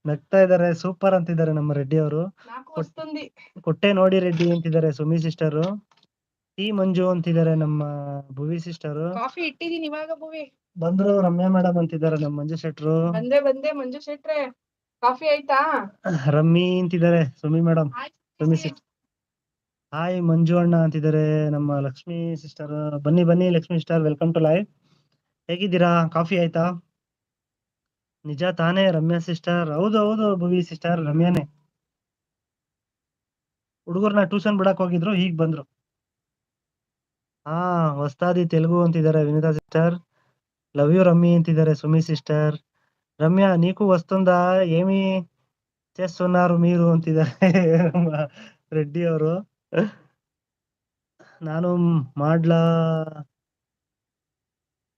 ನಗ್ತಾ ಇದ್ದಾರೆ. ಸೂಪರ್ ಅಂತಿದ್ದಾರೆ ನಮ್ಮ ರೆಡ್ಡಿ ಅವರು. నాకు వస్తుంది. ಕೊಟ್ಟೆ ನೋಡಿ ರೆಡ್ಡಿ ಅಂತಿದ್ದಾರೆ ಸುಮಿ ಸಿಸ್ಟರ್. ಟೀ ಮಂಜು ಅಂತಿದ್ದಾರೆ ನಮ್ಮ ಭುವಿ ಸಿಸ್ಟರ್. ಕಾಫಿ ಇಟ್ಟಿದೀನಿ ಇವಾಗ ಭುವಿ. ಬಂದ್ರು ರಮ್ಯಾ ಮೇಡಮ್ ಅಂತಿದ್ದಾರೆ ನಮ್ಮ ಮಂಜು ಶೆಟ್ರು. ಬಂದೆ ಮಂಜು ಶೆಟ್ರೆ, ಕಾಫಿ ಆಯ್ತಾ? ರಮ್ಮಿ ಅಂತಿದ್ದಾರೆ Sumi madam. Sumi sister hi Manju ಅಣ್ಣ ಅಂತಿದ್ದಾರೆ ನಮ್ಮ ಲಕ್ಷ್ಮಿ ಸಿಸ್ಟರ್. ಬನ್ನಿ Lakshmi sister, welcome to live. ಹೇಗಿದ್ದೀರಾ? ಕಾಫಿ ಆಯ್ತಾ? ನಿಜ ತಾನೇ ರಮ್ಯಾ ಸಿಸ್ಟರ್? ಹೌದು ಹೌದು ಭುವಿ ಸಿಸ್ಟರ್, ರಮ್ಯಾನೇ. ಹುಡುಗರ್ನ ಟ್ಯೂಷನ್ ಬಿಡಕ್ ಹೋಗಿದ್ರು, ಈಗ ಬಂದ್ರು. ಹೊಸ್ತಾದಿ ತೆಲುಗು ಅಂತಿದ್ದಾರೆ Vinita sister. Love you రమ్మి అంతిದ್ದಾರೆ Sumi sister. Ramya నీకు వస్తుందా? ఏమి చేస్తున్నారు మీరు ಅಂತಿದ್ದಾರೆ ರೆಡ್ಡಿ ಅವರು. ನಾನು ಮಾಡ್ಲಾ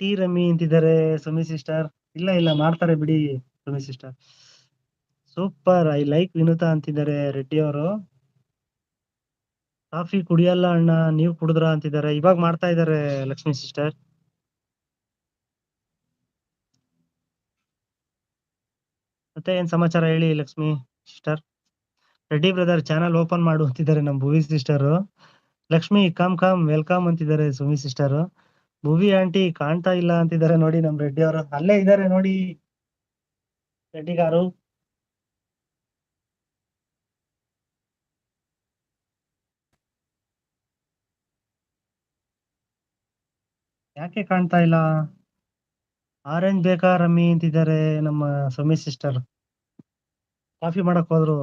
ಟೀ ರಮ್ಮಿ ಅಂತಿದ್ದಾರೆ ಸುಮಿ ಸಿಸ್ಟರ್. ಇಲ್ಲ ಮಾಡ್ತಾರೆ ಬಿಡಿ Sumi sister. Super, I like Vinutha ಅಂತಿದ್ದಾರೆ ರೆಡ್ಡಿ ಅವರು. ಕಾಫಿ ಕುಡಿಯಲ್ಲ ಅಣ್ಣ, ನೀವು ಕುಡಿದ್ರ ಅಂತಿದ್ದಾರೆ. ಇವಾಗ ಮಾಡ್ತಾ ಇದ್ದಾರೆ ಲಕ್ಷ್ಮಿ ಸಿಸ್ಟರ್. ಮತ್ತೆ ಏನ್ ಸಮಾಚಾರ ಹೇಳಿ Lakshmi sister. Reddy brother channel open ಮಾಡು ಅಂತಿದ್ದಾರೆ ನಮ್ Bhuvi sister. Lakshmi come welcome ಅಂತಿದ್ದಾರೆ ಸುಮಿ ಸಿಸ್ಟರ್. ಭುವಿ ಆಂಟಿ ಕಾಣ್ತಾ ಇಲ್ಲ ಅಂತಿದ್ದಾರೆ ನೋಡಿ ನಮ್ ರೆಡ್ಡಿ ಅವರು. ಅಲ್ಲೇ ಇದ್ದಾರೆ ನೋಡಿ ರೆಡ್ಡಿ ಗಾರು. ಯಾಕೆ ಕಾಣ್ತಾ ಇಲ್ಲ? ಆರೆಂಜ್ ಬೇಕಾ ರಮ್ಮಿ ಅಂತಿದ್ದಾರೆ ನಮ್ಮ ಸುಮಿ ಸಿಸ್ಟರ್. ಕಾಫಿ ಮಾಡಕ್ ಹೋದ್ರು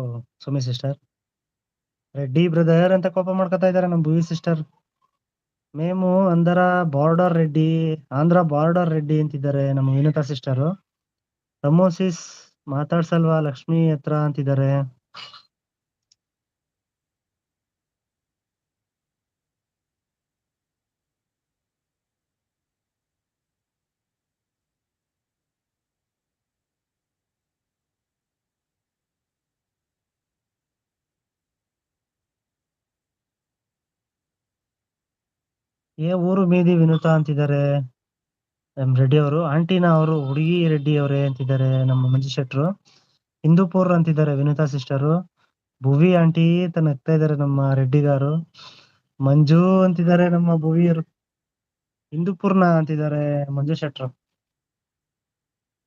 ಸುಮಿ ಸಿಸ್ಟರ್. ರೆಡ್ಡಿ ಬ್ರದರ್ ಅಂತ ಕೋಪ ಮಾಡ್ಕೊತಾ ಇದ್ದಾರೆ ನಮ್ ಭುವಿ ಸಿಸ್ಟರ್. ಮೇಮು ಅಂದರ ಬಾರ್ಡರ್ ರೆಡ್ಡಿ, ಆಂಧ್ರ ಬಾರ್ಡರ್ ರೆಡ್ಡಿ ಅಂತಿದ್ದಾರೆ ನಮ್ಮ ವಿನುತಾ ಸಿಸ್ಟರ್. ರಮೋಸಿಸ್ ಮಾತಾಡ್ಸಲ್ವಾ ಲಕ್ಷ್ಮಿ ಹತ್ರ ಅಂತಿದ್ದಾರೆ. ಏ ಊರು ಮೀದಿ ವಿನುತಾ ಅಂತಿದ್ದಾರೆ ನಮ್ ರೆಡ್ಡಿ ಅವರು. ಆಂಟಿನ ಅವರು ಹುಡುಗಿ ರೆಡ್ಡಿ ಅವರೇ ಅಂತಿದ್ದಾರೆ ನಮ್ಮ ಮಂಜು ಶೆಟ್ರು. ಹಿಂದೂಪುರ್ ಅಂತಿದ್ದಾರೆ ವಿನುತಾ ಸಿಸ್ಟರು. ಭುವಿ ಆಂಟಿ ಅಂತ ನಗ್ತಾ ಇದ್ದಾರೆ ನಮ್ಮ ರೆಡ್ಡಿ ಗಾರು. ಮಂಜು ಅಂತಿದ್ದಾರೆ ನಮ್ಮ ಭುವಿಯರು. ಹಿಂದೂಪುರ್ನ ಅಂತಿದ್ದಾರೆ ಮಂಜು ಶೆಟ್ರು.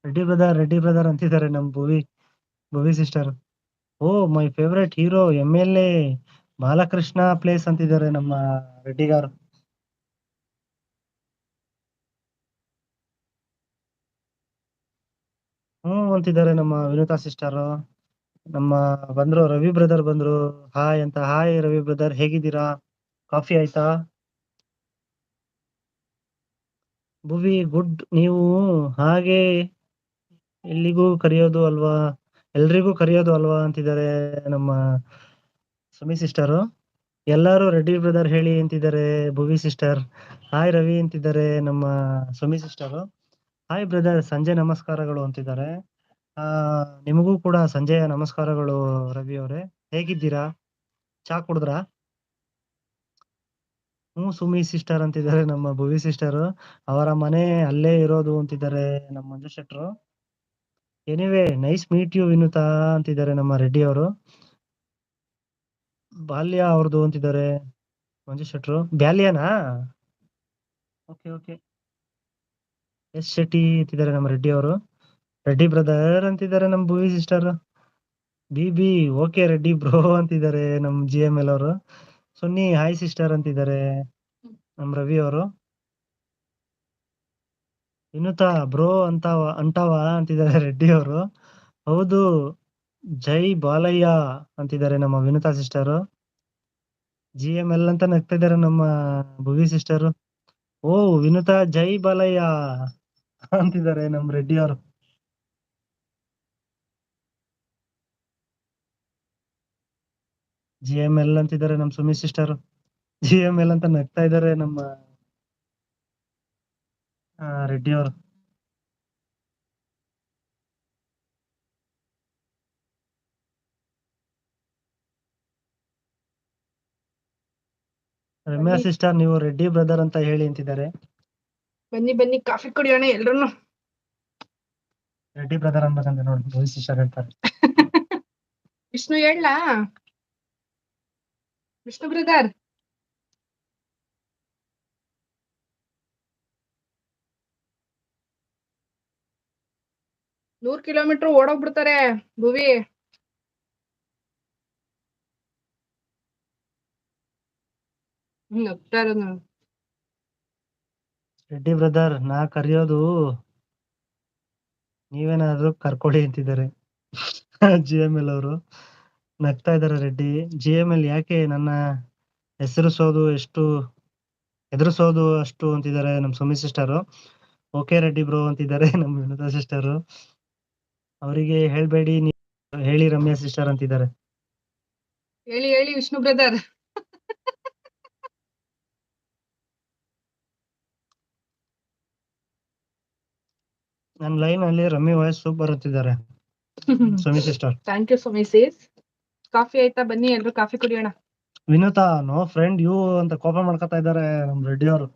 ರೆಡ್ಡಿ ಬ್ರದರ್ ಅಂತಿದ್ದಾರೆ ನಮ್ Bhuvi sister. Oh my favourite hero MLA Balakrishna place ಅಂತಿದ್ದಾರೆ ನಮ್ಮ ರೆಡ್ಡಿ ಗಾರು. ಅಂತಿದ್ದಾರೆ ನಮ್ಮ ವಿನುತಾ ಸಿಸ್ಟರ್. ನಮ್ಮ ಬಂದ್ರು ರವಿ ಬ್ರದರ್ ಬಂದ್ರು. ಹಾಯ್ ಅಂತ. ಹಾಯ್ ರವಿ ಬ್ರದರ್, ಹೇಗಿದ್ದೀರಾ? ಕಾಫಿ ಆಯ್ತಾ? ಭುವಿ ಗುಡ್. ನೀವು ಹಾಗೆ ಎಲ್ಲಿಗೂ ಕರೆಯೋದು ಅಲ್ವಾ, ಎಲ್ರಿಗೂ ಕರೆಯೋದು ಅಲ್ವಾ ಅಂತಿದ್ದಾರೆ ನಮ್ಮ ಸುಮಿ ಸಿಸ್ಟರು. ಎಲ್ಲರೂ ರೆಡ್ಡಿ ಬ್ರದರ್ ಹೇಳಿ ಅಂತಿದ್ದಾರೆ ಭುವಿ ಸಿಸ್ಟರ್. ಹಾಯ್ ರವಿ ಅಂತಿದ್ದಾರೆ ನಮ್ಮ ಸುಮಿ ಸಿಸ್ಟರು. ಹಾಯ್ ಬ್ರದರ್, ಸಂಜೆ ನಮಸ್ಕಾರಗಳು ಅಂತಿದ್ದಾರೆ. ನಿಮಗೂ ಕೂಡ ಸಂಜೆಯ ನಮಸ್ಕಾರಗಳು ರವಿ ಅವರೇ. ಹೇಗಿದ್ದೀರಾ? ಚಾ ಕುಡಿದ್ರಾ? ಸುಮಿ ಸಿಸ್ಟರ್ ಅಂತಿದ್ದಾರೆ ನಮ್ಮ ಭುವಿ ಸಿಸ್ಟರ್. ಅವರ ಮನೆ ಅಲ್ಲೇ ಇರೋದು ಅಂತಿದ್ದಾರೆ ನಮ್ಮ ಮಂಜು ಶೆಟ್ರು. Anyway nice meet you Vinutha ಅಂತಿದ್ದಾರೆ ನಮ್ಮ ರೆಡ್ಡಿ ಅವರು. ಬಾಲ್ಯ ಅವ್ರದ್ದು ಅಂತಿದ್ದಾರೆ ಮಂಜು ಶೆಟ್ರು. ಬ್ಯಾಲ್ಯನಾ? ಓಕೆ. ಎಸ್ ಶೆಟ್ಟಿ ಅಂತಿದ್ದಾರೆ ನಮ್ಮ ರೆಡ್ಡಿ ಅವರು. ರೆಡ್ಡಿ ಬ್ರದರ್ ಅಂತಿದ್ದಾರೆ ನಮ್ಮ ಭುವಿ ಸಿಸ್ಟರ್. ಬಿಬಿ ಓಕೆ ರೆಡ್ಡಿ ಬ್ರೋ ಅಂತಿದ್ದಾರೆ ನಮ್ GML ಅವರು. ಸುನ್ನಿ ಹಾಯ್ ಸಿಸ್ಟರ್ ಅಂತಿದ್ದಾರೆ ನಮ್ ರವಿ ಅವರು. ವಿನುತಾ ಬ್ರೋ ಅಂತಾವ ಅಂತಿದ್ದಾರೆ ರೆಡ್ಡಿ ಅವರು. ಹೌದು ಜೈ ಬಾಲಯ್ಯ ಅಂತಿದ್ದಾರೆ ನಮ್ಮ ವಿನುತಾ ಸಿಸ್ಟರ್. GML ಅಂತ ನಗ್ತಾ ಇದ್ದಾರೆ ನಮ್ಮ ಭುವಿ ಸಿಸ್ಟರ್. ಓ ವಿನುತಾ ಜೈ ಬಾಲಯ್ಯ ಅಂತಿದ್ದಾರೆ ನಮ್ ರೆಡ್ಡಿ ಅವರು. GML ಅಂತಿದ್ದಾರೆ ನಮ್ ಸುಮಿ ಸಿಸ್ಟರ್. GML ಅಂತ ನಗ್ತಾ ಇದ್ದಾರೆ ನಮ್ಮ ರೆಡ್ಡಿ ಅವರು. ರಮ್ಯಾ ಬನ್ನಿ ಸಿಸ್ಟರ್ ನೀವು ರೆಡ್ಡಿ ಬ್ರದರ್ ಅಂತ ಹೇಳಿ ಅಂತಿದ್ದಾರೆ. ಬನ್ನಿ ಕಾಫಿ ಕುಡಿಯೋಣ ಎಲ್ರು. ರೆಡ್ಡಿ ಬ್ರದರ್ ಅನ್ಬೇಕಂತ ನೋಡಿ ಭುವಿ ಸಿಸ್ಟರ್ ಹೇಳ್ತಾರೆ. ವಿಷ್ಣು ಹೇಳಲಾ? ವಿಷ್ಣು ಬ್ರದರ್, 100 ಕಿಲೋಮೀಟರ್ ಓಡೋಗ್ಬಿಡ್ತಾರೆ ಭುವಿ. ನಗ್ತಾ ಇರೋದು ನಾನು. ರೆಡ್ಡಿ ಬ್ರದರ್ ನಾ ಕರೆಯೋದು ನೀವೇನಾದ್ರೂ ಕರ್ಕೊಡಿ ಅಂತಿದ್ದಾರೆ GML ಅವರು. ನಗ್ತಾ ಇದ್ದಾರೆ ರೆಡ್ಡಿ. GML ಯಾಕೆ ನನ್ನ ಎದುರಿಸೋದು ಅಷ್ಟು ಅಂತಿದ್ದಾರೆ ನಮ್ Sumi sister. Okay Reddy bro ಅಂತಿದ್ದಾರೆ ನಮ್ ವಿನುತಾ ಸಿಸ್ಟರ್. ಅವರಿಗೆ ಹೇಳ್ಬೇಡಿ ಹೇಳಿ ರಮ್ಯಾ ಸಿಸ್ಟರ್ ಅಂತಿದ್ದಾರೆ. ಹೇಳಿ ವಿಷ್ಣು ಬ್ರದರ್. ನನ್ನ ಲೈನ್ ಅಲ್ಲಿ ರಮ್ಮಿ ವಾಯ್ಸ್ ಸೂಪರ್ ಅಂತಿದ್ದಾರೆ Sumi sister. Thank you Sumi says. Coffee ಆಯ್ತಾ? ಬನ್ನಿ ಎಲ್ರು ಕಾಫಿ ಕುಡಿಯೋಣ. ವಿನುತಾ ನೋ ಫ್ರೆಂಡ್ ಯು ಅಂತ ಕೋಪ ಮಾಡ್ಕೊತಾ ಇದ್ದಾರೆ ನಮ್ ರೆಡ್ಡಿ ಅವರು.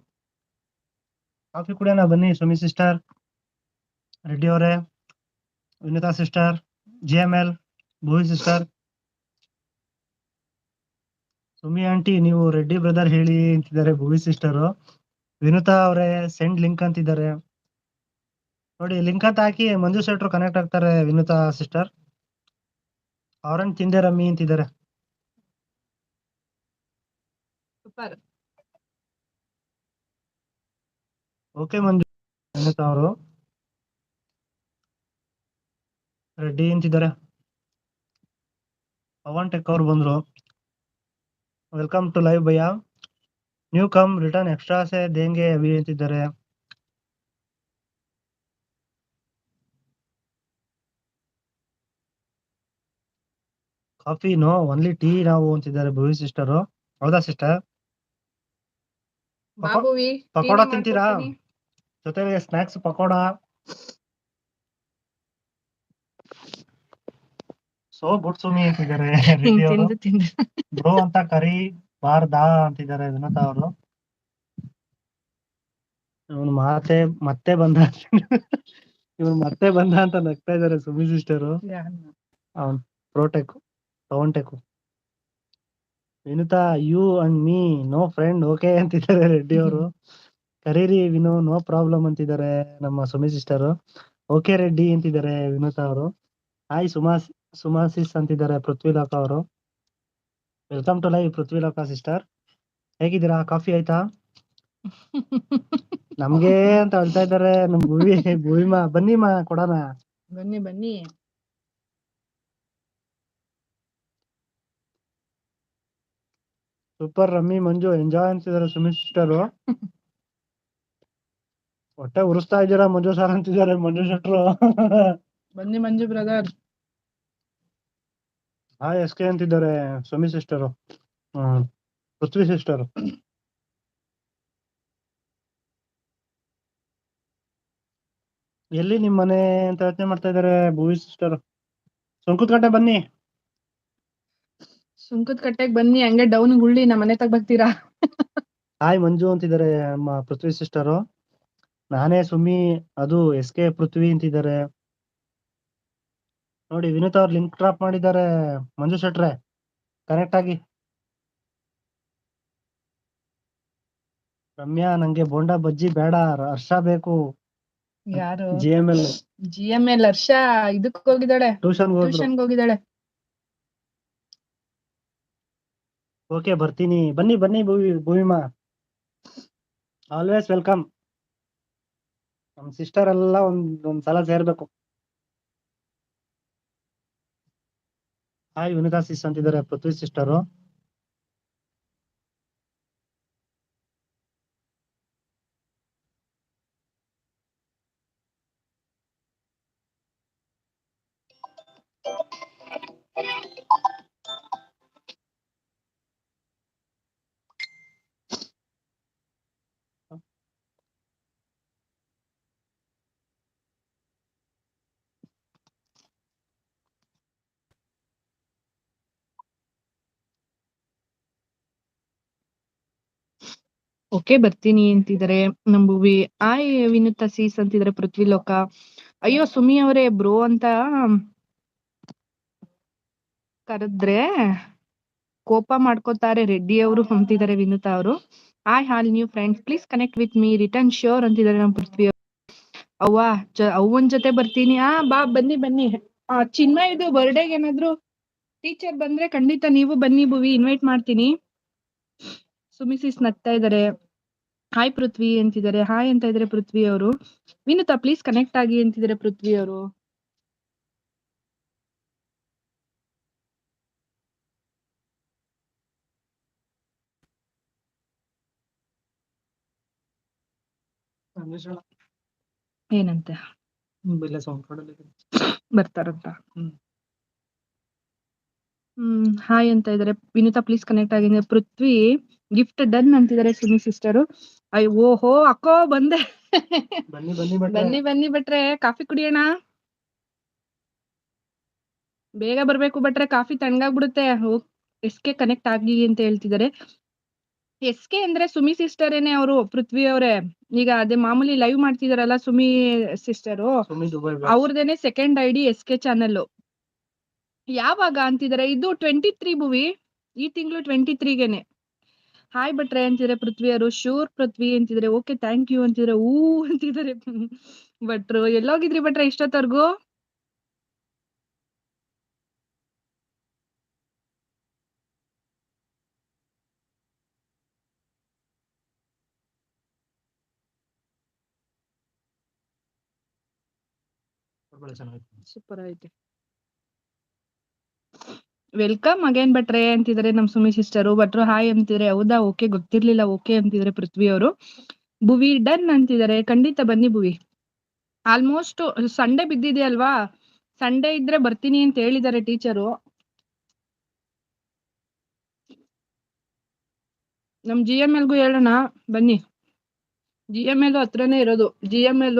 ಕಾಫಿ ಕುಡಿಯೋಣ ಬನ್ನಿ ಸುಮಿ ಸಿಸ್ಟರ್, ರೆಡ್ಡಿ ಅವರೇ, Vinutha sister, GML, Bhuvi sister. Sumi aunty ನೀವು ರೆಡ್ಡಿ ಬ್ರದರ್ ಹೇಳಿ ಅಂತಿದ್ದಾರೆ ಭೂವಿ ಸಿಸ್ಟರ್. ವಿನುತಾ ಅವರೇ ಸೆಂಡ್ ಲಿಂಕ್ ಅಂತಿದ್ದಾರೆ ನೋಡಿ. ಲಿಂಕ್ ಅಂತ ಹಾಕಿ ಮಂಜು ಶೆಟ್ರು ಕನೆಕ್ಟ್ ಆಗ್ತಾರೆ. ವಿನುತಾ ಸಿಸ್ಟರ್ ಅವ್ರನ್ ತಿಂದೆ ರಮ್ಮಿ ಅಂತಿದ್ದಾರೆ. ಸೂಪರ್. ಓಕೆ ಮಂಜು. ವಿನುತಾ ಅವರು ರೆಡ್ಡಿ ಅಂತಿದ್ದಾರೆ. ಪವನ್ ಟೆಕ್ ಅವ್ರು ಬಂದ್ರು. ವೆಲ್ಕಮ್ ಟು ಲೈವ್ ಭಯ್ಯ. ನ್ಯೂ ಕಮ್ ರಿಟರ್ನ್ ಎಕ್ಸ್ಟ್ರಾ ಸೆ ದೇಂಗೆ ಅಭಿ ಅಂತಿದ್ದಾರೆ. ಕಾಫಿ ನೋ ಓನ್ಲಿ ಟೀ ನಾವು ಅಂತಿದ್ದಾರೆ ಭೂವಿ ಸಿಸ್ಟರ್. ಹೌದಾ ಸಿಸ್ಟರ್? ಬಾಬುವಿ ಪಕೋಡ ತಿಂತೀರಾ? ಜೊತೆಗೆ snacks pakoda. So good Sumi ಅಂತಿದ್ದಾರೆ ರೆಡ್ಡಿ ಅವರು. ಬ್ರೋ ಅಂತ ಕರಿ ಬಾರ್ದಾ ಅಂತಿದ್ದಾರೆ ವಿನೋತಾ ಅವರು. ಇವನು ಮತ್ತೆ ಬಂದ ಇವನು ಮತ್ತೆ ಬಂದ ಅಂತ ನಗ್ತಾ ಇದ್ದಾರೆ ಸುಮಿ ಸಿಸ್ಟರ್. ಅವನ್ ಪ್ರೋಟೆಕ್ Pavan tech. Vinutha you and me no friend okay ಅಂತಿದ್ದಾರೆ ರೆಡ್ಡಿ ಅವರು. ಕರೀರಿ ವಿನು ನೋ ಪ್ರಾಬ್ಲಮ್ ಅಂತಿದ್ದಾರೆ ನಮ್ಮ ಸುಮಿ ಸಿಸ್ಟರ್. ಓಕೆ ರೆಡ್ಡಿ ಅಂತಿದ್ದಾರೆ ವಿನುತಾ ಅವರು. ಹಾಯ್ ಸುಮಾಸಿಸ್ ಅಂತಿದ್ದಾರೆ ಪೃಥ್ವಿಲೋಕ ಅವರು. Welcome to live Prithviloka sister. ಹೇಗಿದ್ದೀರಾ? ಕಾಫಿ ಆಯ್ತಾ? ನಮ್ಗೆ ಅಂತ ಹೇಳ್ತಾ ಇದ್ದಾರೆ ನಮ್ ಭೂಮಿಮಾ. ಬನ್ನಿ ಮಾ ಕೊಡೋಣ. ಬನ್ನಿ ಬನ್ನಿ. ಸೂಪರ್ ರಮ್ಮಿ ಮಂಜು ಎಂಜಾಯ್ ಅಂತಿದ್ದಾರೆ ಸುಮಿ ಸಿಸ್ಟರ್. ಹೊಟ್ಟೆ ಉರಿಸ್ತಾ ಇದ್ದೀರಾ ಮಂಜು ಸರ್ ಅಂತಿದ್ದಾರೆ ಮಂಜು ಶೆಟ್ರು. ಬನ್ನಿ ಮಂಜು ಬ್ರದರ್. ಹಾಯ್ SK ಅಂತಿದ್ದಾರೆ ಸುಮಿ ಸಿಸ್ಟರ್. ಪೃಥ್ವಿ ಸಿಸ್ಟರ್. ಎಲ್ಲಿ ನಿಮ್ ಮನೆ ಅಂತ ಯೋಚನೆ ಮಾಡ್ತಾ ಇದ್ದಾರೆ ಭೂವಿ ಸಿಸ್ಟರ್. ಸುಂಕುತ್ಕಟ್ಟೆ ಬನ್ನಿ. ಕಟ್ಟೆಗೆ ಬನ್ನಿ, ಹಂಗೆ ಡೌನ್ ಗುಳ್ಳಿ ನಮ್ಮ ಮನೆ ತಗ ಬರ್ತೀರಾ? ಹಾಯ್ ಮಂಜು ಅಂತಿದ್ದಾರೆ ನಮ್ಮ ಪೃಥ್ವಿ ಸಿಸ್ಟರ್. ನಾನೇ ಸುಮಿ, ಅದು SK ಪೃಥ್ವಿ ಅಂತಿದ್ದಾರೆ ನೋಡಿ. ವಿನೋತ್ ಅವ್ರು ಲಿಂಕ್ ಡ್ರಾಪ್ ಮಾಡಿದ್ದಾರೆ ಮಂಜು ಶೆಟ್ರೆ, ಕನೆಕ್ಟ್ ಆಗಿ. ರಮ್ಯಾ ನಂಗೆ ಬೋಂಡಾ ಬಜ್ಜಿ ಬೇಡ, ಹರ್ಷ ಬೇಕು. ಯಾರು? GML ಹರ್ಷ ಇದಕ್ ಹೋಗಿದ್ದಾಳೆ, ಟ್ಯೂಷನ್ ಹೋಗಿದ್ದಾಳೆ. ಓಕೆ ಬರ್ತೀನಿ. ಬನ್ನಿ ಬನ್ನಿ ಭೂಮಿಮಾ, ಆಲ್ವೇಸ್ ವೆಲ್ಕಮ್. ನಮ್ ಸಿಸ್ಟರ್ ಎಲ್ಲ ಒಂದ್ಸಲ ಸೇರ್ಬೇಕು. ಹಾಯ್ ವಿನುತಾ ಸಿಸ್ ಅಂತಿದ್ದಾರೆ ಪೃಥ್ವಿ ಸಿಸ್ಟರು. ಓಕೆ ಬರ್ತೀನಿ ಅಂತಿದ್ದಾರೆ ನಮ್ ಭುವಿ. ಆಯ್ ವಿನುತಾ ಸೀಸ್ ಅಂತಿದ್ದಾರೆ ಪೃಥ್ವಿ ಲೋಕ. ಅಯ್ಯೋ ಸುಮಿ ಅವರೇ ಬ್ರೋ ಅಂತ ಕರೆದ್ರೆ ಕೋಪ ಮಾಡ್ಕೋತಾರೆ ರೆಡ್ಡಿ ಅವರು ಅಂತಿದ್ದಾರೆ ವಿನುತಾ ಅವರು. Hi all new friends please connect with me return sure ಅಂತಿದ್ದಾರೆ ನಮ್ ಪೃಥ್ವಿ ಅವರು. ಅವ್ವನ್ ಜೊತೆ ಬರ್ತೀನಿ. ಬಾ ಬನ್ನಿ ಬನ್ನಿ. ಚಿನ್ಮಯ್ ಇದು ಬರ್ಡೇಗೆ ಏನಾದ್ರು ಟೀಚರ್ ಬಂದ್ರೆ ಖಂಡಿತ ನೀವು ಬನ್ನಿ ಭುವಿ, ಇನ್ವೈಟ್ ಮಾಡ್ತೀನಿ. ಸುಮಿಸಿಸ್ ನಗ್ತಾ ಇದಾರೆ. ಹಾಯ್ ಪೃಥ್ವಿ ಅಂತಿದ್ದಾರೆ. ಹಾಯ್ ಅಂತ ಇದಾರೆ ಪೃಥ್ವಿ ಅವರು. ವಿನುತಾ ಪ್ಲೀಸ್ ಕನೆಕ್ಟ್ ಆಗಿ ಅಂತಿದ್ದಾರೆ ಪೃಥ್ವಿ ಅವರು. ಏನಂತೆ ಬರ್ತಾರಂತ. ಹಾಯ್ ಅಂತ ಇದಾರೆ. ವಿನುತಾ ಪ್ಲೀಸ್ ಕನೆಕ್ಟ್ ಆಗಿದೆ. ಪೃಥ್ವಿ ಗಿಫ್ಟ್ ಡನ್ ಅಂತಿದ್ದಾರೆ ಸುನಿ ಸಿಸ್ಟರು. ಓಹೋ ಅಕ್ಕೋ ಬಂದೆ. ಬನ್ನಿ ಬನ್ನಿ ಬನ್ನಿ ಬನ್ನಿ ಭಟ್ರೆ, ಕಾಫಿ ಕುಡಿಯೋಣ. ಬೇಗ ಬರ್ಬೇಕು ಭಟ್ರೆ, ಕಾಫಿ ತಣ್ಣಗಾಗ್ಬಿಡುತ್ತೆ. ಎಸ್ಕೆ ಕನೆಕ್ಟ್ ಆಗಿ ಅಂತ ಹೇಳ್ತಿದ್ದಾರೆ. ಎಸ್ಕೆ ಅಂದ್ರೆ ಸುಮಿ ಸಿಸ್ಟರ್ ಏನೇ ಅವರು, ಪೃಥ್ವಿ ಅವರೇ. ಈಗ ಅದೇ ಮಾಮೂಲಿ ಲೈವ್ ಮಾಡ್ತಿದಾರಲ್ಲ ಸುಮಿ ಸಿಸ್ಟರು, ಅವ್ರದೇನೆ ಸೆಕೆಂಡ್ ಐಡಿ ಎಸ್ಕೆ ಚಾನೆಲ್. ಯಾವಾಗ ಅಂತಿದ್ದಾರೆ, ಇದು 23 ಭುವಿ, ಈ ತಿಂಗಳು 23ಗೆನೆ. ಹಾಯ್ ಭಟ್ರೆ ಅಂತಿದ್ರೆ ಪೃಥ್ವಿ ಅವರು. ಶೂರ್ ಪೃಥ್ವಿ ಅಂತಿದ್ರೆ. ಓಕೆ ಥ್ಯಾಂಕ್ ಯು ಅಂತಿದ್ರೆ. ಅಂತಿದ್ದಾರೆ ಭಟ್ರು. ಎಲ್ಲೋಗಿದ್ರಿ ಭಟ್ರೆ ಇಷ್ಟೊತ್ತವರ್ಗು? ಸೂಪರ್ ಐತೆ. ವೆಲ್ಕಮ್ ಅಗೇನ್ ಭಟ್ರೆ ಅಂತಿದ್ದಾರೆ ನಮ್ ಸುಮಿ ಸಿಸ್ಟರು. ಭಟ್ರು ಹಾಯ್ ಅಂತಿದ್ರೆ. ಹೌದಾ, ಓಕೆ ಗೊತ್ತಿರ್ಲಿಲ್ಲ. ಓಕೆ ಅಂತಿದ್ರೆ ಪೃಥ್ವಿ ಅವರು. ಭುವಿ ಡನ್ ಅಂತಿದ್ದಾರೆ. ಖಂಡಿತ ಬನ್ನಿ ಭುವಿ. ಆಲ್ಮೋಸ್ಟ್ ಸಂಡೇ ಬಿದ್ದಿದೆ ಅಲ್ವಾ, ಸಂಡೇ ಇದ್ರೆ ಬರ್ತೀನಿ ಅಂತ ಹೇಳಿದ್ದಾರೆ ಟೀಚರು. ನಮ್ GMLಗೂ ಹೇಳೋಣ ಬನ್ನಿ. GML ಹತ್ರನೇ ಇರೋದು. GML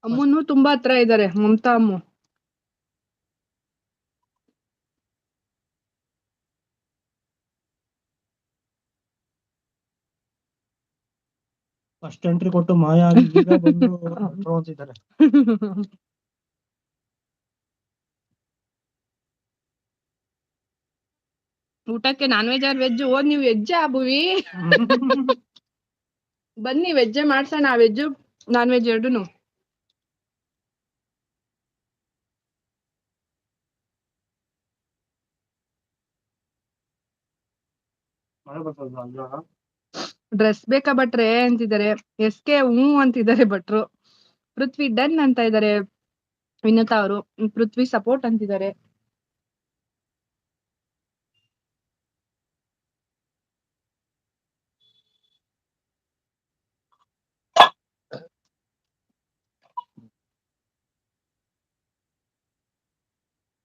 ಅಮ್ಮನು ತುಂಬಾ ಹತ್ರ ಇದ್ದಾರೆ, ಮಮತಾ ಅಮ್ಮು. ಫಸ್ಟ್ ಎಂಟ್ರಿ ಕೊಟ್ಟು ಮಾಯ ಆಗಿ ಈಗ ಬಂದು ಅಂತಿದ್ದಾರೆ. ಊಟಕ್ಕೆ ನಾನ್ ವೆಜ್ ಆರ್ ವೆಜ್? ನೀವು ವೆಜ್ ಭುವಿ? ಬನ್ನಿ ವೆಜ್ಜೆ ಮಾಡ್ಸೋಣ, ವೆಜ್ ನಾನ್ ವೆಜ್ ಎರಡೂನು. ಡ್ರೆಸ್ ಬೇಕಾ ಭಟ್ರೆ ಅಂತಿದ್ದಾರೆ. ಎಸ್ಕೆ ಅಂತಿದ್ದಾರೆ ಭಟ್ರು. ಪೃಥ್ವಿ ಡನ್ ಅಂತ ಇದ್ದಾರೆ ವಿನುತಾ ಅವರು. ಪೃಥ್ವಿ ಸಪೋರ್ಟ್ ಅಂತಿದ್ದಾರೆ.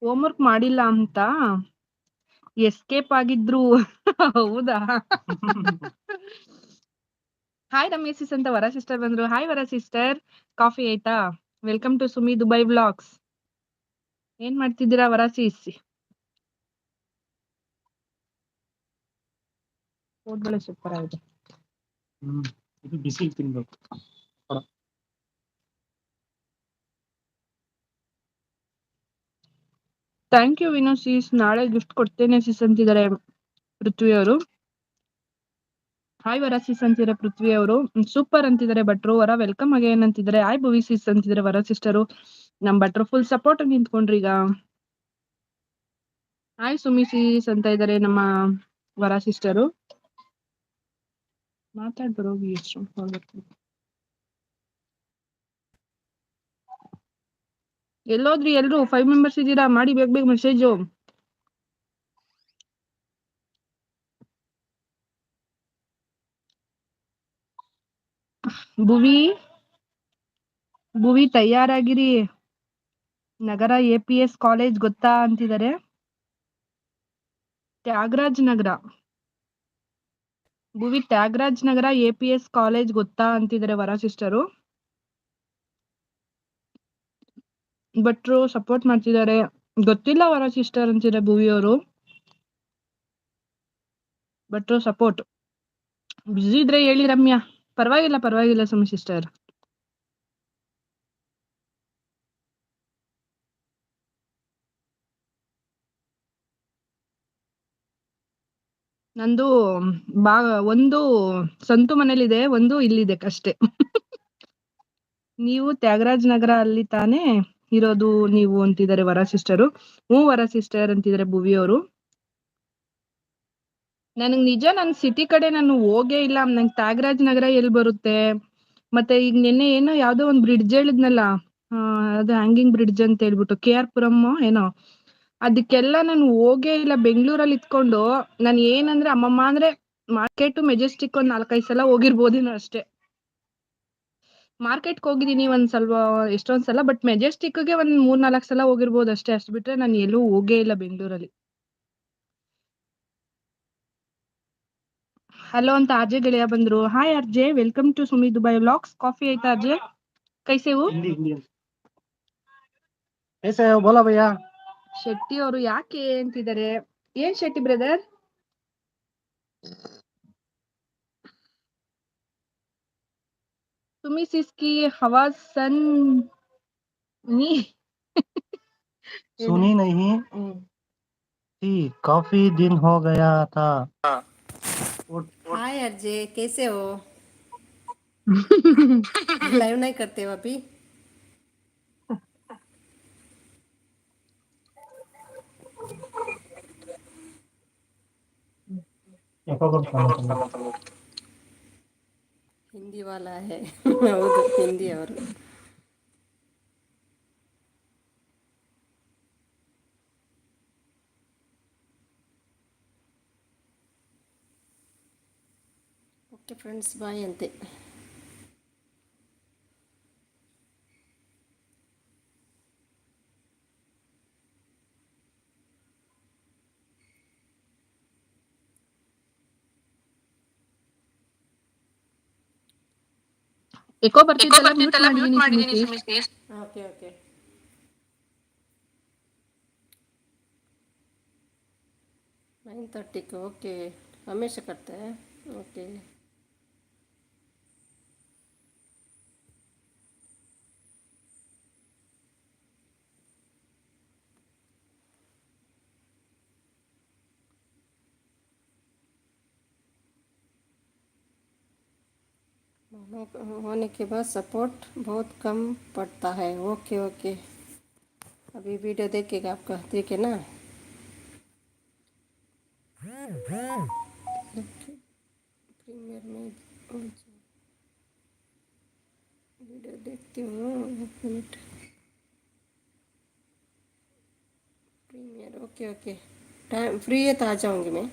ಹೋಮ್ವರ್ಕ್ ಮಾಡಿಲ್ಲ ಅಂತ ಎಸ್ಕೇಪ್ ಆಗಿದ್ರು. ಹೌದಾ? ಹಾಯ್ ರಮೇಶ್ ಅಂತ ವರ ಸಿಸ್ಟರ್ ಬಂದ್ರು. ಹಾಯ್ ವರ ಸಿಸ್ಟರ್, ಕಾಫಿ ಆಯ್ತಾ? Welcome to Sumi Dubai vlogs. ಏನ್ ಮಾಡ್ತಿದ್ದೀರಾ ವರ ಸಿಸ್? ಓದ್ಬಳೆ ಸೂಪರ್ ಆಗಿದೆ. ಇದು ಬಿಸಿ ತಿನ್ಬೇಕು. Thank you Vino sis. ನಾಳೆ ಗಿಫ್ಟ್ ಕೊಡ್ತೇನೆ ಸಿಸ್ ಅಂತಿದ್ದಾರೆ ಪೃಥ್ವಿ ಅವರು. ಹಾಯ್ ವರ ಸಿಸ್ ಅಂತಿದ್ದಾರೆ ಪೃಥ್ವಿ ಅವರು. ಸೂಪರ್ ಅಂತಿದ್ದಾರೆ ಭಟ್ರು. ವರ ವೆಲ್ಕಮ್ ಅಗೇನ್ ಅಂತಿದ್ದಾರೆ. ಹಾಯ್ ಭುವಿ ಸಿಸ್ ಅಂತಿದ್ದಾರೆ ವರ ಸಿಸ್ಟರು. ನಮ್ ಭಟ್ರು ಫುಲ್ ಸಪೋರ್ಟ್ ನಿಂತ್ಕೊಂಡ್ರಿ ಈಗ. ಹಾಯ್ ಸುಮಿ ಸೀಸ್ ಅಂತ ಇದ್ದಾರೆ ನಮ್ಮ ವರ ಸಿಸ್ಟರು. ಮಾತಾಡ್ಬರೋಗಿ ಎಷ್ಟು ಎಲ್ಲೋದ್ರಿ ಎಲ್ರು? 5 ಮೆಂಬರ್ಸ್ ಇದ್ದೀರಾ, ಮಾಡಿ ಬೇಗ ಬೇಗ ಮೆಸೇಜು. ಭುವಿ ತಯಾರಾಗಿರಿ, ನಗರ APS ಕಾಲೇಜ್ ಗೊತ್ತಾ ಅಂತಿದ್ದಾರೆ. ತ್ಯಾಗರಾಜ್ ನಗರ. ಭುವಿ ತ್ಯಾಗರಾಜ್ ನಗರ APS ಕಾಲೇಜ್ ಗೊತ್ತಾ ಅಂತಿದ್ದಾರೆ ವರ ಸಿಸ್ಟರು. ಭಟ್ರು ಸಪೋರ್ಟ್ ಮಾಡ್ತಿದ್ದಾರೆ. ಗೊತ್ತಿಲ್ಲ ವರ ಸಿಸ್ಟರ್ ಅಂತಿದ್ದಾರೆ ಭುವಿ ಅವರು. ಭಟ್ರು ಸಪೋರ್ಟ್. ಬಿಸಿ ಇದ್ರೆ ಹೇಳಿ ರಮ್ಯಾ. ಪರವಾಗಿಲ್ಲ ಸುಮಿ ಸಿಸ್ಟರ್. ನಂದು ಒಂದು ಸಂತು ಮನೇಲಿದೆ, ಒಂದು ಇಲ್ಲಿದೆ ಅಷ್ಟೇ. ನೀವು ತ್ಯಾಗರಾಜ್ ನಗರ ಅಲ್ಲಿ ತಾನೇ ಇರೋದು ನೀವು ಅಂತಿದ್ದಾರೆ ವರ ಸಿಸ್ಟರು. ವರ ಸಿಸ್ಟರ್ ಅಂತಿದ್ದಾರೆ ಭುವಿ ಅವರು. ನನಗ್ ನಿಜ ನನ್ ಸಿಟಿ ಕಡೆ ನಾನು ಹೋಗೇ ಇಲ್ಲ. ನಂಗೆ ತ್ಯಾಗರಾಜ್ ನಗರ ಎಲ್ಲಿ ಬರುತ್ತೆ? ಮತ್ತೆ ಈಗ ನಿನ್ನೆ ಏನೋ ಯಾವ್ದೋ ಒಂದ್ ಬ್ರಿಡ್ಜ್ ಹೇಳಿದ್ನಲ್ಲ, ಅದು ಹ್ಯಾಂಗಿಂಗ್ ಬ್ರಿಡ್ಜ್ ಅಂತ ಹೇಳ್ಬಿಟ್ಟು KR ಪುರಂ ಏನೋ, ಅದಕ್ಕೆಲ್ಲ ನಾನು ಹೋಗೇ ಇಲ್ಲ. ಬೆಂಗಳೂರಲ್ಲಿ ಇತ್ಕೊಂಡು ನಾನು ಏನಂದ್ರೆ ಅಮ್ಮಮ್ಮ ಅಂದ್ರೆ ಮಾರ್ಕೆಟ್ ಮೆಜೆಸ್ಟಿಕ್ ಒಂದ್ 4-5 ಸಲ ಹೋಗಿರ್ಬೋದೇನೋ ಅಷ್ಟೇ. ಮಾರ್ಕೆಟ್ಗೆ ಹೋಗಿದ್ದೀನಿ ಒಂದ್ ಸ್ವಲ್ಪ ಎಷ್ಟೊಂದ್ ಸಲ, ಬಟ್ ಮೆಜೆಸ್ಟಿಕ್ಗೆ ಒಂದ್ 3-4 ಸಲ ಹೋಗಿರ್ಬೋದು ಅಷ್ಟೇ. ಅಷ್ಟು ಬಿಟ್ರೆ ನಾನು ಎಲ್ಲೂ ಹೋಗೇ ಇಲ್ಲ ಬೆಂಗಳೂರಲ್ಲಿ. ಹಲೋ ಅಂತ ಆರ್ಜೆ ಗೆಳೆಯ ಬಂದ್ರು. Hi R J, welcome to Sumi Dubai vlogs. Coffee ಆಯ್ತಾ ಆರ್ಜೆ? ಕೈಸೇವು हिंदी हिंदी कैसे हो बोला भैया. ಶೆಟ್ಟಿ ಅವರು ಯಾಕೆ ಅಂತಿದ್ದಾರೆ. ಏನ್ ಶೆಟ್ಟಿ ಬ್ರದರ್? तुम इसकी आवाज नी सुनी नहीं थी, काफी दिन हो गया था. वो- हाय अर्जे, कैसे हो? लाइव नहीं करते हो अभी? हिंदी वाला है. ಹೌದು, ಹಿಂದಿ ಅವರು. ಓಕೆ ಫ್ರೆಂಡ್ಸ್, ಬಾಯ್ ಅಂತೆ. ಎಕೋ ಬರ್ತಿದ್ದಲ್ಲ, ಮ್ಯೂಟ್ ಮಾಡಿದೀನಿ ಸುಮಿಸಿ. Okay okay. नाइन 30 को ओके. हमेशा करते हैं. ओके. होने के बाद सपोर्ट बहुत कम पड़ता है. Okay okay. अभी वीडियो देखेगा आपका, ठीक है ना? प्रीमियर में वीडियो देखती हूँ. एक minute. Premiere okay okay. Time free है तो आ जाऊँगी मैं.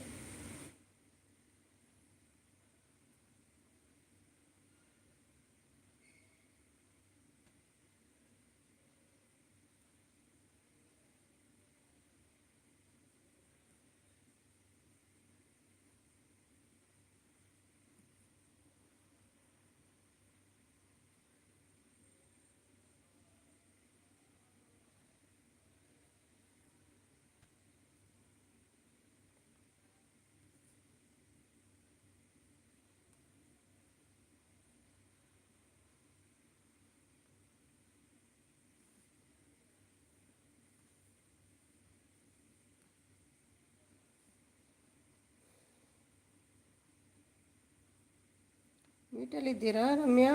ಮೀಟಲ್ಲಿದ್ದೀರಾ ರಮ್ಯಾ?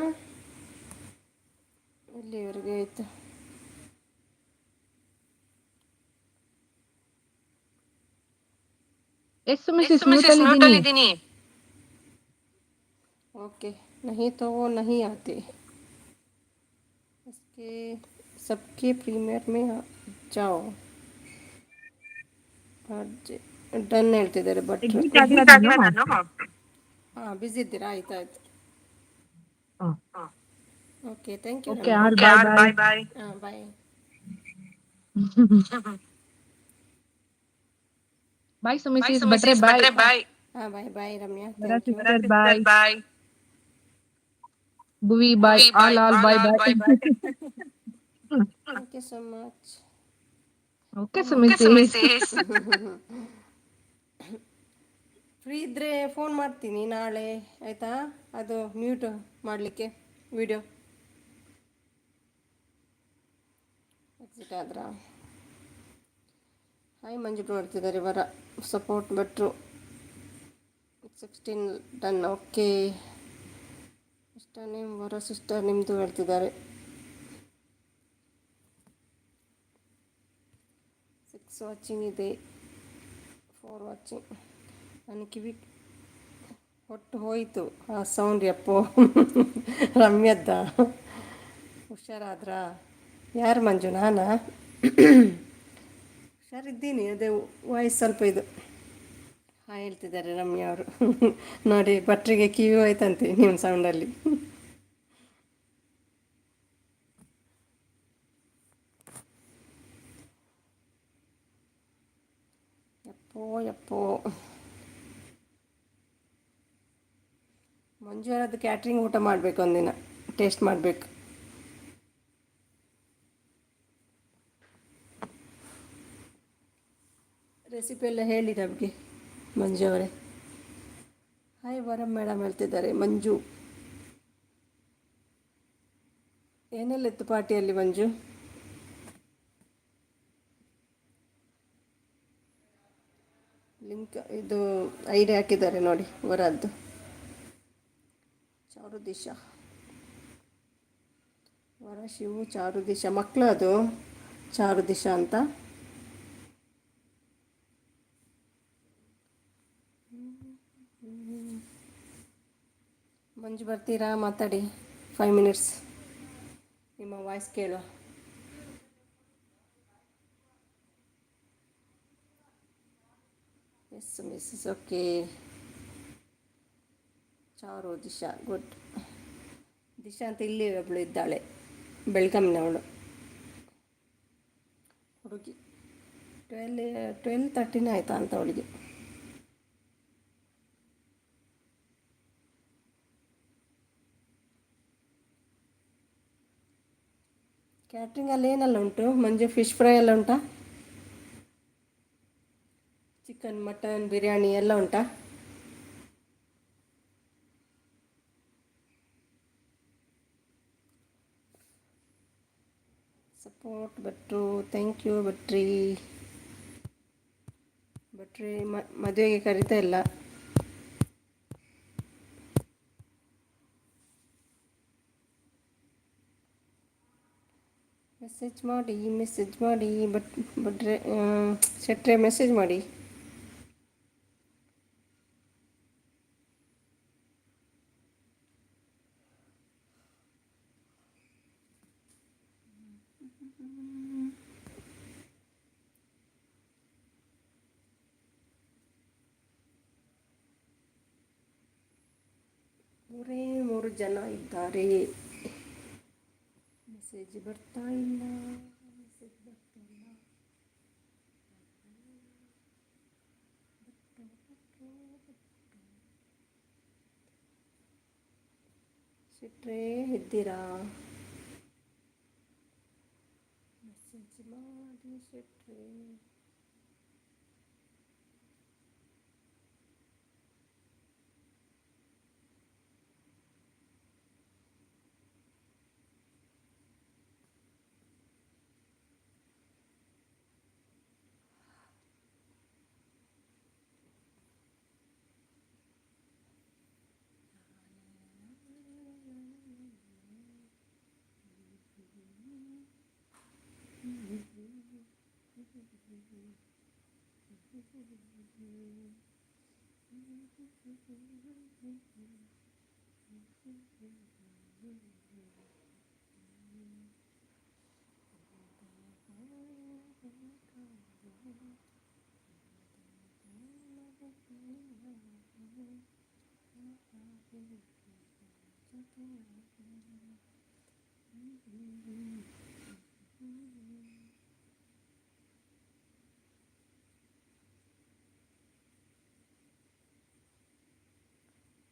ಎಲ್ಲಿವರೆಗೆ ಆಯಿತು? ಎಸ್ ಸುಮಿಸಿ, ಮ್ಯೂಟ್ ಅಲ್ಲಿದ್ದೀನಿ. ओके. नहीं तो वो नहीं आते. इसके सबके प्रीमियर में जाओ. ಡನ್ ಹೇಳ್ತಿದ್ದಾರೆ ಭಟ್ರು. ಎಕ್ಸಿಟ್ ಆಗ್ಲಾ ನಾನು? ಹಾಂ, ಬಿಸಿ ಇದ್ದೀರಾ? ಆಯ್ತು ಆಯ್ತು. Okay, thank you okay Ramya. ಆರ್ ಬಾಯ್ ಬಾಯ್. ಹಾಂ, ಬಾಯ್. ಬಾಯ್ ಸುಮಿಸಿ, ಭಟ್ರೆ ಬಾಯ್. ಹಾಂ, bye bye Ramya. Vara thank you. Sister bye. Bhuvi bye. All bye bye. Thank you so much. Okay ಸುಮಿಸಿ. ಫ್ರೀ ಇದ್ದರೆ ಫೋನ್ ಮಾಡ್ತೀನಿ ನಾಳೆ, ಆಯಿತಾ? ಅದು ಮ್ಯೂಟ್ ಮಾಡಲಿಕ್ಕೆ ವಿಡಿಯೋ. ಎಕ್ಸಿಟ್ ಆದ್ರಾ? ಹಾಯ್ ಮಂಜು ನೋಡ್ತಿದ್ದಾರೆ. ವರ ಸಪೋರ್ಟ್ ಭಟ್ರು 16 ಡನ್. ಓಕೆ. ಇಷ್ಟ ನೇಮ್ ವರ ಸಿಸ್ಟರ್ ನಿಮ್ಮದು ಹೇಳ್ತಿದ್ದಾರೆ. 6 ವಾಚಿಂಗ್ ಇದೆ, 4 ವಾಚಿಂಗ್. ನನ್ನ ಕಿವಿ ಹೊಟ್ಟು ಹೋಯಿತು ಆ ಸೌಂಡ್. ಯಪ್ಪೋ. ರಮ್ಯದ್ದ. ಹುಷಾರಾದ್ರಾ? ಯಾರು ಮಂಜು? ನಾನಾ? ಹುಷಾರಿದ್ದೀನಿ, ಅದೇ ವಾಯ್ಸ್ ಸ್ವಲ್ಪ ಇದು. ಹಾಂ ಹೇಳ್ತಿದ್ದಾರೆ ರಮ್ಯಾ ಅವರು. ನೋಡಿ, ಭಟ್ರಿಗೆ ಕಿವಿ ಹೋಯ್ತಂತೆ ನಿಮ್ಮ ಸೌಂಡಲ್ಲಿ. ಯಪ್ಪೋ ಮಂಜು ಅವರದ್ದು ಕ್ಯಾಟ್ರಿಂಗ್ ಊಟ ಮಾಡಬೇಕು ಒಂದಿನ, ಟೇಸ್ಟ್ ಮಾಡಬೇಕು. ರೆಸಿಪಿ ಎಲ್ಲ ಹೇಳಿ ನಮಗೆ ಮಂಜು ಅವರೇ. ಹಾಯ್ ವರಂ ಮೇಡಮ್ ಹೇಳ್ತಿದ್ದಾರೆ ಮಂಜು. ಏನೆಲ್ಲ ಇತ್ತು ಪಾರ್ಟಿಯಲ್ಲಿ ಮಂಜು? ಲಿಂಕ್ ಇದು ಐಡಿ ಹಾಕಿದ್ದಾರೆ ನೋಡಿ ವರದ್ದು. ಚಾರು ದಿಶಾ, ವರ ಶಿವು ಚಾರು ದಿಶಾ ಮಕ್ಕಳು, ಅದು ಚಾರು ದಿಶಾ ಅಂತ. ಮಂಜು ಬರ್ತೀರಾ? ಮಾತಾಡಿ 5 ಮಿನಿಟ್ಸ್, ನಿಮ್ಮ ವಾಯ್ಸ್ ಕೇಳುವ. Yes missus, okay. Charu Disha, good. Disha ಅಂತ ಇಲ್ಲಿ ಒಬ್ಬಳು ಇದ್ದಾಳೆ, ಬೆಳ್ಗಾಮಿನವಳು ಹುಡುಗಿ. 12-13 ಆಯಿತಾ ಅಂತ ಅವಳಿಗೆ. ಕ್ಯಾಟ್ರಿಂಗಲ್ಲಿ ಏನೆಲ್ಲ ಉಂಟು ಮಂಜು? ಫಿಶ್ ಫ್ರೈ ಎಲ್ಲ ಉಂಟಾ? ಚಿಕನ್, ಮಟನ್, ಬಿರಿಯಾನಿ ಎಲ್ಲ ಉಂಟಾ? ಸಪೋರ್ಟ್ ಭಟ್ರು, ಥ್ಯಾಂಕ್ ಯು ಭಟ್ರಿ. ಮದುವೆಗೆ ಕರಿತಾ ಇಲ್ಲ. ಮೆಸೇಜ್ ಮಾಡಿ ಭಟ್ರೆ ಶೆಟ್ರೆ ಮೆಸೇಜ್ ಮಾಡಿ. ಮೂರೇ ಜನ ಇದ್ದಾರೆ. ಮೆಸೇಜ್ ಬರ್ತಾ ಇಲ್ಲ. ಶೆಟ್ರೆ ಇದ್ದೀರಾ? ಮೆಸೇಜ್ ಮಾಡಿ ಶೆಟ್ರೆ.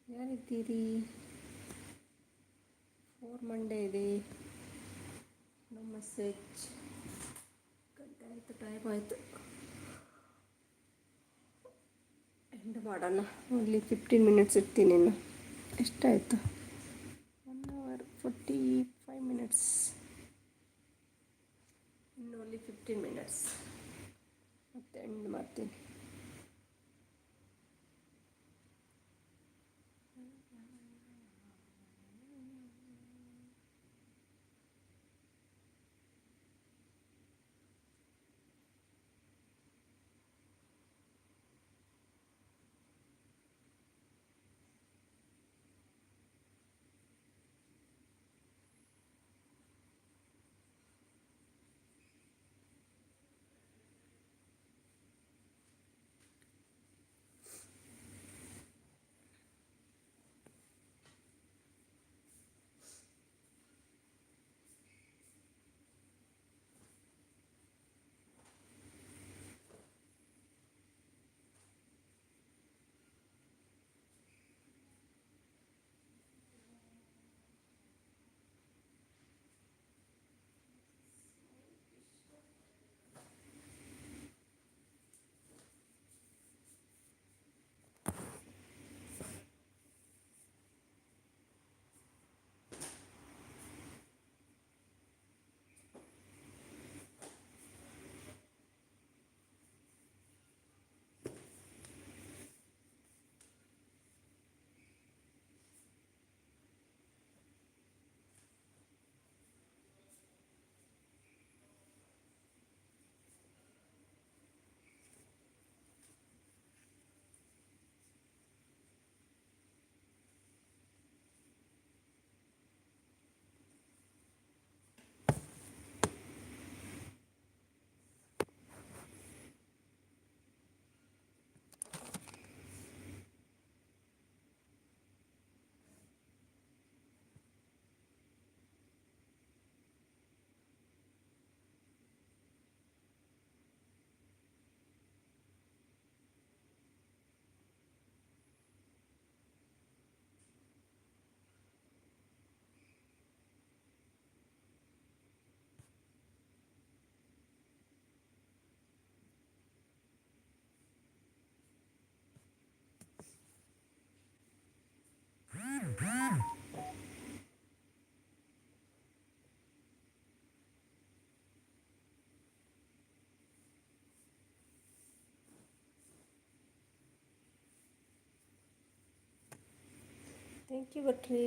ಯಾರಿದ್ದೀರಿ? 4 ಮಂಡೇ ಇದೆ. No message. ಗಂಟೆ ಆಯಿತು, ಟೈಮ್ ಆಯಿತು, ಎಂಡ್ ಮಾಡೋಣ. ಓನ್ಲಿ 15 ಮಿನಿಟ್ಸ್ ಇರ್ತೀನಿ ಇನ್ನು. ಎಷ್ಟಾಯಿತು? 1 hour 45 ಮಿನಿಟ್ಸ್. ಇನ್ನು ಓನ್ಲಿ 15 ಮಿನಿಟ್ಸ್ ಮತ್ತೆ ಎಂಡ್ ಮಾಡ್ತೀನಿ. ಥ್ಯಾಂಕ್ ಯು ಭಟ್ರಿ.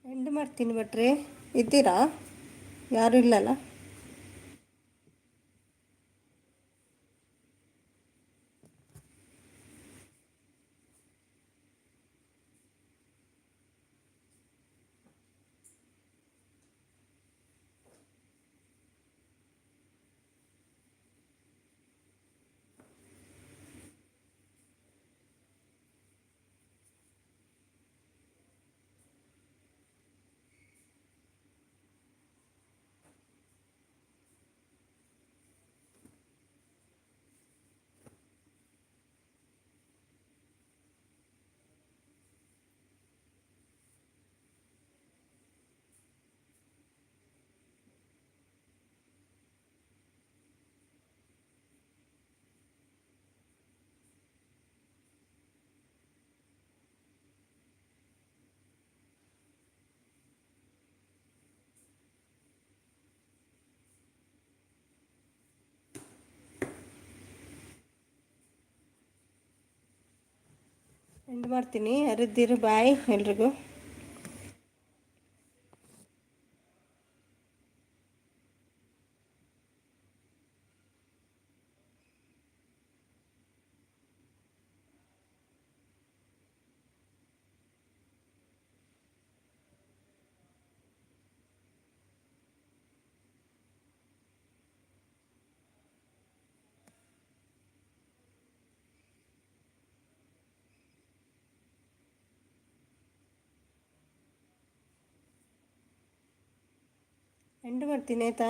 ಎಂಡ್ ಮಾಡ್ತೀನಿ ಭಟ್ರಿ. ಇದ್ದೀರಾ? ಯಾರೂ ಇಲ್ಲಲ್ಲ? ಎಂಡ್ ಮಾಡ್ತೀನಿ. ಯಾರಿದ್ದೀರಿ? ಬಾಯ್ ಎಲ್ರಿಗೂ. ಎಂಡ್ ಮಾಡ್ತೀನಿ ಆಯಿತಾ?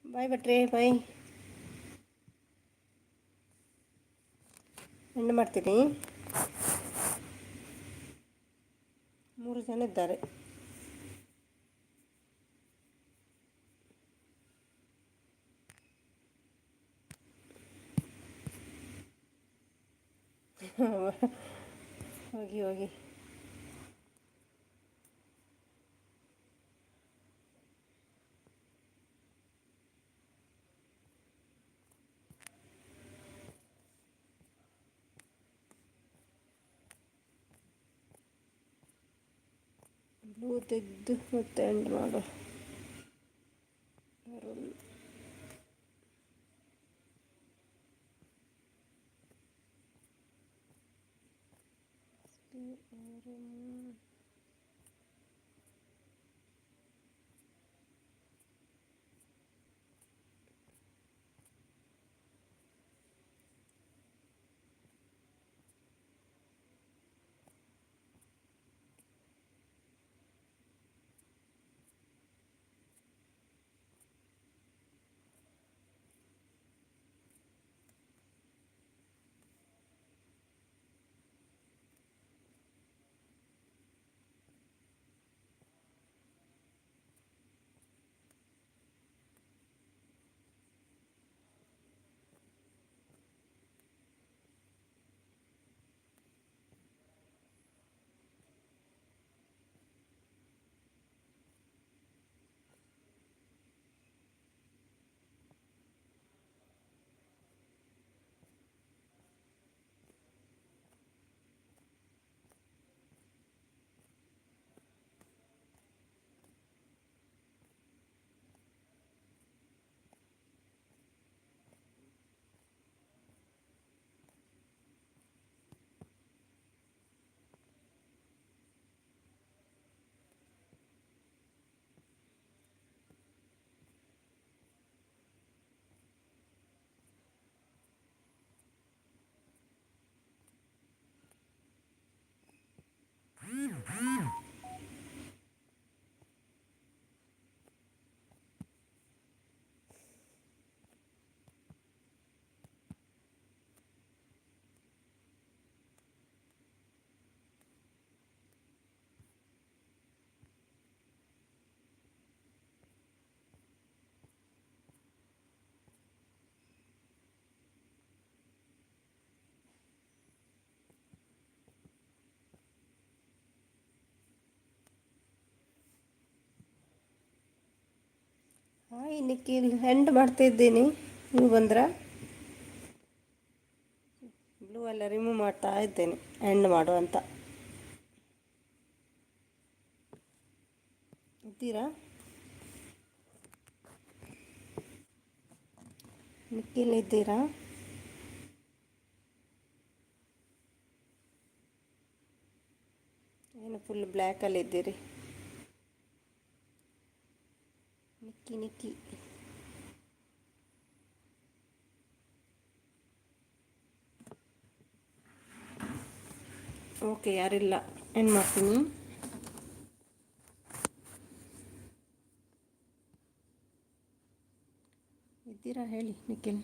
ಬಾಯ್ ಭಟ್ರಿ, ಬಾಯ್. ಎಂಡ್ ಮಾಡ್ತೀನಿ. 3 ಜನ ಇದ್ದಾರೆ. ಹೋಗಿ ಹೋಗಿ. ಬ್ಲೂ ತೆಗೆದು ಮತ್ತೆ ಎಂಡ್ ಮಾಡು. ಹಾಯ್ ನಿಖಿಲ್, ಎಂಡ್ ಮಾಡ್ತಾ ಇದ್ದೀನಿ. ನೀವು ಬಂದ್ರಾ? ಬ್ಲೂ ಎಲ್ಲ ರಿಮೂವ್ ಮಾಡ್ತಾ ಇದ್ದೇನೆ ಎಂಡ್ ಮಾಡು ಅಂತ. ಇದ್ದೀರಾ ನಿಖಿಲ್, ಇದ್ದೀರಾ? ಏನು ಫುಲ್ ಬ್ಲ್ಯಾಕಲ್ಲಿ ಇದ್ದೀರಿ? ನಿಕ್ಕಿ ನಿಕ್ಕಿ. ಓಕೆ, ಯಾರಿಲ್ಲ, ಎಂಡ್ ಮಾಡ್ತೀನಿ. ಇದ್ದೀರಾ ಹೇಳಿ ನಿಖಿಲ್.